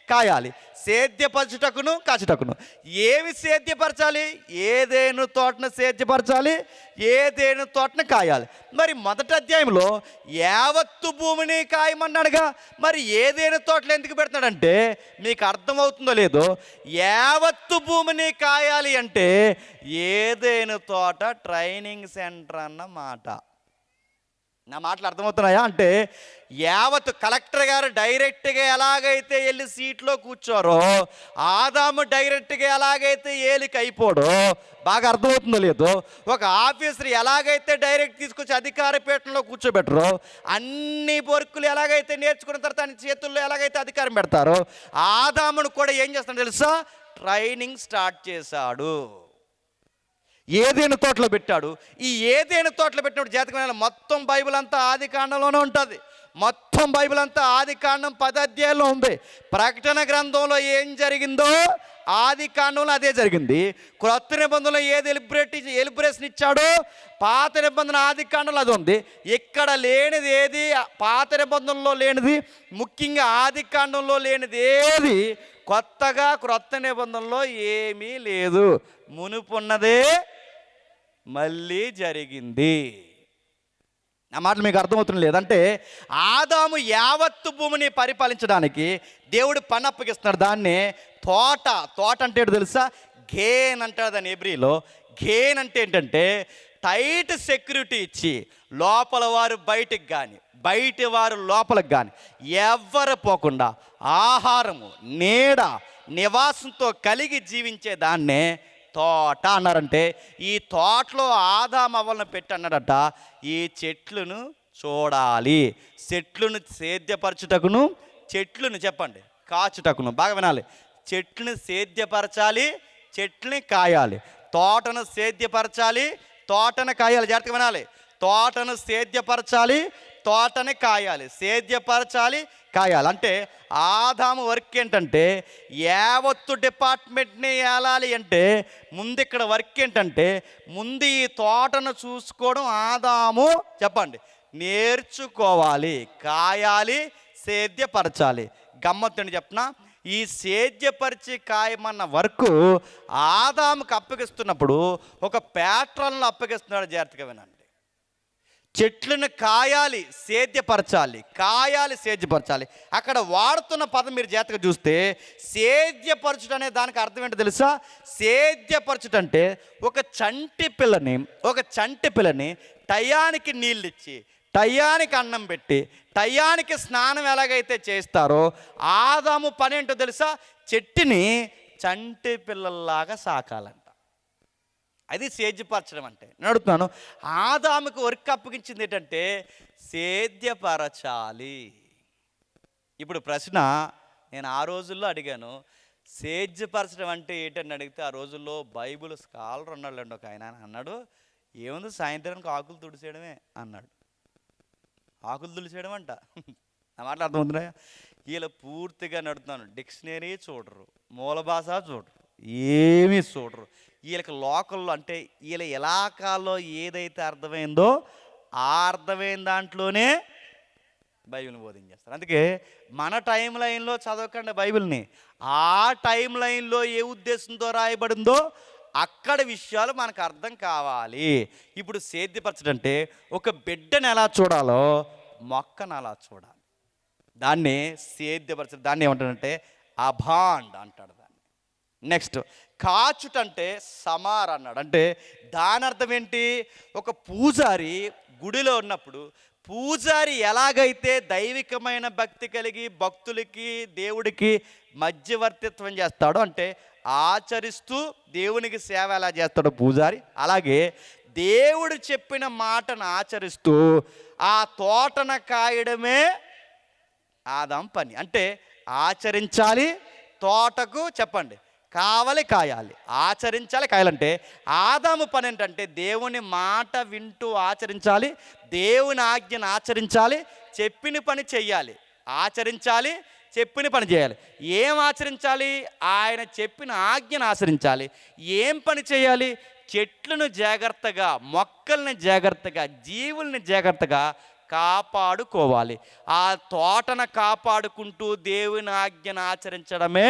Speaker 1: కాయాలి. సేద్యపరచుటకును కాచుటకును. ఏవి సేద్యపరచాలి? ఏదేను తోటను సేద్యపరచాలి, ఏదేను తోటను కాయాలి. మరి మొదటి అధ్యాయంలో యావత్తు భూమిని కాయమన్నాడుగా, మరి ఏదేను తోటలు ఎందుకు పెడుతున్నాడంటే మీకు అర్థమవుతుందో లేదో, యావత్తు భూమిని కాయాలి అంటే ఏదేను తోట ట్రైనింగ్ సెంటర్ అన్నమాట. నా మాటలు అర్థమవుతున్నాయా? అంటే యావత్ కలెక్టర్ గారు డైరెక్ట్గా ఎలాగైతే వెళ్ళి సీట్లో కూర్చోరో, ఆదాము డైరెక్ట్గా ఎలాగైతే ఏలికి అయిపోడో, బాగా అర్థమవుతుందో లేదో, ఒక ఆఫీసర్ ఎలాగైతే డైరెక్ట్ తీసుకొచ్చి అధికార పీఠంలో కూర్చోబెట్టరో, అన్ని వర్కులు ఎలాగైతే నేర్చుకున్న తర్వాత ఆయన చేతుల్లో ఎలాగైతే అధికారం పెడతారో, ఆదామును కూడా ఏం చేస్తాడో తెలుసా? ట్రైనింగ్ స్టార్ట్ చేశాడు. ఏదేను తోటలో పెట్టాడు. ఈ ఏదేను తోటలో పెట్టినప్పుడు జాతకమైన మొత్తం బైబిల్ అంతా ఆది కాండంలోనే ఉంటుంది. మొత్తం బైబిల్ అంతా ఆది కాండం 10 అధ్యాయాల్లో ఉంది. ప్రకటన గ్రంథంలో ఏం జరిగిందో ఆది కాండంలో అదే జరిగింది. క్రొత్త నిబంధనలో ఏది ఎలిబ్రేషన్ ఇచ్చాడో పాత నిబంధన ఆది కాండంలో అది ఉంది. ఇక్కడ లేనిది ఏది? పాత నిబంధనలో లేనిది, ముఖ్యంగా ఆది కాండంలో లేనిది ఏది కొత్తగా క్రొత్త నిబంధనలో ఏమీ లేదు. మునుపున్నదే మళ్ళీ జరిగింది. నా మాటలు మీకు అర్థమవుతుంది లేదంటే, ఆదాము యావత్తు భూమిని పరిపాలించడానికి దేవుడు పని అప్పగిస్తున్నాడు. దాన్ని తోట అంటే ఏంటో తెలుసా? గేన్ అంటాడు దాని హెబ్రీలో. గేన్ అంటే ఏంటంటే టైట్ సెక్యూరిటీ ఇచ్చి లోపల వారు బయటికి కానీ బయటి వారు లోపలికి కానీ ఎవ్వరు పోకుండా ఆహారము, నీడ, నివాసంతో కలిగి జీవించే దాన్నే తోట అన్నారంటే, ఈ తోటలో ఆదాము అవ్వలను పెట్టి అన్నాడట, ఈ చెట్లను చూడాలి, చెట్లను సేద్యపరచుటకును, చెట్లను చెప్పండి కాచుటకును. బాగా వినాలి. చెట్లను సేద్యపరచాలి, చెట్లని కాయాలి. తోటను సేద్యపరచాలి, తోటను కాయాలి. జాగ్రత్తగా వినాలి. తోటను సేద్యపరచాలి, తోటని కాయాలి. సేద్యపరచాలి, కాయాలి. అంటే ఆదాము వర్క్ ఏంటంటే యావత్తు డిపార్ట్మెంట్ని ఏలాలి అంటే ముందు ఇక్కడ వర్క్ ఏంటంటే ముందు ఈ తోటను చూసుకోవడం ఆదాము చెప్పండి నేర్చుకోవాలి. కాయాలి, సేద్యపరచాలి. గమ్మత్తుని చెప్పనా, ఈ సేద్యపరిచి కాయమన్న వర్క్ ఆదాముకు అప్పగిస్తున్నప్పుడు ఒక ప్యాట్రన్లో అప్పగిస్తున్నాడు. జాగ్రత్తగా వినండి. చెట్లను కాయాలి, సేద్యపరచాలి, కాయాలి, సేద్యపరచాలి. అక్కడ వాడుతున్న పదం మీరు జాగ్రత్తగా చూస్తే సేద్యపరచుట అనే దానికి అర్థం ఏంటో తెలుసా? సేద్యపరచుట అంటే ఒక చంటి పిల్లని టయానికి నీళ్ళు ఇచ్చి, టయానికి అన్నం పెట్టి, టయానికి స్నానం ఎలాగైతే చేస్తారో ఆదాము పని ఏంటో తెలుసా? చెట్టుని చంటి పిల్లల్లాగా సాకాలంట. అది సేద్యపరచడం అంటే. నేను అడుగుతున్నాను, ఆదాముకు వర్క్ అప్పగించింది ఏంటంటే సేద్యపరచాలి. ఇప్పుడు ప్రశ్న నేను ఆ రోజుల్లో అడిగాను, సేద్యపరచడం అంటే ఏంటని అడిగితే ఆ రోజుల్లో బైబిల్ స్కాలర్ ఉన్నాడు ఒక ఆయన అన్నాడు, ఏముంది సాయంత్రానికి ఆకులు తుడిచేయడమే అన్నాడు. ఆకులు తుడిచేయడం అంట. నా మాటలు అర్థమవుతున్నాయా? వీళ్ళు పూర్తిగా నడుతున్నాను, డిక్షనరీ చూడరు, మూల భాష చూడరు, ఏమీ చూడరు. వీళ్ళకి లోకల్లో అంటే వీళ్ళ ఇలాకాలో ఏదైతే అర్థమైందో ఆ అర్థమైన దాంట్లోనే బైబిల్ని బోధించేస్తారు. అందుకే మన టైం లైన్లో చదవకండి బైబిల్ని, ఆ టైం లైన్లో ఏ ఉద్దేశంతో రాయబడిందో అక్కడ విషయాలు మనకు అర్థం కావాలి. ఇప్పుడు సేద్యపరచడంటే ఒక బిడ్డను ఎలా చూడాలో మొక్కను అలా చూడాలి. దాన్ని సేద్యపరచడం, దాన్ని ఏమంటాడంటే అభాండ్ అంటాడు దాన్ని. నెక్స్ట్ కాచుటంటే సమార్ అన్నాడు. అంటే దాని అర్థం ఏంటి? ఒక పూజారి గుడిలో ఉన్నప్పుడు పూజారి ఎలాగైతే దైవికమైన భక్తి కలిగి భక్తులకి దేవుడికి మధ్యవర్తిత్వం చేస్తాడో, అంటే ఆచరిస్తూ దేవునికి సేవ ఎలా చేస్తాడో పూజారి, అలాగే దేవుడు చెప్పిన మాటను ఆచరిస్తూ ఆ తోటను కాయడమే ఆదాం పని. అంటే ఆచరించాలి, తోటకు చెప్పండి కావాలి, కాయాలి. ఆచరించాలి, కాయాలంటే ఆదాము పని ఏంటంటే దేవుని మాట వింటూ ఆచరించాలి, దేవుని ఆజ్ఞను ఆచరించాలి, చెప్పిన పని చెయ్యాలి. ఆచరించాలి, చెప్పిన పని చేయాలి. ఏం ఆచరించాలి? ఆయన చెప్పిన ఆజ్ఞను ఆచరించాలి. ఏం పని చేయాలి? చెట్లను జాగ్రత్తగా, మొక్కల్ని జాగ్రత్తగా, జీవుల్ని జాగ్రత్తగా కాపాడుకోవాలి. ఆ తోటను కాపాడుకుంటూ దేవుని ఆజ్ఞను ఆచరించడమే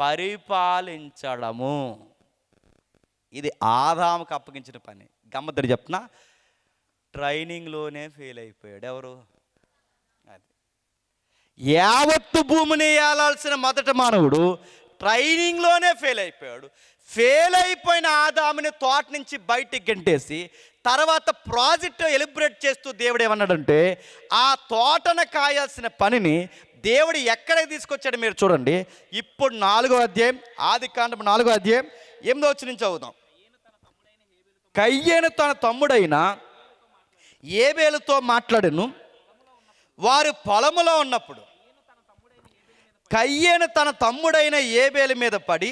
Speaker 1: పరిపాలించడము. ఇది ఆదాముకు అప్పగించిన పని. గమ్మత్తు చెప్తున్నా, ట్రైనింగ్లోనే ఫెయిల్ అయిపోయాడు. ఎవరు? అది యావత్తు భూమిని ఏలాల్సిన మొదటి మానవుడు ట్రైనింగ్లోనే ఫెయిల్ అయిపోయాడు. ఫెయిల్ అయిపోయిన ఆదాముని తోట నుంచి బయటికి గెంటేసి తర్వాత ప్రాజెక్ట్ ఎలిబ్రేట్ చేస్తూ దేవుడు ఏమన్నాడంటే, ఆ తోటను కాయాల్సిన పనిని దేవుడు ఎక్కడికి తీసుకొచ్చాడు మీరు చూడండి. ఇప్పుడు 4వ అధ్యాయం, ఆదికాండం 4వ అధ్యాయం 8వ వచనం నుంచి చదువుదాం. కయ్యేను తన తమ్ముడైన ఏబేలుతో మాట్లాడెను. వారు పొలములో ఉన్నప్పుడు కయ్యేను తన తమ్ముడైన ఏబేలు మీద పడి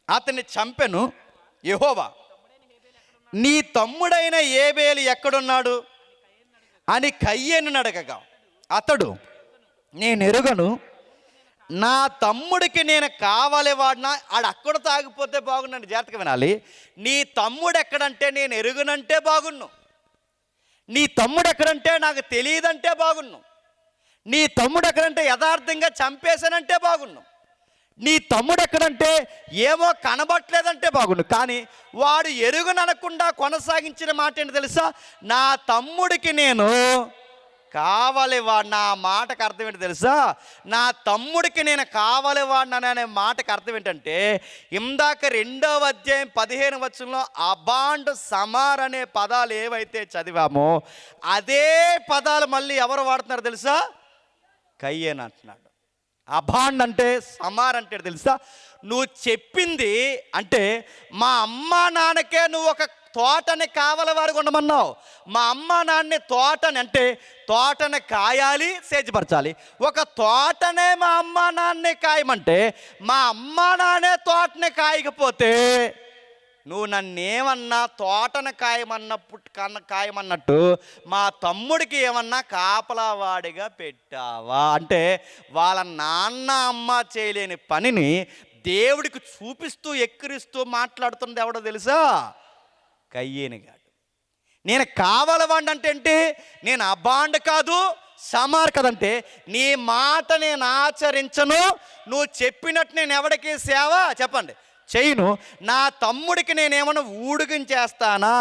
Speaker 1: అతన్ని చంపెను. యెహోవా, నీ తమ్ముడైన ఏబేలు ఎక్కడున్నాడు అని కయ్యేనును అడగగా అతడు, నేను ఎరుగను, నా తమ్ముడికి నేను కావాలి వాడినా. ఆడు అక్కడ తాగిపోతే బాగున్నాను. జాగ్రత్తగా వినాలి. నీ తమ్ముడు ఎక్కడంటే నేను ఎరుగునంటే బాగున్ను. నీ తమ్ముడు ఎక్కడంటే నాకు తెలియదంటే బాగున్ను. నీ తమ్ముడు ఎక్కడంటే యథార్థంగా చంపేశానంటే బాగున్ను. నీ తమ్ముడు ఎక్కడంటే ఏమో కనబట్లేదంటే బాగుండు. కానీ వాడు ఎరుగుననకుండా కొనసాగించిన మాట ఏంటి తెలుసా? నా తమ్ముడికి నేను కావాలి వాడు. నా మాటకు అర్థం ఏంటి తెలుసా? నా తమ్ముడికి నేను కావాలి వాడిని అనే మాటకు అర్థం ఏంటంటే, ఇందాక 2వ అధ్యాయం 15వ వచనంలో అబాండ్ సమార్ అనే పదాలు ఏవైతే చదివామో అదే పదాలు మళ్ళీ ఎవరు వాడుతున్నారు తెలుసా? కయ్యేను అంటున్నాడు. అబాండ్ అంటే సమార్ అంటే తెలుసా? నువ్వు చెప్పింది అంటే మా అమ్మ నాన్నకే నువ్వు ఒక తోటని కావలి వారికి ఉండమన్నావు. మా అమ్మ నాన్నని తోటని అంటే తోటని కాయాలి, సేజపరచాలి. ఒక తోటనే మా అమ్మ నాన్నే కాయమంటే మా అమ్మ నాన్నే తోటని కాయకపోతే నువ్వు నన్నేమన్నా తోటను కాయమన్నట్టు మా తమ్ముడికి ఏమన్నా కాపలావాడిగా పెట్టావా అంటే వాళ్ళ నాన్న అమ్మ చేయలేని పనిని దేవుడికి చూపిస్తూ ఎక్కిరిస్తూ మాట్లాడుతున్నది ఎవడో తెలుసా? కయ్యేను గాడు. నేను కావాలవాడిని అంటే ఏంటి? నేను అబాండ్ కాదు, సమార్ కదంటే నీ మాట నేను ఆచరించను, నువ్వు చెప్పినట్టు నేను ఎవడికి సేవ చెప్పండి చేయను. నా తమ్ముడికి నేనేమన్నా ఊడిగించేస్తానా?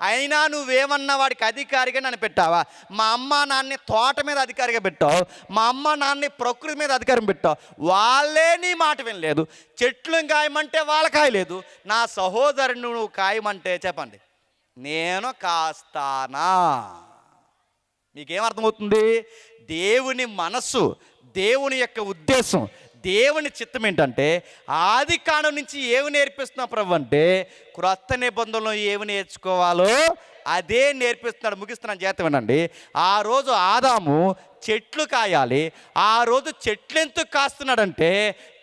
Speaker 1: అయినా నువ్వేమన్నా వాడికి అధికారిగా నన్ను పెట్టావా? మా అమ్మ నాన్నని తోట మీద అధికారిగా పెట్టావు, మా అమ్మ నాన్నని ప్రకృతి మీద అధికారం పెట్టావు. వాళ్ళే నీ మాట వినలేదు. చెట్లు కాయమంటే వాళ్ళ కాయలేదు. నా సహోదరుని నువ్వు కాయమంటే చెప్పండి నేను కాస్తానా? మీకేమర్థమవుతుంది? దేవుని మనస్సు, దేవుని యొక్క ఉద్దేశం, దేవుని చిత్తం ఏంటంటే ఆది కాండం నుంచి ఏమి నేర్పిస్తున్నావు ప్రభు అంటే క్రొత్త నిబంధనలో ఏమి నేర్చుకోవాలో అదే నేర్పిస్తున్నాడు. ముగిస్తున్నాను, చేత వినండి. ఆ రోజు ఆదాము చెట్లు కాయాలి. ఆ రోజు చెట్లు ఎందుకు కాస్తున్నాడంటే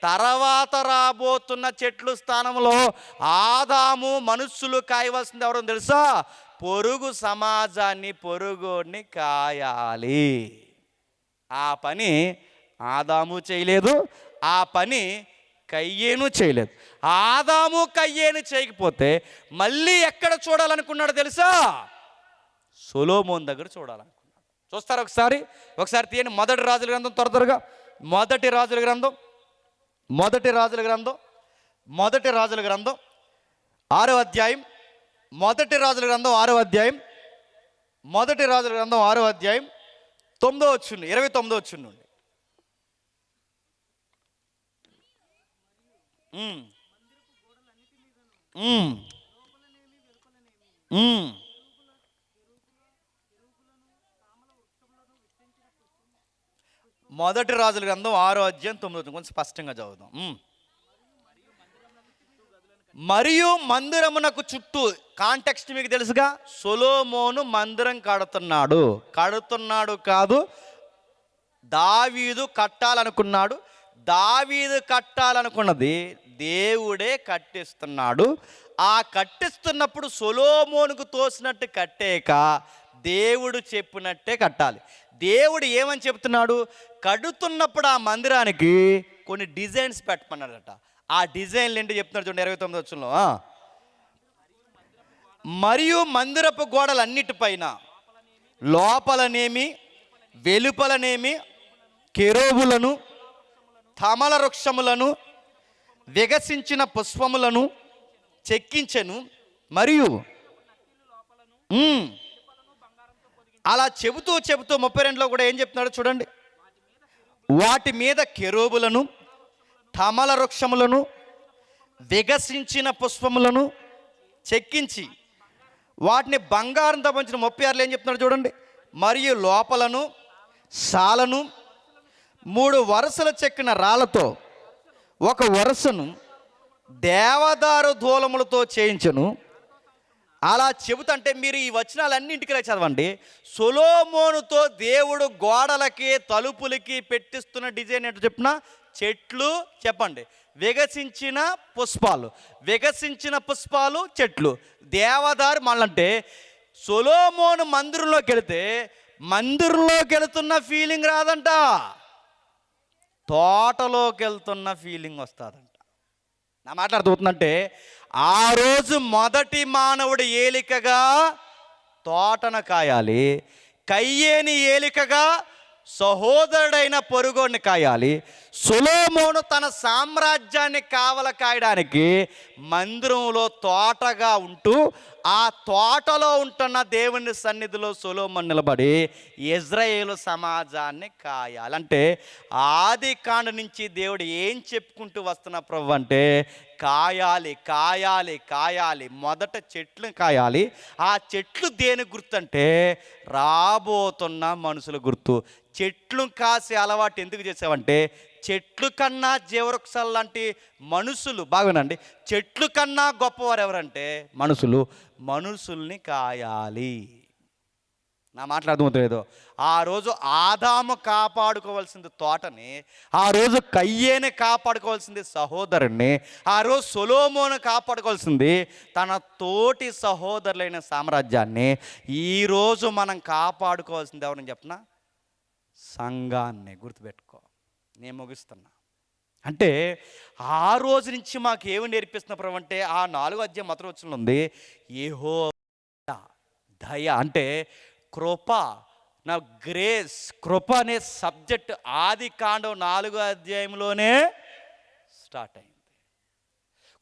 Speaker 1: తర్వాత రాబోతున్న చెట్లు స్థానంలో ఆదాము మనుషులు కాయవలసింది ఎవరో తెలుసా? పొరుగు సమాజాన్ని, పొరుగుని కాయాలి. ఆ పని ఆదాము చేయలేదు, ఆ పని కయ్యేను చేయలేదు. ఆదాము కయ్యేను చేయకపోతే మళ్ళీ ఎక్కడ చూడాలనుకున్నాడు తెలుసా? సొలొమోను దగ్గర చూడాలనుకున్నాడు. చూస్తారా ఒకసారి? తీయండి మొదటి రాజుల గ్రంథం, త్వరగా మొదటి రాజుల గ్రంథం 6వ అధ్యాయం, మొదటి రాజుల గ్రంథం 6వ అధ్యాయం 9వ వచనం 29వ వచనం నుండి. మొదటి రాజుల గ్రంథం 6వ అధ్యాయం 9వ వచనం కొంచెం స్పష్టంగా చదువుదాం. మరియు మందిరమునకు చుట్టూ, కాంటెక్స్ట్ మీకు తెలుసుగా, సొలొమోను మందిరం కడుతున్నాడు కాదు, దావీదు కట్టాలనుకున్నాడు. దావీదు కట్టాలనుకున్నది దేవుడే కట్టిస్తున్నాడు. ఆ కట్టిస్తున్నప్పుడు సొలొమోనుకు తోసినట్టు కట్టేక దేవుడు చెప్పినట్టే కట్టాలి. దేవుడు ఏమని చెప్తున్నాడు? కడుతున్నప్పుడు ఆ మందిరానికి కొన్ని డిజైన్స్ పెట్టమన్నాడట. ఆ డిజైన్లు ఏంటి చెప్తున్నాడు చూడండి 29వ వచనంలో. మరియు మందిరపు గోడలన్నిటిపైన లోపలనేమి వెలుపలనేమి కెరూబులను, తమల వృక్షములను, వికసించిన పుష్పములను చెక్కించెను. మరియు అలా చెబుతూ 32లో కూడా ఏం చెప్తున్నాడో చూడండి. వాటి మీద కెరూబులను, తమల వృక్షములను, వికసించిన పుష్పములను చెక్కించి వాటిని బంగారంతో పంచిన. 36లో ఏం చెప్తున్నాడు చూడండి. మరియు లోపలను సాలను 3 వరుసల చెక్కిన రాళ్లతో ఒక వరుసను దేవదారు ధూలములతో చేయించను. అలా చెబుతుంటే మీరు ఈ వచనాలన్నింటికి చదవండి. సొలొమోనుతో దేవుడు గోడలకి తలుపులకి పెట్టిస్తున్న డిజైన్ ఏంటో చెప్పిన చెట్లు చెప్పండి. వికసించిన పుష్పాలు, వికసించిన పుష్పాలు చెట్లు, దేవదారు మళ్ళంటే సొలొమోను మందిరంలోకి వెళితే మందిరంలోకి వెళుతున్న ఫీలింగ్ రాదంట, తోటలోకి వెళ్తున్న ఫీలింగ్ వస్తుందంట. నా మాట్లాడుతుందంటే ఆ రోజు మొదటి మానవుడు ఏలికగా తోటను కాయాలి, కయ్యేని ఏలికగా సహోదరుడైన పొరుగోడిని కాయాలి. సొలొమోను తన సామ్రాజ్యాన్ని కావల కాయడానికి మందిరంలో తోటగా ఉంటూ ఆ తోటలో ఉంటున్న దేవుని సన్నిధిలో సొలొమోను నిలబడి ఇజ్రాయేలు సమాజాన్ని కాయాలి. అంటే ఆది కాండ నుంచి దేవుడు ఏం చెప్పుకుంటూ వస్తున్న ప్రభు అంటే కాయాలి, కాయాలి, కాయాలి. మొదట చెట్లు కాయాలి. ఆ చెట్లు దేని గుర్తు అంటే రాబోతున్న మనుషుల గుర్తు. చెట్లు కాసే అలవాటు ఎందుకు చేసావంటే చెట్లు కన్నా జీవవృక్షాలు లాంటి మనుషులు, బాగునండి, చెట్లు కన్నా గొప్పవారు ఎవరంటే మనుషుల్ని కాయాలి. నా మాట్లాడదు. ఆ రోజు ఆదాము కాపాడుకోవాల్సింది తోటని, ఆ రోజు కయ్యేని కాపాడుకోవాల్సింది సహోదరుణ్ణి, ఆ రోజు సొలొమోను కాపాడుకోవాల్సింది తన తోటి సహోదరులైన సామ్రాజ్యాన్ని. ఈరోజు మనం కాపాడుకోవాల్సింది ఎవరని చెప్పిన సంఘాన్ని. గుర్తుపెట్టుకో, నేను ముగిస్తున్నా. అంటే ఆ రోజు నుంచి మాకు ఏమి నేర్పిస్తున్న ప్రభు అంటే ఆ 4వ అధ్యాయం మొదటి వచనంలో ఉంది, యెహోవా దయ అంటే కృప. నా గ్రేస్, కృప అనే సబ్జెక్ట్ ఆది కాండం 4వ అధ్యాయంలోనే స్టార్ట్ అయింది.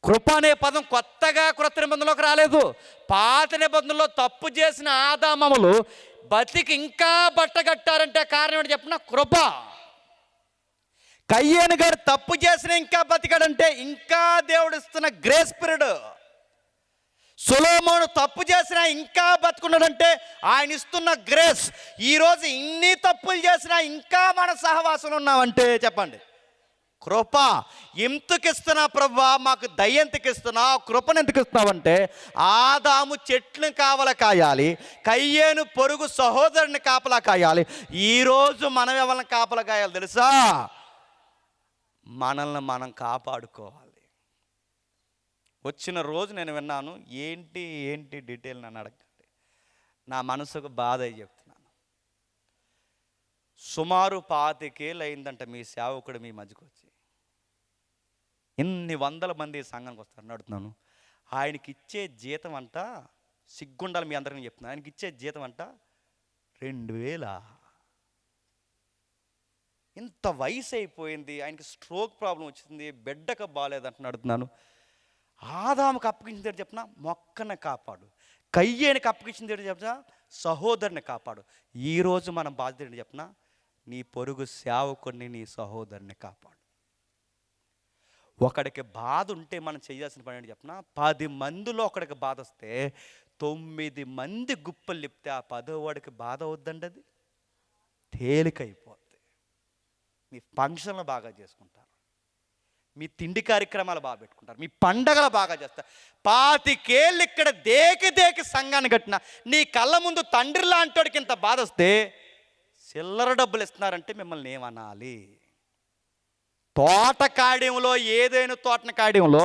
Speaker 1: కృప అనే పదం కొత్తగా క్రొత్త నిబంధనలోకి రాలేదు. పాత నిబంధనలో తప్పు చేసిన ఆదామములు బతికి ఇంకా బట్టగట్టారంటే కారణం ఏంటి చెప్పిన కృప. కయ్యేను గారు తప్పు చేసిన ఇంకా బతికాడంటే ఇంకా దేవుడు ఇస్తున్న గ్రేస్ పీరియడ్. సొలొమోను తప్పు చేసినా ఇంకా బతుకున్నాడంటే ఆయన ఇస్తున్న గ్రేస్. ఈరోజు ఇన్ని తప్పులు చేసినా ఇంకా మన సహవాసంలో ఉన్నామంటే చెప్పండి కృప. ఎందుకు ఇస్తున్నా ప్రభా, మాకు దయ ఎందుకు ఇస్తున్నా, కృపను ఎందుకు ఇస్తున్నావంటే ఆదాము చెట్లను కావల కాయాలి, కయ్యేను పొరుగు సహోదరుని కాపలా కాయాలి. ఈరోజు మనం ఎవరిని కాపలా కాయాలి తెలుసా? మనల్ని మనం కాపాడుకోవాలి. వచ్చిన రోజు నేను విన్నాను, ఏంటి డీటెయిల్ నన్ను అడగండి, నా మనసుకు బాధ అయి చెప్తున్నాను. సుమారు 25 ఏళ్ళు అయిందంట మీ సేవకుడు మీ మధ్యకు వచ్చి. ఇన్ని వందల మంది సంఘానికి వస్తారు అడుగుతున్నాను. ఆయనకి ఇచ్చే జీతం అంట, సిగ్గుండాలి మీ అందరికీ చెప్తున్నాను, ఆయనకి ఇచ్చే జీతం అంట 2000. ఇంత వయసు అయిపోయింది, ఆయనకి స్ట్రోక్ ప్రాబ్లం వచ్చింది, బిడ్డకు బాగాలేదంటున్నా అడుగుతున్నాను. ఆదాముకు అప్పగించింది ఏంటి చెప్పిన మొక్కని కాపాడు, కయ్యేనికి అప్పగించింది ఏంటి చెప్పిన సహోదరుని కాపాడు. ఈరోజు మనం బాధ్యత ఏంటి చెప్పిన నీ పొరుగు సేవకుడిని, నీ సహోదరుని కాపాడు. ఒకడికి బాధ ఉంటే మనం చేయాల్సిన పని ఏంటి చెప్పిన 10 మందిలో ఒకడికి బాధ వస్తే 9 మంది గుప్పలు లేపితే ఆ 10వ వాడికి బాధ అవుద్దండి, అది తేలికైపోద్ది. మీ ఫంక్షన్లు బాగా చేసుకుంటారు, మీ తిండి కార్యక్రమాలు బాగా పెట్టుకుంటారు, మీ పండగలు బాగా చేస్తారు. 25 ఏళ్ళు ఇక్కడ దేకి సంఘాన్ని కట్టిన నీ కళ్ళ ముందు తండ్రి లాంటివాడికి ఇంత బాధ వస్తే చిల్లర డబ్బులు ఇస్తున్నారంటే మిమ్మల్ని ఏమనాలి? తోట కాడ్యంలో, ఏదైనా తోటన కాడ్యంలో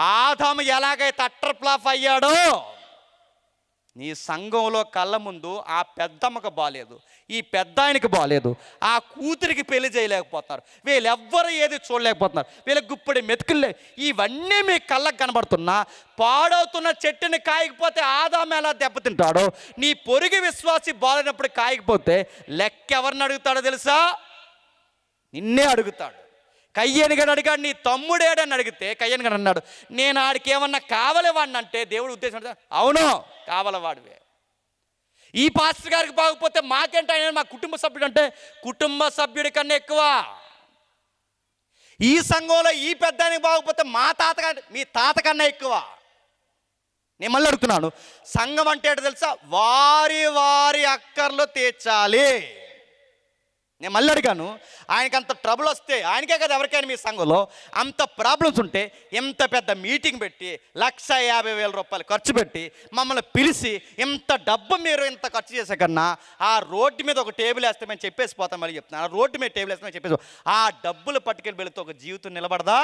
Speaker 1: ఆదాము ఎలాగైతే అట్టర్ ఫ్లాప్ అయ్యాడో
Speaker 2: నీ సంఘంలో కళ్ళ ముందు ఆ పెద్దమ్మకు బాలేదు, ఈ పెద్ద ఆయనకి బాలేదు, ఆ కూతురికి పెళ్లి చేయలేకపోతున్నారు, వీళ్ళెవ్వరు ఏది చూడలేకపోతున్నారు, వీళ్ళకి గుప్పడి మెతుకులే, ఇవన్నీ మీ కళ్ళకు కనబడుతున్నా పాడవుతున్న చెట్టుని కాయకపోతే ఆదాము ఎలా దెబ్బతింటాడో, నీ పొరుగు విశ్వాసి బాలేనప్పుడు కాయకపోతే లెక్క ఎవరిని అడుగుతాడో తెలుసా? నిన్నే అడుగుతాడు. కయ్యని గడు అడిగాడు, నీ తమ్ముడేడని అడిగితే కయ్యని గడు అన్నాడు, నేను ఆడికి ఏమన్నా కావలేవాడిని అంటే దేవుడు ఉద్దేశం, అవును కావలవాడివే. ఈ పాస్టర్ గారికి బాగపోతే మాకేంట, ఆయన మా కుటుంబ సభ్యుడు అంటే కుటుంబ సభ్యుడి కన్నా ఎక్కువ. ఈ సంఘంలో ఈ పెద్దానికి బాగపోతే మా మీ తాత కన్నా ఎక్కువ. నేను మళ్ళీ అడుగుతున్నాను, సంఘం అంటే ఏంటో తెలుసా? వారి వారి అక్కర్లు తీర్చాలి. నేను మళ్ళీ అడిగాను, ఆయనకి అంత ట్రబుల్ వస్తే, ఆయనకే కదా ఎవరికైనా మీ సంఘంలో అంత ప్రాబ్లమ్స్ ఉంటే ఎంత పెద్ద మీటింగ్ పెట్టి 1,50,000 రూపాయలు ఖర్చు పెట్టి మమ్మల్ని పిలిచి ఇంత డబ్బు మీరు ఇంత ఖర్చు చేసే కన్నా ఆ రోడ్డు మీద ఒక టేబుల్ వేస్తే మేము చెప్పేసి పోతాం. మళ్ళీ చెప్తున్నాను, ఆ రోడ్డు మీద టేబుల్ వేస్తే మేము చెప్పేసి ఆ డబ్బులు పట్టుకెళ్ళి వెళితే ఒక జీవితం నిలబడదా?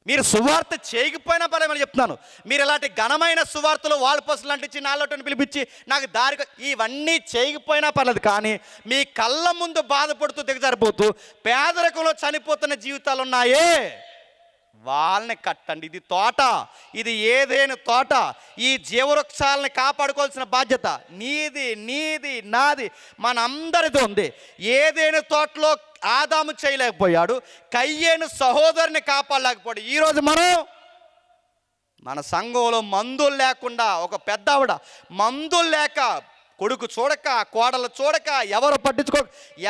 Speaker 2: మీరు సువార్త చేయకపోయినా పర్లేమని చెప్తున్నాను, మీరు ఇలాంటి ఘనమైన సువార్తలు వాళ్ళ పసులు లాంటి నాలోటని పిలిపించి నాకు దారి ఇవన్నీ చేయకపోయినా పర్లేదు, కానీ మీ కళ్ళ ముందు బాధపడుతూ దిగజారిపోతూ పేదరికంలో చనిపోతున్న జీవితాలు ఉన్నాయే, వాళ్ళని కట్టండి. ఇది తోట, ఇది ఏదైనా తోట. ఈ జీవవృక్షాలని కాపాడుకోవాల్సిన బాధ్యత నీది, నీది, నాది, మనందరిది ఉంది. ఏదైనా తోటలో ఆదాము చేయలేకపోయాడు, కయ్యేను సహోదరుని కాపాడలేకపోయాడు. ఈరోజు మన సంఘంలో మందులు లేకుండా, ఒక పెద్ద ఆవిడ మందులు లేక, కొడుకు చూడక, కోడలు చూడక, ఎవరు పట్టించుకో,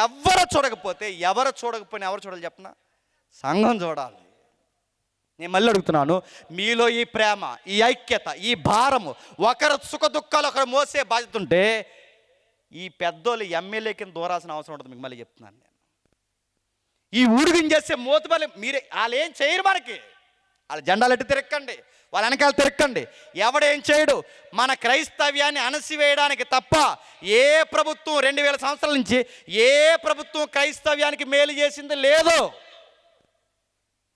Speaker 2: ఎవరు చూడకపోతే, ఎవరు చూడకపోయినా ఎవరు చూడాలి చెప్పనా? సంఘం చూడాలి. నేను మళ్ళీ అడుగుతున్నాను, మీలో ఈ ప్రేమ, ఈ ఐక్యత, ఈ భారము, ఒకరు సుఖ దుఃఖాలు ఒకరు మోసే బాధ్యత ఉంటే ఈ పెద్దోళ్ళు ఎమ్మెల్యే కింద దూరాల్సిన అవసరం ఉంటుంది. మీకు మళ్ళీ చెప్తున్నాను నేను, ఈ ఊడిగిని చేసే మోతుబలి మీరే, వాళ్ళు ఏం చేయరు మనకి. వాళ్ళ జెండాలు ఎట్టి తిరక్కండి, వాళ్ళ వెనకాల తిరక్కండి, ఎవడేం చేయడు. మన క్రైస్తవ్యాన్ని అణసివేయడానికి తప్ప ఏ ప్రభుత్వం 2000 సంవత్సరాల నుంచి ఏ ప్రభుత్వం క్రైస్తవ్యానికి మేలు చేసింది లేదు.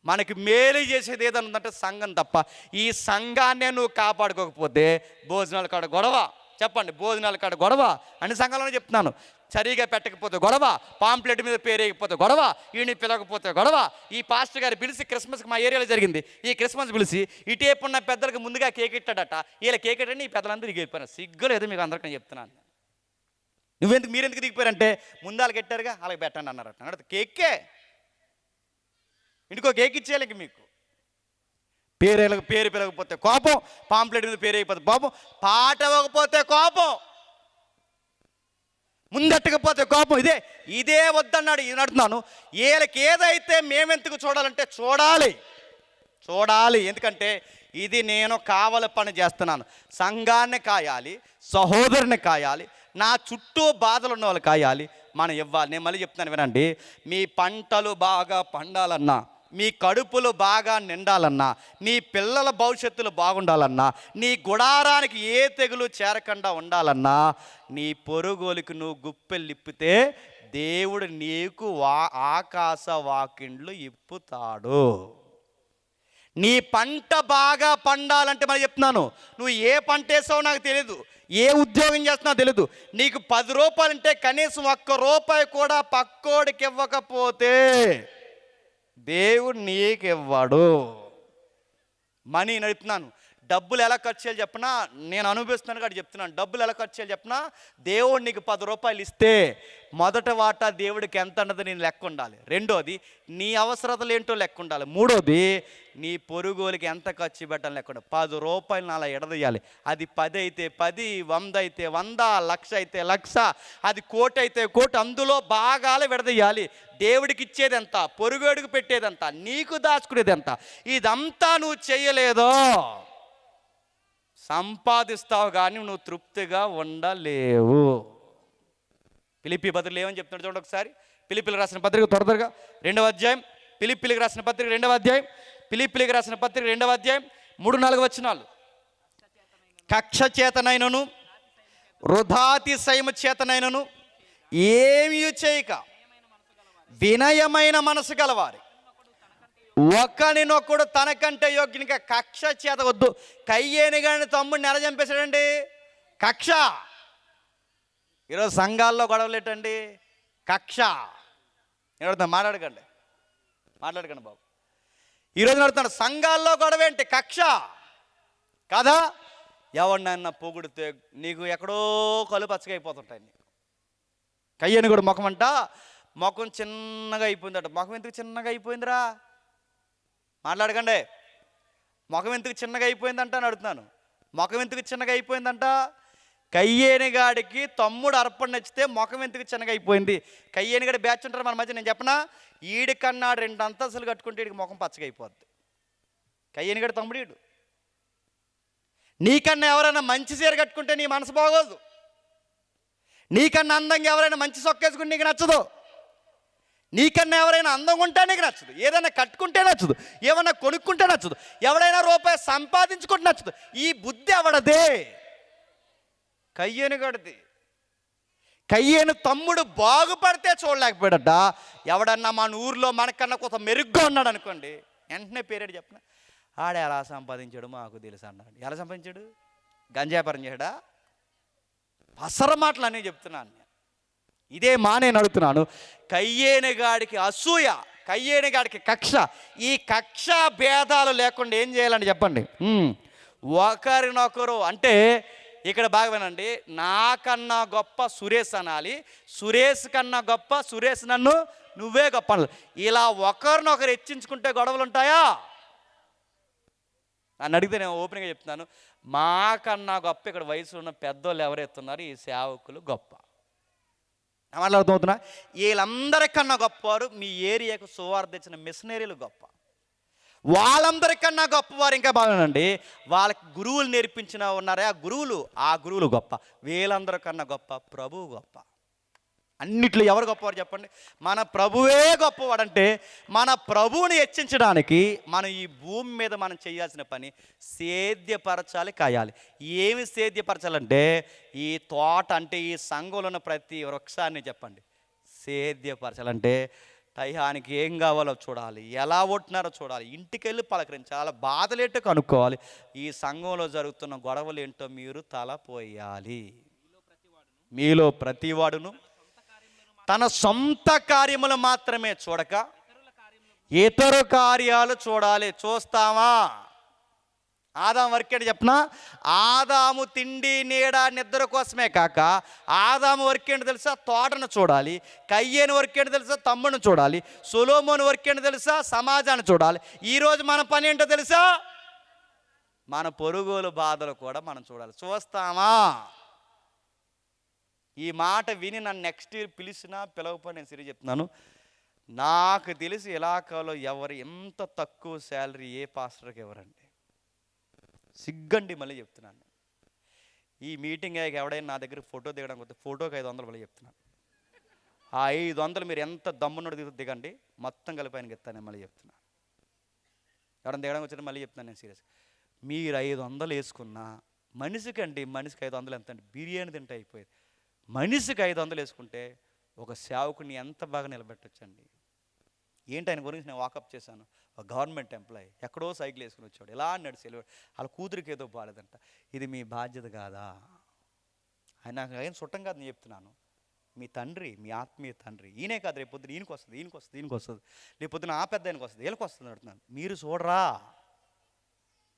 Speaker 2: మనకి మేలు చేసేది ఏదన్నా ఉందంటే సంఘం తప్ప. ఈ సంఘాన్నే నువ్వు కాపాడుకోకపోతే భోజనాల కాడ గొడవ, చెప్పండి, భోజనాల కాడ గొడవ అన్ని సంఘాలను చెప్తున్నాను. సరిగా పెట్టకపోతే గొడవ, పాంప్లెట్ మీద పేరేయకపోతే గొడవ, ఈయన పిలవకపోతే గొడవ. ఈ పాస్టర్ గారు పిలిచి క్రిస్మస్కి మా ఏరియాలో జరిగింది, ఈ క్రిస్మస్ పిలిచి ఇటేపు ఉన్న పెద్దలకు ముందుగా కేక్ ఇట్టాడట, వీళ్ళ కేక్ ఇట్టండి, ఈ పెద్దలందరూ దిగిపోయారు. సిగ్గులేదు మీకు అందరికీ చెప్తున్నాను. మీరెందుకు దిగిపోయారంటే ముందాలకు పెట్టారుగా, అలాగే పెట్టండి అన్నారట. అన్నట్టు కేక్కే, ఇంటికో కేక్ ఇచ్చేయాలి. ఇంక మీకు పేరు పిలవకపోతే కోపం, పాంప్లెట్ మీద పేరు అయిపోతే కోపం, పాట ఇవ్వకపోతే కోపం, ముందెట్టకపోతే కోపం. ఇదే వద్దన్నాడు. ఇది నడుతున్నాను, వీళ్ళకి ఏదైతే మేమెందుకు చూడాలంటే చూడాలి. ఎందుకంటే ఇది నేను కావలి పని చేస్తున్నాను. సంఘాన్ని కాయాలి, సహోదరుని కాయాలి, నా చుట్టూ బాధలు ఉన్న వాళ్ళు కాయాలి, మనం ఇవ్వాలి. నేను మళ్ళీ చెప్తున్నాను వినండి, మీ పంటలు బాగా పండాలన్నా, మీ కడుపులు బాగా నిండాలన్నా, నీ పిల్లల భవిష్యత్తులు బాగుండాలన్నా, నీ గుడారానికి ఏ తెగులు చేరకుండా ఉండాలన్నా, నీ పొరుగులకు నువ్వు గుప్పెలిప్పితే దేవుడు నీకు ఆకాశ వాకిండ్లు ఇప్పుతాడు. నీ పంట బాగా పండాలంటే మరి చెప్తున్నాను, నువ్వు ఏ పంట వేసావో నాకు తెలియదు, ఏ ఉద్యోగం చేస్తున్నావు తెలియదు, నీకు 10 రూపాయలంటే కనీసం 1 రూపాయి కూడా పక్కోడికి ఇవ్వకపోతే దేవుడు నీకు ఇవ్వడు. మనీ నడుపుతున్నాను, డబ్బులు ఎలా ఖర్చు చేయాలి చెప్పనా? నేను అనుభవిస్తున్నాను కాబట్టి చెప్తున్నాను. డబ్బులు ఎలా ఖర్చు చేయాలి చెప్పనా? దేవుడు నీకు 10 రూపాయలు ఇస్తే మొదట వాటా దేవుడికి ఎంత అన్నది నేను లెక్క ఉండాలి. రెండోది నీ అవసరతలు ఏంటో లెక్క ఉండాలి. మూడోది నీ పొరుగులకి ఎంత ఖర్చు పెట్టాలి లెక్క ఉండాలి. 10 రూపాయలు అలా ఎడదీయాలి. అది 10 అయితే 10, 100 అయితే 100, 1,00,000 అయితే 1,00,000, అది 1,00,00,000 అయితే 1,00,00,000, అందులో భాగాలు విడదీయాలి. దేవుడికి ఇచ్చేది ఎంత, పొరుగోడికి పెట్టేది ఎంత, నీకు దాచుకునేది ఎంత, ఇదంతా నువ్వు చేయలేదో సంపాదిస్తావు కానీ నువ్వు తృప్తిగా ఉండలేవు. ఫిలిప్పీ పత్రికలు ఏమని చెప్తున్నాడు చూడండి ఒకసారి. ఫిలిప్పీలకు రాసిన పత్రిక త్వరగా 2వ అధ్యాయం, ఫిలిప్పీలకు రాసిన పత్రిక 2వ అధ్యాయం, ఫిలిప్పీలకు రాసిన పత్రిక 2వ అధ్యాయం 3-4 వచనాలు. కక్ష చేతనైనను వృధాతిశయము చేతనైనను ఏమీ చేయక వినయమైన మనసు గలవారి ఒకనినొకడు తనకంటే యోగ్యునిగా కక్ష చేత వద్దు. కయ్యేని కానీ తమ్ముడిని ఎలా చంపేశాడండి? కక్ష. ఈరోజు సంఘాల్లో గొడవలు ఏంటండి? కక్ష. నేను మాట్లాడకండి బాబు. ఈరోజు నడుతున్నాడు సంఘాల్లో గొడవ ఏంటి? కక్ష కదా. ఎవరినైనా పొగిడితే నీకు ఎక్కడో కళ్ళు పచ్చగా అయిపోతుంటాయి. నీకు కయ్యని కూడా ముఖం అంట, ముఖం చిన్నగా అయిపోయిందట. ముఖం ఎందుకు చిన్నగా అయిపోయిందిరా? మాట్లాడకండి. ముఖం ఎందుకు చిన్నగా అయిపోయిందంట అని అడుగుతున్నాను. ముఖం ఎందుకు చిన్నగా అయిపోయిందంట? కయ్యేనిగాడికి తమ్ముడు అర్పణ నచ్చితే ముఖం ఎందుకు చిన్నగా అయిపోయింది? కయ్యేనిగాడి బ్యాచ్ ఉంటారు మన మధ్య. నేను చెప్పనా, ఈడి కన్నా 2 అంతస్తులు కట్టుకుంటే ఈడికి ముఖం పచ్చగా అయిపోద్ది. కయ్యేనిగాడి తమ్ముడు ఈడు. నీకన్నా ఎవరైనా మంచి చీర కట్టుకుంటే నీ మనసు బాగోదు. నీకన్నా అందంగా ఎవరైనా మంచి సొక్కేసుకుంటే నీకు నచ్చదు. నీకన్నా ఎవరైనా అందంగా ఉంటే నీకు నచ్చదు. ఏదైనా కట్టుకుంటే నచ్చదు. ఏమన్నా కొనుక్కుంటే నచ్చదు. ఎవడైనా రూపాయి సంపాదించుకుంటే నచ్చదు. ఈ బుద్ధి ఎవడదే? కయ్యేనుగడిది. కయ్యేను తమ్ముడు బాగుపడితే చూడలేకపోయాడట. ఎవడన్నా మన ఊర్లో మనకన్నా కొంత మెరుగ్గా ఉన్నాడు అనుకోండి, వెంటనే పేరేడు చెప్పిన, ఆడ ఎలా సంపాదించాడు మాకు తెలుసు అన్నాడు. ఎలా సంపాదించాడు? గంజాపరం చేయడా? అసర మాటలు అన్నీ చెప్తున్నాను నేను. ఇదే నేను అడుగుతున్నాను. కయ్యేనిగాడికి అసూయ, కయ్యేనిగాడికి కక్ష. ఈ కక్ష భేదాలు లేకుండా ఏం చేయాలని చెప్పండి. ఒకరినొకరు అంటే ఇక్కడ బాగా వినండి. నాకన్నా గొప్ప సురేష్ అనాలి, సురేష్ కన్నా గొప్ప సురేష్ నన్ను నువ్వే గొప్ప అనాలి. ఇలా ఒకరినొకరు హెచ్చించుకుంటే గొడవలు ఉంటాయా? నన్ను అడిగితే నేను ఓపెన్గా చెప్తున్నాను, మాకన్నా గొప్ప ఇక్కడ వయసులో ఉన్న పెద్దోళ్ళు ఎవరైతున్నారు, ఈ సేవకులు గొప్ప. మాట్లాడుతున్నా, వీళ్ళందరికన్నా గొప్పవారు మీ ఏరియాకు సువార్త తెచ్చిన మిషనరీలు గొప్ప. వాళ్ళందరికన్నా గొప్పవారు ఇంకా బాగానండి, వాళ్ళకి గురువులు నేర్పించిన ఉన్నారే ఆ గురువులు గొప్ప. వీళ్ళందరికన్నా గొప్ప ప్రభువు గొప్ప. అన్నిట్లో ఎవరు గొప్పవారు చెప్పండి? మన ప్రభువే గొప్పవాడంటే మన ప్రభువుని హెచ్చించడానికి మనం ఈ భూమి మీద మనం చేయాల్సిన పని సేద్యపరచాలి, కాయాలి. ఏమి సేద్యపరచాలంటే ఈ తోట అంటే ఈ సంఘంలో ఉన్న ప్రతి వృక్షాన్ని చెప్పండి సేద్యపరచాలంటే టయానికి ఏం కావాలో చూడాలి, ఎలా కొట్టినారో చూడాలి, ఇంటికి వెళ్ళి పలకరించాలి, బాధలేంటో కనుక్కోవాలి. ఈ సంఘంలో జరుగుతున్న గొడవలు ఏంటో మీరు తలపోయాలి. మీలో ప్రతివాడును తన సొంత కార్యములు మాత్రమే చూడక ఇతర కార్యాలు చూడాలి. చూస్తామా? ఆదాము వర్క్ ఏంటి చెప్పనా? ఆదాము తిండి నీడ నిద్ర కోసమే కాక ఆదాము వర్క్ ఏంటి తెలుసా? తోటను చూడాలి. కయ్యేని వర్క్ ఏంటి తెలుసా? తమ్ముడిని చూడాలి. సొలొమోను వర్క్ ఏంటి తెలుసా? సమాజాన్ని చూడాలి. ఈరోజు మన పని ఏంటో తెలుసా? మన పొరుగుల బాధలు కూడా మనం చూడాలి. చూస్తామా? ఈ మాట విని నన్ను నెక్స్ట్ ఇయర్ పిలిచినా పిలవకపోయినా నేను సరి చెప్తున్నాను, నాకు తెలిసి ఇలాకాలో ఎవరు ఎంత తక్కువ శాలరీ ఏ పాస్టర్కి ఎవరండి? సిగ్గండి. మళ్ళీ చెప్తున్నాను, ఈ మీటింగ్ అయ్యాక ఎవడైనా నా దగ్గర ఫోటో దిగడానికి వస్తే ఫోటోకి 500 మళ్ళీ చెప్తున్నాను. ఆ 500 మీరు ఎంత దమ్మున్నట్టు దిగండి, మొత్తం కలిపి ఆయనకి ఇస్తాను. మళ్ళీ చెప్తున్నాను, ఎవరైనా దిగడానికి వచ్చినా మళ్ళీ చెప్తున్నాను నేను సీరియస్. మీరు 500 వేసుకున్నా మనిషికి 500 ఎంత అండి? బిర్యానీ తింటే అయిపోయేది. మనిషికి 500 వేసుకుంటే ఒక సేవకుని ఎంత బాగా నిలబెట్టచ్చండి. ఏంటి ఆయన గురించి నేను వాకప్ చేశాను. ఒక గవర్నమెంట్ ఎంప్లాయీ ఎక్కడో సైకిల్ వేసుకుని వచ్చాడు, ఇలా నడిచి వెళ్ళాడు. వాళ్ళ కూతురికి ఏదో బాలేదంట. ఇది మీ బాధ్యత కాదా? ఆయన నాకు ఏం చుట్టం కాదు, నేను చెప్తున్నాను. మీ తండ్రి, మీ ఆత్మీయ తండ్రి. ఈయనే కాదు, రేపు పొద్దున ఈయనకి వస్తుంది, రేపు పొద్దున ఆ పెద్ద ఆయనకి వస్తుంది, వీళ్ళకి వస్తుంది అడుగుతున్నాను. మీరు చూడరా,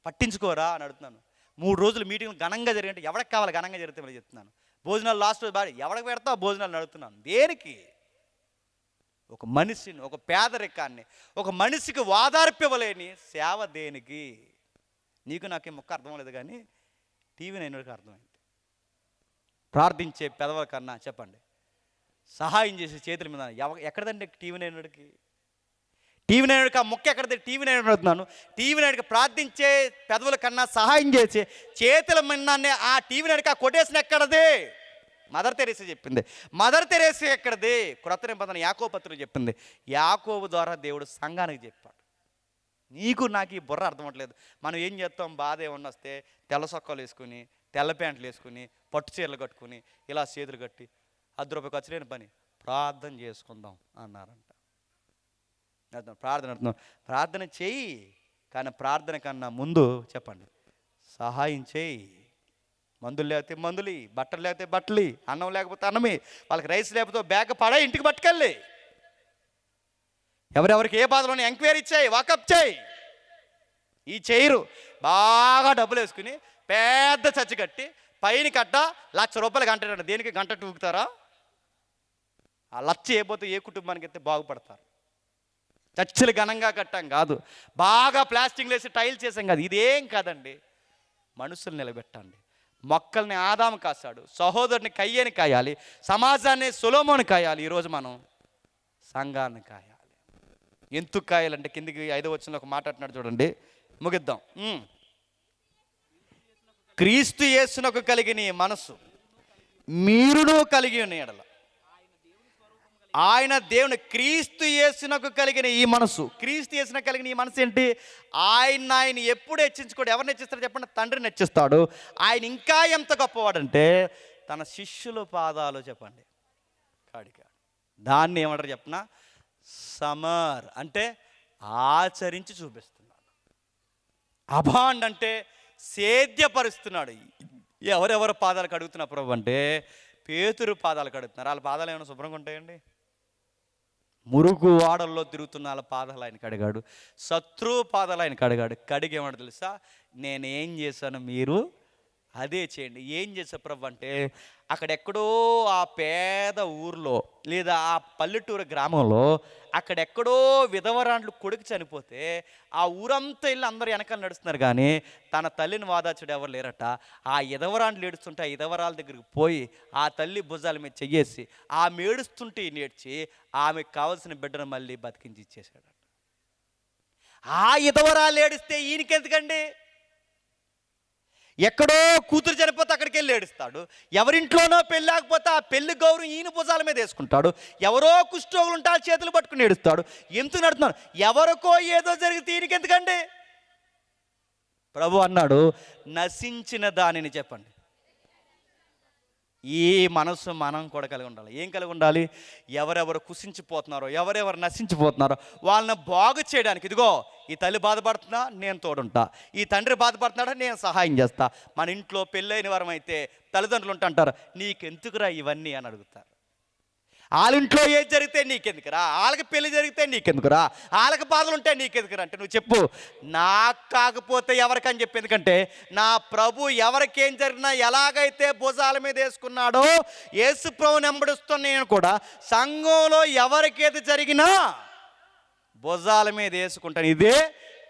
Speaker 2: పట్టించుకోరా అని అడుగుతున్నాను. 3 రోజులు మీటింగ్లు ఘనంగా జరిగితే ఎవరికి కావాలి? ఘనంగా జరిగితే మళ్ళీ చెప్తున్నాను. భోజనాలు లాస్ట్ రోజు బాగా ఎవరికి పెడతా భోజనాలు నడుపుతున్నాను. దేనికి? ఒక మనిషిని, ఒక పేదరికాన్ని, ఒక మనిషికి వాదార్పివ్వలేని సేవ దేనికి? నీకు నాకేం మొక్క అర్థం లేదు, కానీ టీవీ నైన్కి అర్థమైంది. ప్రార్థించే పెదవుల కన్నా చెప్పండి సహాయం చేసే చేతుల మీద ఎక్కడదండి టీవీ నైన్కి? టీవీ నైన్కి ఆ మొక్క ఎక్కడది? టీవీ నైన్ అడుగుతున్నాను. టీవీ నైన్కి ప్రార్థించే పెదవుల కన్నా సహాయం చేసే చేతుల మిన్నానే ఆ టీవీ నైన్కి ఆ కొటేషన్ ఎక్కడది? మదర్ తెరేసా చెప్పింది. మదర్ తెరేసా ఎక్కడది? క్రొత్త నిబంధన యాకోబు పత్రిక చెప్పింది. యాకోబు ద్వారా దేవుడు సంఘానికి చెప్పాడు. నీకు నాకు ఈ బుర్ర అర్థం అవ్వట్లేదు. మనం ఏం చేస్తాం? బాధ ఏమన్నా వస్తే తెల్ల సొక్కాలు వేసుకుని, తెల్ల ప్యాంట్లు వేసుకుని, పట్టు చీరలు కట్టుకుని, ఇలా చేతులు కట్టి 10 రూపాయలు ఖర్చు లేని పని ప్రార్థన చేసుకుందాం అన్నారంట. అర్థం ప్రార్థన అర్థం ప్రార్థన చేయి, కానీ ప్రార్థన కన్నా ముందు చెప్పండి సహాయం చేయి. మందులు లేకపోతే మందులు, బట్టలు లేకపోతే బట్టలు, అన్నం లేకపోతే అన్నమే, వాళ్ళకి రైస్ లేకపోతే బ్యాగ్ పడా ఇంటికి పట్టుకెళ్ళి, ఎవరెవరికి ఏ బాధలోనే ఎంక్వైరీ చేయి, వాకప్ చేయి. ఈ చేయరు బాగా డబ్బులు వేసుకుని పెద్ద చచ్చి కట్టి పైన కట్ట ₹1,00,000 గంట. దేనికి గంట టూకుతారా? ఆ లచ్చ ఏపోతే ఏ కుటుంబానికి అయితే బాగుపడతారు. చర్చలు ఘనంగా కట్టాం కాదు, బాగా ప్లాస్టింగ్ వేసి టైల్స్ చేసాం కాదు, ఇదేం కాదండి. మనుషులు నిలబెట్టండి. మొక్కల్ని ఆదాము కాశాడు, సహోదరుని కయ్యని కాయాలి, సమాజాన్ని సొలొమోను కాయాలి. ఈరోజు మనం సంఘాన్ని కాయాలి. ఎందుకు కాయాలంటే కిందికి 5వ వచనంలో ఒక మాట అంటున్నాడు చూడండి, ముగిద్దాం. క్రీస్తు యేసునకు కలిగిన ఈ మనసు మీరును కలిగి ఉన్న ఎడల, ఆయన దేవుని క్రీస్తు యేసునకు కలిగిన ఈ మనసు, క్రీస్తు యేసునకు కలిగిన ఈ మనసు ఏంటి? ఆయన ఎప్పుడు హెచ్చించుకోడు. ఎవరిని హెచ్చిస్తాడు చెప్పండి? తండ్రిని హెచ్చిస్తాడు. ఆయన ఇంకా ఎంత గొప్పవాడంటే తన శిష్యుల పాదాలు చెప్పండి కాడిక. దాన్ని ఏమంటారు చెప్పనా? సమర్ అంటే ఆచరించి చూపిస్తున్నాడు. అభాండ్ అంటే సేద్యపరుస్తున్నాడు. ఎవరెవరు పాదాలు కడుగుతున్నా ప్రభు అంటే పేతురు పాదాలు కడుగుతున్నారు. వాళ్ళ పాదాలు ఏమైనా శుభ్రంగా ఉంటాయండి? మురుగు వాడల్లో తిరుగుతున్న వాళ్ళ పాదాలు ఆయన కడిగాడు, శత్రువు పాదాలు ఆయన కడిగాడు. కడిగి ఏమంటారు తెలుసా? నేనేం చేశాను మీరు అదే చేయండి. ఏం చేసా ప్రభు అంటే అక్కడెక్కడో ఆ పేద ఊర్లో లేదా ఆ పల్లెటూరు గ్రామంలో అక్కడెక్కడో విధవరాండ్లు కొడుకు చనిపోతే ఆ ఊరంతా వెళ్ళి అందరూ వెనకాల నడుస్తున్నారు, కానీ తన తల్లిని వాదాచుడు ఎవరు లేరట. ఆ విధవరాండ్లు ఏడుస్తుంటే ఆ విధవరాల దగ్గరికి పోయి ఆ తల్లి భుజాల మీద చెయ్యేసి ఆమె ఏడుస్తుంటే నేడ్చి ఆమెకు కావలసిన బిడ్డను మళ్ళీ బతికించి ఇచ్చేసాడట. ఆ విధవరాలు ఏడిస్తే ఈయనకెందుకండి? ఎక్కడో కూతురు చనిపోతే అక్కడికి వెళ్ళి ఏడుస్తాడు. ఎవరింట్లోనో పెళ్ళి ఆకపోతే ఆ పెళ్లి గౌరవం ఈయన భుజాల మీద వేసుకుంటాడు. ఎవరో కుష్ఠరోగులు ఉంటే ఆ చేతులు పట్టుకుని ఏడుస్తాడు. ఎందుకు నడుతున్నాడు? ఎవరికో ఏదో జరిగితే ఈయనకి ఎందుకండి? ప్రభు అన్నాడు నశించిన దానిని చెప్పండి. ఈ మనసు మనం కూడా కలిగి ఉండాలి. ఏం కలిగి ఉండాలి? ఎవరెవరు కుసించిపోతున్నారో, ఎవరెవరు నశించిపోతున్నారో వాళ్ళని బాగు చేయడానికి, ఇదిగో ఈ తల్లి బాధపడుతున్నా నేను తోడుంటా, ఈ తండ్రి బాధపడుతున్నాడా నేను సహాయం చేస్తా. మన ఇంట్లో పెళ్ళైన వారం అయితే తల్లిదండ్రులు ఉంటారు, నీకెందుకురా ఇవన్నీ అని అడుగుతారు. వాళ్ళింట్లో ఏది జరిగితే నీకెందుకురా, వాళ్ళకి పెళ్లి జరిగితే నీకెందుకురా, వాళ్ళకి బాధలు ఉంటే నీకెందుకురా అంటే నువ్వు చెప్పు, నాకు కాకపోతే ఎవరికని చెప్పి. ఎందుకంటే నా ప్రభు ఎవరికేం జరిగినా ఎలాగైతే భుజాల మీద వేసుకున్నాడో యేసు ప్రభుని వెంబడిస్తున్న నేను కూడా సంఘంలో ఎవరికేది జరిగినా భుజాల మీద వేసుకుంటాను. ఇదే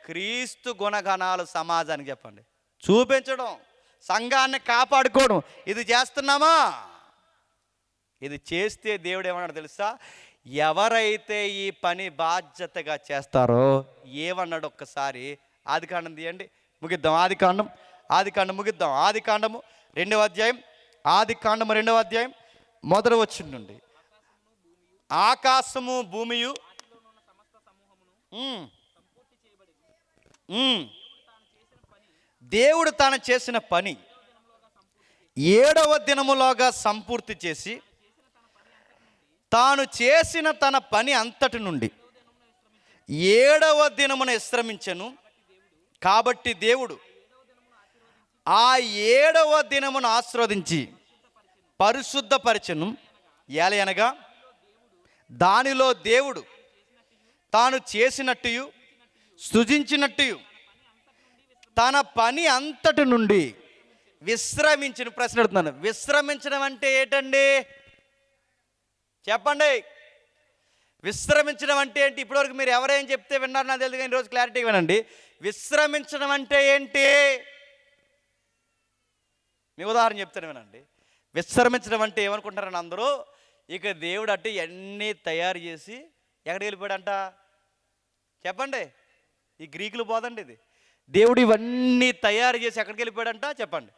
Speaker 2: క్రీస్తు గుణగణాలు సమాజానికి చెప్పండి చూపించడం, సంఘాన్ని కాపాడుకోవడం. ఇది చేస్తున్నామా? ఇది చేస్తే దేవుడు ఏమన్నాడు తెలుసా? ఎవరైతే ఈ పని బాధ్యతగా చేస్తారో ఏమన్నాడు? ఒక్కసారి ఆదికాండం తీయండి, ముగిద్దాం. ఆదికాండం ముగిద్దాం. ఆదికాండము 2వ అధ్యాయం, ఆదికాండము 2వ అధ్యాయం 1వ వచనం నుండి. ఆకాశము భూమియు దేవుడు తాను చేసిన పని 7వ దినములోగా సంపూర్తి చేసి తాను చేసిన తన పని అంతటి నుండి 7వ దినమున విశ్రమించెను. కాబట్టి దేవుడు ఆ 7వ దినమును ఆశీర్వదించి పరిశుద్ధపరచెను. ఏలయనగా దానిలో దేవుడు తాను చేసినట్టు సృజించినట్టు తన పని అంతటి నుండి విశ్రమించిన. ప్రశ్న అడుగుతున్నాను, విశ్రమించడం అంటే ఏంటండి చెప్పండి? విశ్రమించడం అంటే ఏంటి? ఇప్పటివరకు మీరు ఎవరేం చెప్తే విన్నారు నాకు తెలియదు, కానీ ఈరోజు క్లారిటీ వినండి. విశ్రమించడం అంటే ఏంటి? మీ ఉదాహరణ చెప్తాను వినండి. విశ్రమించడం అంటే ఏమనుకుంటారని అందరూ, ఇక దేవుడు అంటే అన్నీ తయారు చేసి ఎక్కడికి వెళ్ళిపోయాడంట చెప్పండి? ఈ గ్రీకులు పోదండి ఇది. దేవుడు ఇవన్నీ తయారు చేసి ఎక్కడికి వెళ్ళిపోయాడంట చెప్పండి?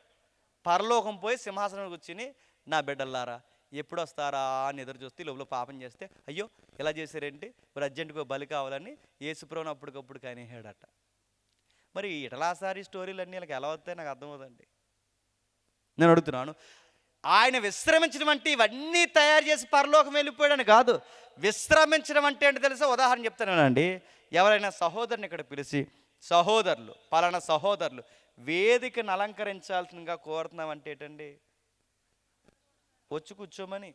Speaker 2: పరలోకం పోయి సింహాసనం కూర్చుని నా బిడ్డలారా ఎప్పుడు వస్తారా అని ఎదురు చూస్తే లోపల పాపం చేస్తే అయ్యో ఇలా చేశారేంటి, మరి అర్జెంటుగా బలి కావాలని యేసుప్రభుని అప్పటికప్పుడు కనిహేడట. మరి ఇటలాసారి స్టోరీలు అన్నీ ఇలా ఎలా వస్తాయి నాకు అర్థమవుతుంది. నేను అడుగుతున్నాను, ఆయన విశ్రమించడం అంటే ఇవన్నీ తయారు చేసి పరలోకం వెళ్ళిపోయాడని కాదు. విశ్రమించడం అంటే ఏంటి తెలుసా? ఉదాహరణ చెప్తానండి. ఎవరైనా సహోదరుని ఇక్కడ పిలిచి, సహోదరులు, పలానా సహోదరులు వేదికను అలంకరించాల్సిందిగా కోరుతున్నామంటే ఏంటండి? వచ్చి కూర్చోమని,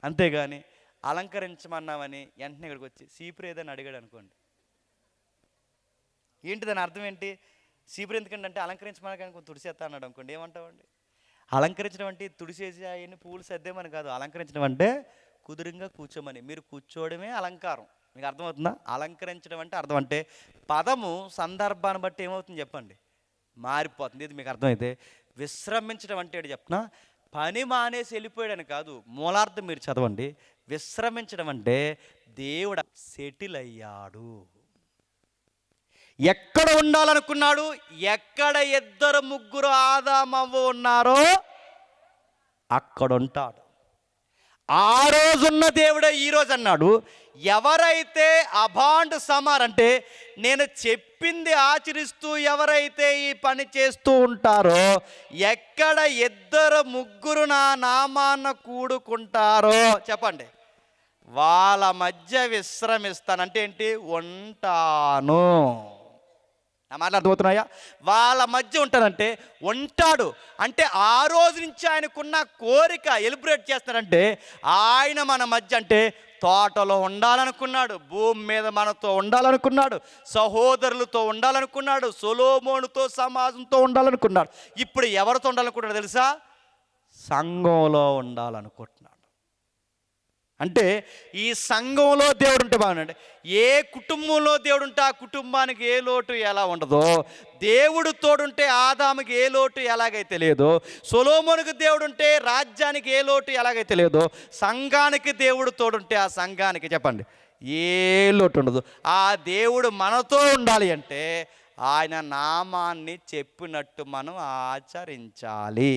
Speaker 2: అంతేగాని అలంకరించమన్నామని వెంటనే ఇక్కడికి వచ్చి సీపురు ఏదని అడిగాడు అనుకోండి, ఏంటి దాని అర్థం ఏంటి? సీపురు ఎందుకంటే అంటే అలంకరించమని కానీ కొంచెం తుడిసేస్తా అన్నాడు అనుకోండి, ఏమంటామండి? అలంకరించడం అంటే తుడిసేసి అవన్నీ పూలు సర్దేమని కాదు. అలంకరించడం అంటే కుదురుగా కూర్చోమని. మీరు కూర్చోవడమే అలంకారం. మీకు అర్థమవుతుందా? అలంకరించడం అంటే అర్థం అంటే పదము సందర్భాన్ని బట్టి ఏమవుతుంది చెప్పండి, మారిపోతుంది. ఇది మీకు అర్థమైతే విశ్రమించడం అంటే ఏంటి చెప్తున్నా? పని మానేసి వెళ్ళిపోయాడని కాదు. మూలార్థం మీరు చదవండి. విశ్రమించడం అంటే దేవుడు సెటిల్ అయ్యాడు. ఎక్కడ ఉండాలనుకున్నాడు? ఎక్కడ ఇద్దరు ముగ్గురు ఆదామవ్వ ఉన్నారో అక్కడ ఉంటాడు. ఆ రోజున్న దేవుడే ఈరోజు అన్నాడు. ఎవరైతే అబాండ్ సమార్ అంటే నేను చెప్పింది ఆచరిస్తూ ఎవరైతే ఈ పని చేస్తూ ఉంటారో, ఎక్కడ ఇద్దరు ముగ్గురు నా నామాన కూడుకుంటారో చెప్పండి, వాళ్ళ మధ్య విశ్రమిస్తానంటే ఏంటి? ఉంటాను. నా మాటలు అర్థమవుతున్నాయా? వాళ్ళ మధ్య ఉంటానంటే ఉంటాడు అంటే ఆ రోజు నుంచి ఆయనకున్న కోరిక ఎలిబ్రేట్ చేస్తాడంటే ఆయన మన మధ్య అంటే తోటలో ఉండాలనుకున్నాడు, భూమి మీద మనతో ఉండాలనుకున్నాడు, సహోదరులతో ఉండాలనుకున్నాడు, సొలొమోనుతో సమాజంతో ఉండాలనుకున్నాడు. ఇప్పుడు ఎవరితో ఉండాలనుకుంటున్నాడు తెలుసా? సంఘంలో ఉండాలనుకుంటున్నాడు. అంటే ఈ సంఘంలో దేవుడు ఉంటే బాగుండండి. ఏ కుటుంబంలో దేవుడు ఉంటే ఆ కుటుంబానికి ఏ లోటు ఎలా ఉండదో, దేవుడు తోడుంటే ఆదాముకి ఏ లోటు ఎలాగైతే లేదో, సొలొమోనుకు దేవుడు ఉంటే రాజ్యానికి ఏ లోటు ఎలాగైతే లేదో, సంఘానికి దేవుడు తోడుంటే ఆ సంఘానికి చెప్పండి ఏ లోటు ఉండదు. ఆ దేవుడు మనతో ఉండాలి అంటే ఆయన నామాన్ని చెప్పినట్టు మనం ఆచరించాలి.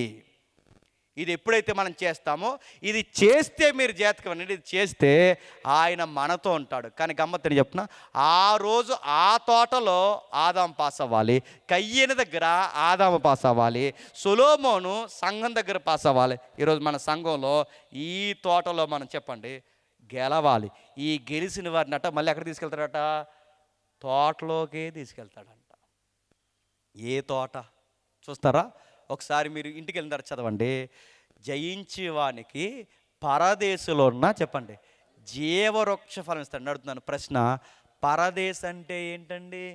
Speaker 2: ఇది ఎప్పుడైతే మనం చేస్తామో, ఇది చేస్తే మీరు జాతకం, ఇది చేస్తే ఆయన మనతో ఉంటాడు. కానీ గమ్మత్తని చెప్తున్నా, ఆ రోజు ఆ తోటలో ఆదాము పాస్ అవ్వాలి, కయ్యని దగ్గర ఆదాము పాస్ అవ్వాలి, సొలొమోను సంఘం దగ్గర పాస్ అవ్వాలి. ఈరోజు మన సంఘంలో ఈ తోటలో మనం చెప్పండి గెలవాలి. ఈ గెలిచిన వారినట మళ్ళీ ఎక్కడ తీసుకెళ్తాడట? తోటలోకే తీసుకెళ్తాడంట. ఏ తోట చూస్తారా? ఒకసారి మీరు ఇంటికి వెళ్ళిన తర్వాత చదవండి. జయించేవానికి పరదేశంలో ఉన్న చెప్పండి జీవవృక్ష ఫలం ఇస్తాడు. అడుగుతున్నాను ప్రశ్న, పరదేశ్ అంటే ఏంటండి?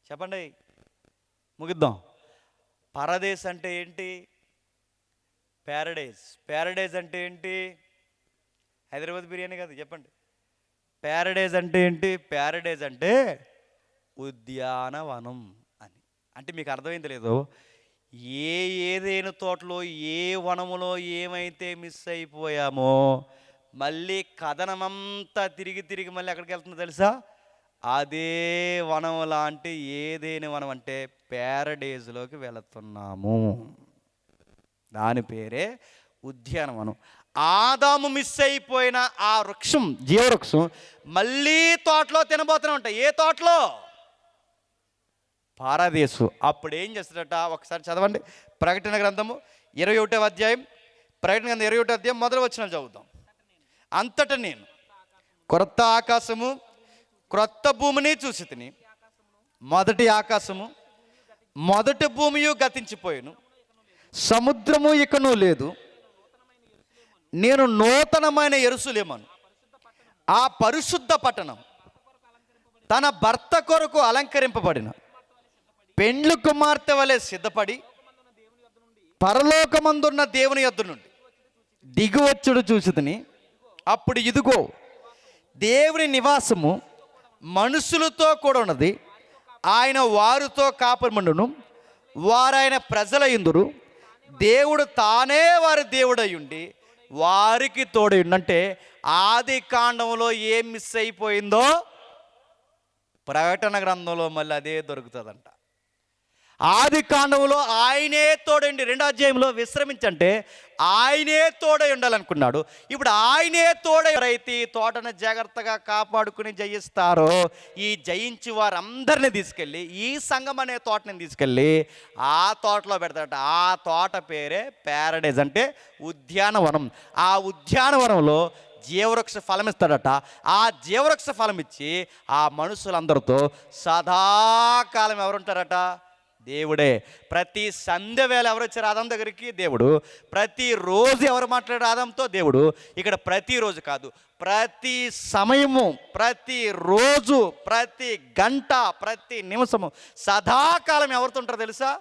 Speaker 2: చెప్పండి, ముగిద్దాం. పరదేశ్ అంటే ఏంటి? ప్యారడైజ్. ప్యారడైజ్ అంటే ఏంటి? హైదరాబాద్ బిర్యానీ కాదు, చెప్పండి. ప్యారడైజ్ అంటే ఏంటి? ప్యారడైజ్ అంటే ఉద్యానవనం అని. అంటే మీకు అర్థమైంది లేదు? ఏదైనా తోటలో ఏ వనములో ఏమైతే మిస్ అయిపోయామో మళ్ళీ కథనమంతా తిరిగి మళ్ళీ ఎక్కడికి వెళ్తుందో తెలుసా? అదే వనం లాంటి ఏదైనా వనం అంటే ప్యారడైజ్లోకి వెళుతున్నాము. దాని పేరే ఉద్యానవనం. ఆదాము మిస్ అయిపోయిన ఆ వృక్షం, జీవవృక్షం మళ్ళీ తోటలో తినబోతూనే ఉంటాయి. ఏ తోటలో? పారదేశు. అప్పుడు ఏం చేస్తాడట? ఒకసారి చదవండి ప్రకటన గ్రంథము 21వ అధ్యాయం. ప్రకటన గ్రంథం 21వ అధ్యాయం మొదటి వచనాలు చదువుతాం. అంతటా నేను క్రొత్త ఆకాశము క్రొత్త భూమిని చూసి తిని, మొదటి ఆకాశము మొదటి భూమియు గతించిపోయాను, సముద్రము ఇకను లేదు. నేను నూతనమైన యెరూషలేమును, ఆ పరిశుద్ధ పట్టణం తన భర్త కొరకు అలంకరింపబడిన పెండ్లు కుమార్తె వలె సిద్ధపడి పరలోకమందున్న దేవుని యొద్ద నుండి దిగువచ్చుడు చూసితిని. అప్పుడు ఇదిగో దేవుని నివాసము మనుషులతో కూడా ఉన్నది. ఆయన వారితో కాపురమండును, వారాయన ప్రజల యందురు. దేవుడు తానే వారి దేవుడయ్యుండి వారికి తోడైండు. అంటే ఆది కాండంలో ఏం మిస్ అయిపోయిందో ప్రకటన గ్రంథంలో మళ్ళీ అదే దొరుకుతుందంట. ఆది కాండంలో ఆయనే తోడండి. 2వ అధ్యాయంలో విశ్రమించంటే ఆయనే తోడై ఉండాలనుకున్నాడు. ఇప్పుడు ఆయనే తోడై ఎవరైతే ఈ తోటను జాగ్రత్తగా కాపాడుకుని జయిస్తారో, ఈ జయించి వారందరినీ తీసుకెళ్ళి ఈ సంఘం అనే తోటని తీసుకెళ్ళి ఆ తోటలో పెడతాడట. ఆ తోట పేరే ప్యారడైజ్, అంటే ఉద్యానవనం. ఆ ఉద్యానవనంలో జీవవృక్ష ఫలం ఇస్తాడట. ఆ జీవవృక్ష ఫలం ఇచ్చి ఆ మనుషులందరితో సదాకాలం ఎవరుంటారట? దేవుడే. ప్రతి సంధ్య వేళ ఎవరు వచ్చారు ఆదాం దగ్గరికి? దేవుడు. ప్రతిరోజు ఎవరు మాట్లాడారు ఆదాంతో? దేవుడు. ఇక్కడ ప్రతిరోజు కాదు, ప్రతి సమయము, ప్రతిరోజు, ప్రతి గంట, ప్రతి నిమిషము, సదాకాలం ఎవరితో ఉంటారో తెలుసా?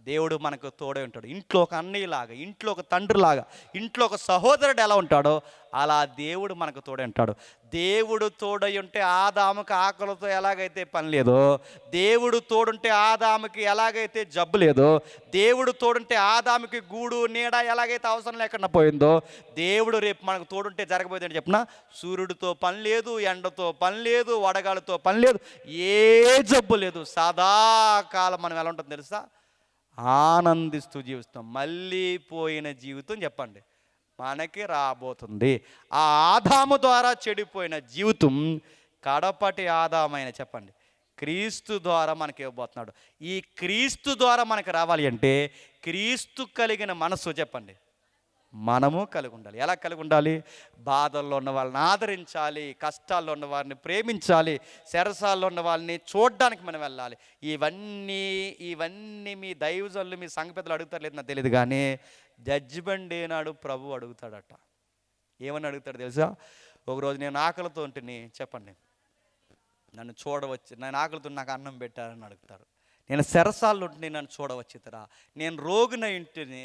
Speaker 2: దేవుడు మనకు తోడే ఉంటాడు. ఇంట్లో ఒక అన్నయ్యలాగా, ఇంట్లో ఒక తండ్రిలాగా, ఇంట్లో ఒక సహోదరుడు ఎలా ఉంటాడో అలా దేవుడు మనకు తోడే ఉంటాడు. దేవుడు తోడై ఉంటే ఆదాముకి ఆకలితో ఎలాగైతే పని లేదో, దేవుడు తోడుంటే ఆదాముకి ఎలాగైతే జబ్బు లేదో, దేవుడు తోడుంటే ఆదాముకి గూడు నీడ ఎలాగైతే అవసరం లేకుండా పోయిందో, దేవుడు రేపు మనకు తోడుంటే జరగబోయేది అని చెప్పిన సూర్యుడితో పని లేదు, ఎండతో పని లేదు, వడగాలతో పని లేదు, ఏ జబ్బు లేదు. సదాకాలం మనం ఎలా ఉంటుంది తెలుసా? ఆనందిస్తూ జీవిస్తాం. మళ్ళీ పోయిన జీవితం చెప్పండి మనకి రాబోతుంది. ఆ ఆదాము ద్వారా చెడిపోయిన జీవితం కడపటి ఆదామైన చెప్పండి క్రీస్తు ద్వారా మనకి ఇవ్వబోతున్నాడు. ఈ క్రీస్తు ద్వారా మనకి రావాలి అంటే క్రీస్తు కలిగిన మనసు చెప్పండి మనము కలిగి ఉండాలి. ఎలా కలిగి ఉండాలి? బాధల్లో ఉన్న వాళ్ళని ఆదరించాలి, కష్టాల్లో ఉన్న వారిని ప్రేమించాలి, చెరసాల్లో ఉన్న వాళ్ళని చూడడానికి మనం వెళ్ళాలి. ఇవన్నీ మీ దైవజనులు, మీ సంఘ పెద్దలు అడుగుతారు లేదు నాకు తెలియదు, కానీ జడ్జిమెంట్ ఏనాడు ప్రభు అడుగుతాడట. ఏమని అడుగుతాడు తెలుసా? ఒకరోజు నేను ఆకలితో ఉంటుని చెప్పండి నన్ను చూడవచ్చు, నేను ఆకలితో నాకు అన్నం పెట్టారని అడుగుతారు. నేను చెరసాల్లో ఉంటుని నన్ను చూడవచ్చుతరా, నేను రోగిన ఇంటిని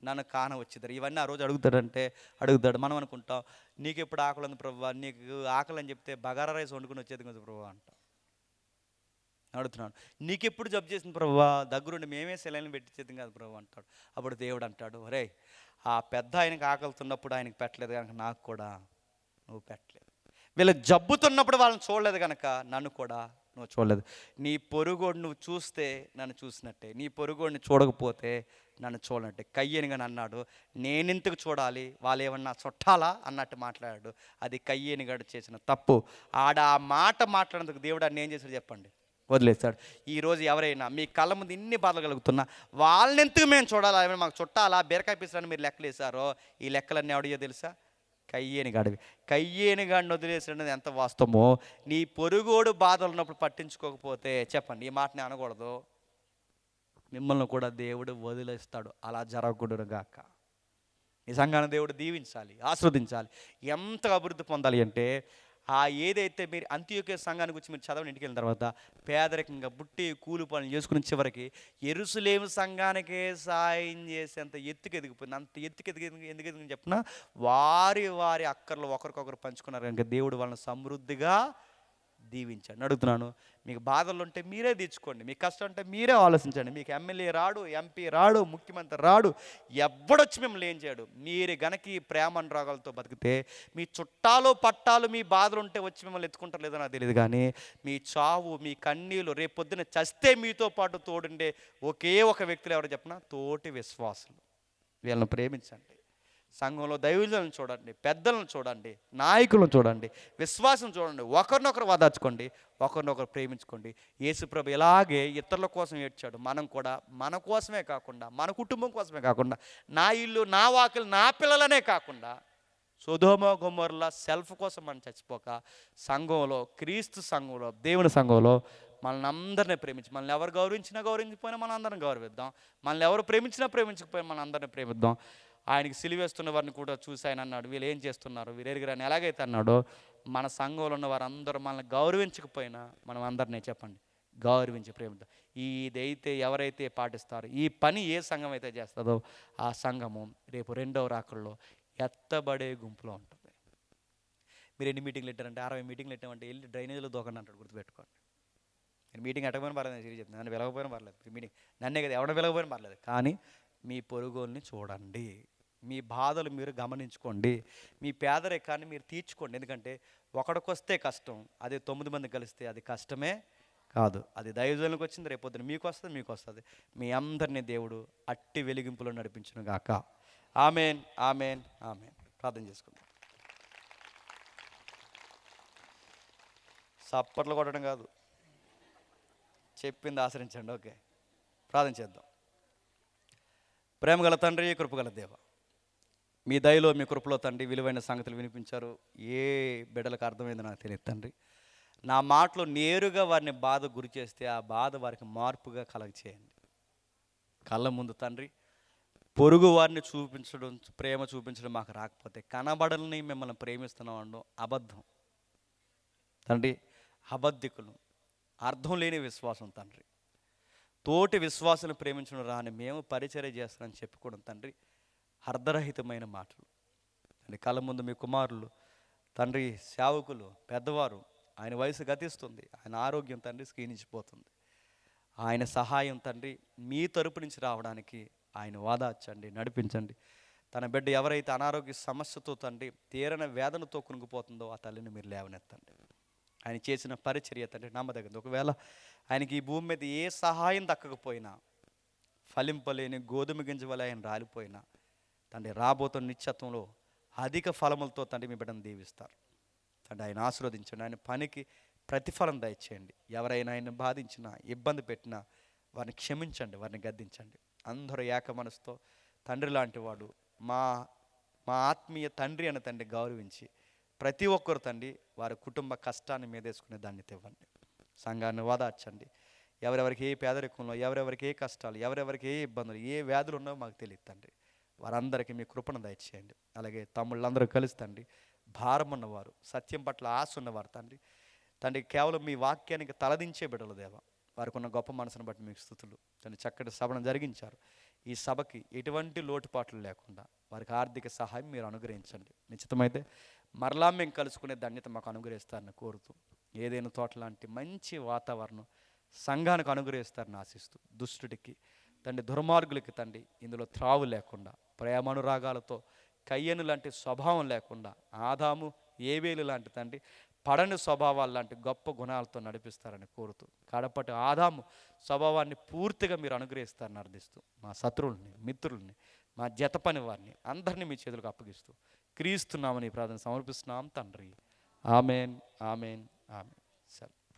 Speaker 2: నన్ను కానవచ్చుతారు. ఇవన్నీ ఆ రోజు అడుగుతాడు. మనం అనుకుంటాం నీకు ఎప్పుడు ఆకలి ఉంది ప్రభు, నీకు ఆకలి అని చెప్తే బగారా రైస్ వండుకుని వచ్చేది కదా ప్రభు అంట. అడుగుతున్నాడు నీకు ఎప్పుడు జబ్బు చేసింది ప్రభు, దగ్గరుండి మేమే సెలైన్ పెట్టించేది కదా ప్రభు అంటాడు. అప్పుడు దేవుడు అంటాడు, ఒరే ఆ పెద్ద ఆయనకి ఆకలితున్నప్పుడు ఆయనకి పెట్టలేదు కనుక నాకు కూడా నువ్వు పెట్టలేదు. వీళ్ళ జబ్బుతున్నప్పుడు వాళ్ళని చూడలేదు కనుక నన్ను కూడా నువ్వు చూడలేదు. నీ పొరుగోడు నువ్వు చూస్తే నన్ను చూసినట్టే, నీ పొరుగోడిని చూడకపోతే నన్ను చూడనట్టే. కయ్యేనుగా అన్నాడు, నేనెందుకు చూడాలి, వాళ్ళు ఏమన్నా చుట్టాలా అన్నట్టు మాట్లాడాడు. అది కయ్యేనుగాడు చేసిన తప్పు. ఆ మాట మాట్లాడేందుకు దేవుడు అన్ని ఏం చేశాడు చెప్పండి? వదిలేస్తాడు. ఈరోజు ఎవరైనా మీ కళ్ళ ముందు ఇన్ని బాధలు కలుగుతున్నా వాళ్ళని ఎందుకు మేము చూడాలా, ఏమైనా మాకు చుట్టాలా, బీరకాయ పీసులని మీరు లెక్కలు వేసారో ఈ లెక్కలన్నీ ఎవడియో తెలుసా? కయ్యేనిగాడివి. కయ్యేనిగాడిని వదిలేసినది ఎంత వాస్తవమో నీ పొరుగోడు బాధలు ఉన్నప్పుడు పట్టించుకోకపోతే చెప్పండి ఈ మాటని అనకూడదు, మిమ్మల్ని కూడా దేవుడు వదిలేస్తాడు. అలా జరగకూడదుగాక. ఈ సంఘాన్ని దేవుడు దీవించాలి, ఆస్వాదించాలి. ఎంత అభివృద్ధి పొందాలి అంటే ఏదైతే మీరు అంత్యోక్య సంఘాన్ని గురించి మీరు చదవని ఇంటికి వెళ్ళిన తర్వాత పేదరికంగా బుట్టి కూలి పనులు చేసుకుని చివరికి యెరూషలేము సంఘానికే సాయం చేసేంత ఎత్తుకు ఎదిగిపోయింది. అంత ఎత్తుకు ఎందుకు ఎదిగింది చెప్పిన వారి అక్కర్లు ఒకరికొకరు పంచుకున్నారు కనుక దేవుడు వాళ్ళని సమృద్ధిగా దీవించాడు. అడుగుతున్నాను, మీకు బాధలు ఉంటే మీరే తీర్చుకోండి, మీకు కష్టం ఉంటే మీరే ఆలోచించండి. మీకు ఎమ్మెల్యే రాడు, ఎంపీ రాడు, ముఖ్యమంత్రి రాడు, ఎవడొచ్చి మిమ్మల్ని ఏం చేయడు. మీరు గనక ఈ ప్రేమనురాగాలతో బతికితే మీ చుట్టాలు పట్టాలు మీ బాధలు ఉంటే వచ్చి మిమ్మల్ని ఎత్తుకుంటారు లేదో నాకు తెలియదు, కానీ మీ చావు, మీ కన్నీళ్ళు, రేపు పొద్దున చస్తే మీతో పాటు తోడుండే ఒకే ఒక వ్యక్తులు ఎవరు చెప్పినా తోటి విశ్వాసులు. వీళ్ళని ప్రేమించండి. సంఘంలో దైవజనులను చూడండి, పెద్దలను చూడండి, నాయకులను చూడండి, విశ్వాసం చూడండి, ఒకరినొకరు వదార్చుకోండి, ఒకరినొకరు ప్రేమించుకోండి. యేసుప్రభు ఇలాగే ఇతరుల కోసం ఏడ్చాడు. మనం కూడా మన కోసమే కాకుండా, మన కుటుంబం కోసమే కాకుండా, నా ఇల్లు, నా వాకిలు, నా పిల్లలనే కాకుండా సొదొమ గొమొర్రా సెల్ఫ్ కోసం మనం చచ్చిపోక సంఘంలో, క్రీస్తు సంఘంలో, దేవుని సంఘంలో మనల్ని అందరినీ ప్రేమించి, మనల్ని ఎవరు గౌరవించినా గౌరవించకపోయినా మనం అందరం గౌరవిద్దాం, మనల్ని ఎవరు ప్రేమించినా ప్రేమించకపోయినా మనం అందరినీ ప్రేమిద్దాం. ఆయనకి సిలువేస్తున్న వారిని కూడా చూసి ఆయన అన్నాడు, వీళ్ళు ఏం చేస్తున్నారు, వీరెరిగిరని ఎలాగైతే అన్నాడో మన సంఘంలో ఉన్న వారందరూ మనల్ని గౌరవించకపోయినా మనం అందరినీ చెప్పండి గౌరవించి ప్రేమిద్దాం. ఇదైతే ఎవరైతే పాటిస్తారో, ఈ పని ఏ సంఘం అయితే చేస్తుందో ఆ సంఘము రేపు రెండవ రాకల్లో ఎత్తబడే గుంపులో ఉంటుంది. మీరు ఎన్ని మీటింగ్లు పెట్టారంటే 60 మీటింగ్లు పెట్టామంటే వెళ్ళి డ్రైనేజ్లో దూకండి అంటాడు, గుర్తుపెట్టుకోండి. నేను మీటింగ్ ఎట్టకపోయినా పర్లేదు, నేను చెప్తాను, నన్ను వెలగపోయినా పర్లేదు, మీటింగ్ నన్నే కదా ఎవడ వెలగపోయినా పర్లేదు, కానీ మీ పొరుగుల్ని చూడండి, మీ బాధలు మీరు గమనించుకోండి, మీ పేదరికాన్ని మీరు తీర్చుకోండి. ఎందుకంటే ఒకడికొస్తే కష్టం, అదే 9 మంది కలిస్తే అది కష్టమే కాదు. అది దైవజనులకు వచ్చింది, రేపొద్దున మీకు వస్తుంది, మీకు వస్తుంది. మీ అందరినీ దేవుడు అట్టి వెలిగింపులో నడిపించును గాక. Amen, amen, amen. ప్రార్థన చేసుకుందాం. చప్పట్లు కొట్టడం కాదు, చెప్పింది ఆచరించండి. ఓకే, ప్రార్థన చేద్దాం. ప్రేమగల తండ్రి, కృపగల దేవ, మీ దయలో మీ కృపలో తండ్రి విలువైన సంగతులు వినిపించారు. ఏ బిడ్డలకు అర్థమైందో నాకు తెలియదు తండ్రి. నా మాటలు నేరుగా వారిని బాధ గురి చేస్తే ఆ బాధ వారికి మార్పుగా కలగ చేయండి. కళ్ళ ముందు తండ్రి పొరుగు వారిని చూపించడం, ప్రేమ చూపించడం మాకు రాకపోతే కనబడలని మిమ్మల్ని ప్రేమిస్తున్నాం అనడం అబద్ధం తండ్రి. అబద్ధికులు, అర్థం లేని విశ్వాసం తండ్రి. తోటి విశ్వాసాన్ని ప్రేమించడం రాని మేము పరిచర్య చేస్తానని చెప్పుకోవడం తండ్రి అర్ధరహితమైన మాటలు తండ్రి. కళ్ళ ముందు మీ కుమారులు తండ్రి, సేవకులు, పెద్దవారు, ఆయన వయసు గతిస్తుంది, ఆయన ఆరోగ్యం తండ్రి క్షీణించిపోతుంది. ఆయన సహాయం తండ్రి మీ తరపు నుంచి రావడానికి ఆయన వాదాచండి, నడిపించండి. తన బిడ్డ ఎవరైతే అనారోగ్య సమస్యతో తండ్రి తీరని వేదనతో కునుకుపోతుందో ఆ తల్లిని మీరు లేవనెత్తండి. ఆయన చేసిన పరిచర్య తండ్రి నమ్మదగింది. ఒకవేళ ఆయనకి ఈ భూమి మీద ఏ సహాయం దక్కకపోయినా, ఫలింపలేని గోధుమ గింజ వల్ల ఆయన రాలిపోయినా తండ్రి రాబోతున్న నిత్యత్వంలో అధిక ఫలములతో తండ్రి మీ బిడ్డను దీవిస్తారు తండ్రి. ఆయన ఆశీర్వదించండి, ఆయన పనికి ప్రతిఫలం దయచేయండి. ఎవరైనా ఆయన బాధించినా, ఇబ్బంది పెట్టినా వారిని క్షమించండి, వారిని గద్దించండి. అందరూ ఏక మనసుతో తండ్రి లాంటి వాడు, మా మా ఆత్మీయ తండ్రి అని తండ్రి గౌరవించి ప్రతి ఒక్కరు తండ్రి వారి కుటుంబ కష్టాన్ని మీదేసుకునే దాన్ని ఇవ్వండి. సంఘాన్ని ఓదార్చండి. ఎవరెవరికి ఏ పేదరికంలో, ఎవరెవరికి ఏ కష్టాలు, ఎవరెవరికి ఏ ఇబ్బందులు, ఏ వ్యాధులు ఉన్నాయో మాకు తెలియదు తండ్రి. వారందరికీ మీ కృపను దయచేయండి. అలాగే తమ్ముళ్ళందరూ కలిసి తండ్రి భారం ఉన్నవారు, సత్యం పట్ల ఆశ ఉన్నవారు తండ్రి తండ్రి కేవలం మీ వాక్యానికి తలదించే బిడ్డలు దేవ, వారికి ఉన్న గొప్ప మనసును బట్టి మీకు స్తుతులు తండ్రి. చక్కటి సభను జరిగించారు. ఈ సభకి ఎటువంటి లోటుపాట్లు లేకుండా వారికి ఆర్థిక సహాయం మీరు అనుగ్రహించండి. నిశ్చితమైతే మరలా మేము కలుసుకునే ధన్యత మాకు అనుగ్రహిస్తారని కోరుతూ, ఏదైనా తోట లాంటి మంచి వాతావరణం సంఘానికి అనుగ్రహిస్తారని ఆశిస్తూ, దుష్టుడికి తండ్రి, దుర్మార్గులకి తండ్రి ఇందులో త్రావు లేకుండా, ప్రేమానురాగాలతో కయ్యను లాంటి స్వభావం లేకుండా, ఆదాము ఏబేలు లాంటి తండ్రి పడని స్వభావాలు లాంటి గొప్ప గుణాలతో నడిపిస్తారని కోరుతూ, కడపటి ఆదాము స్వభావాన్ని పూర్తిగా మీరు అనుగ్రహిస్తారని అర్థిస్తూ, మా శత్రువుల్ని, మిత్రుల్ని, మా జత పని వారిని అందరినీ మీ చేతులకు అప్పగిస్తూ క్రీస్తున్నామని ప్రార్థన సమర్పిస్తున్నాం తండ్రి. Amen, amen, amen. సరే.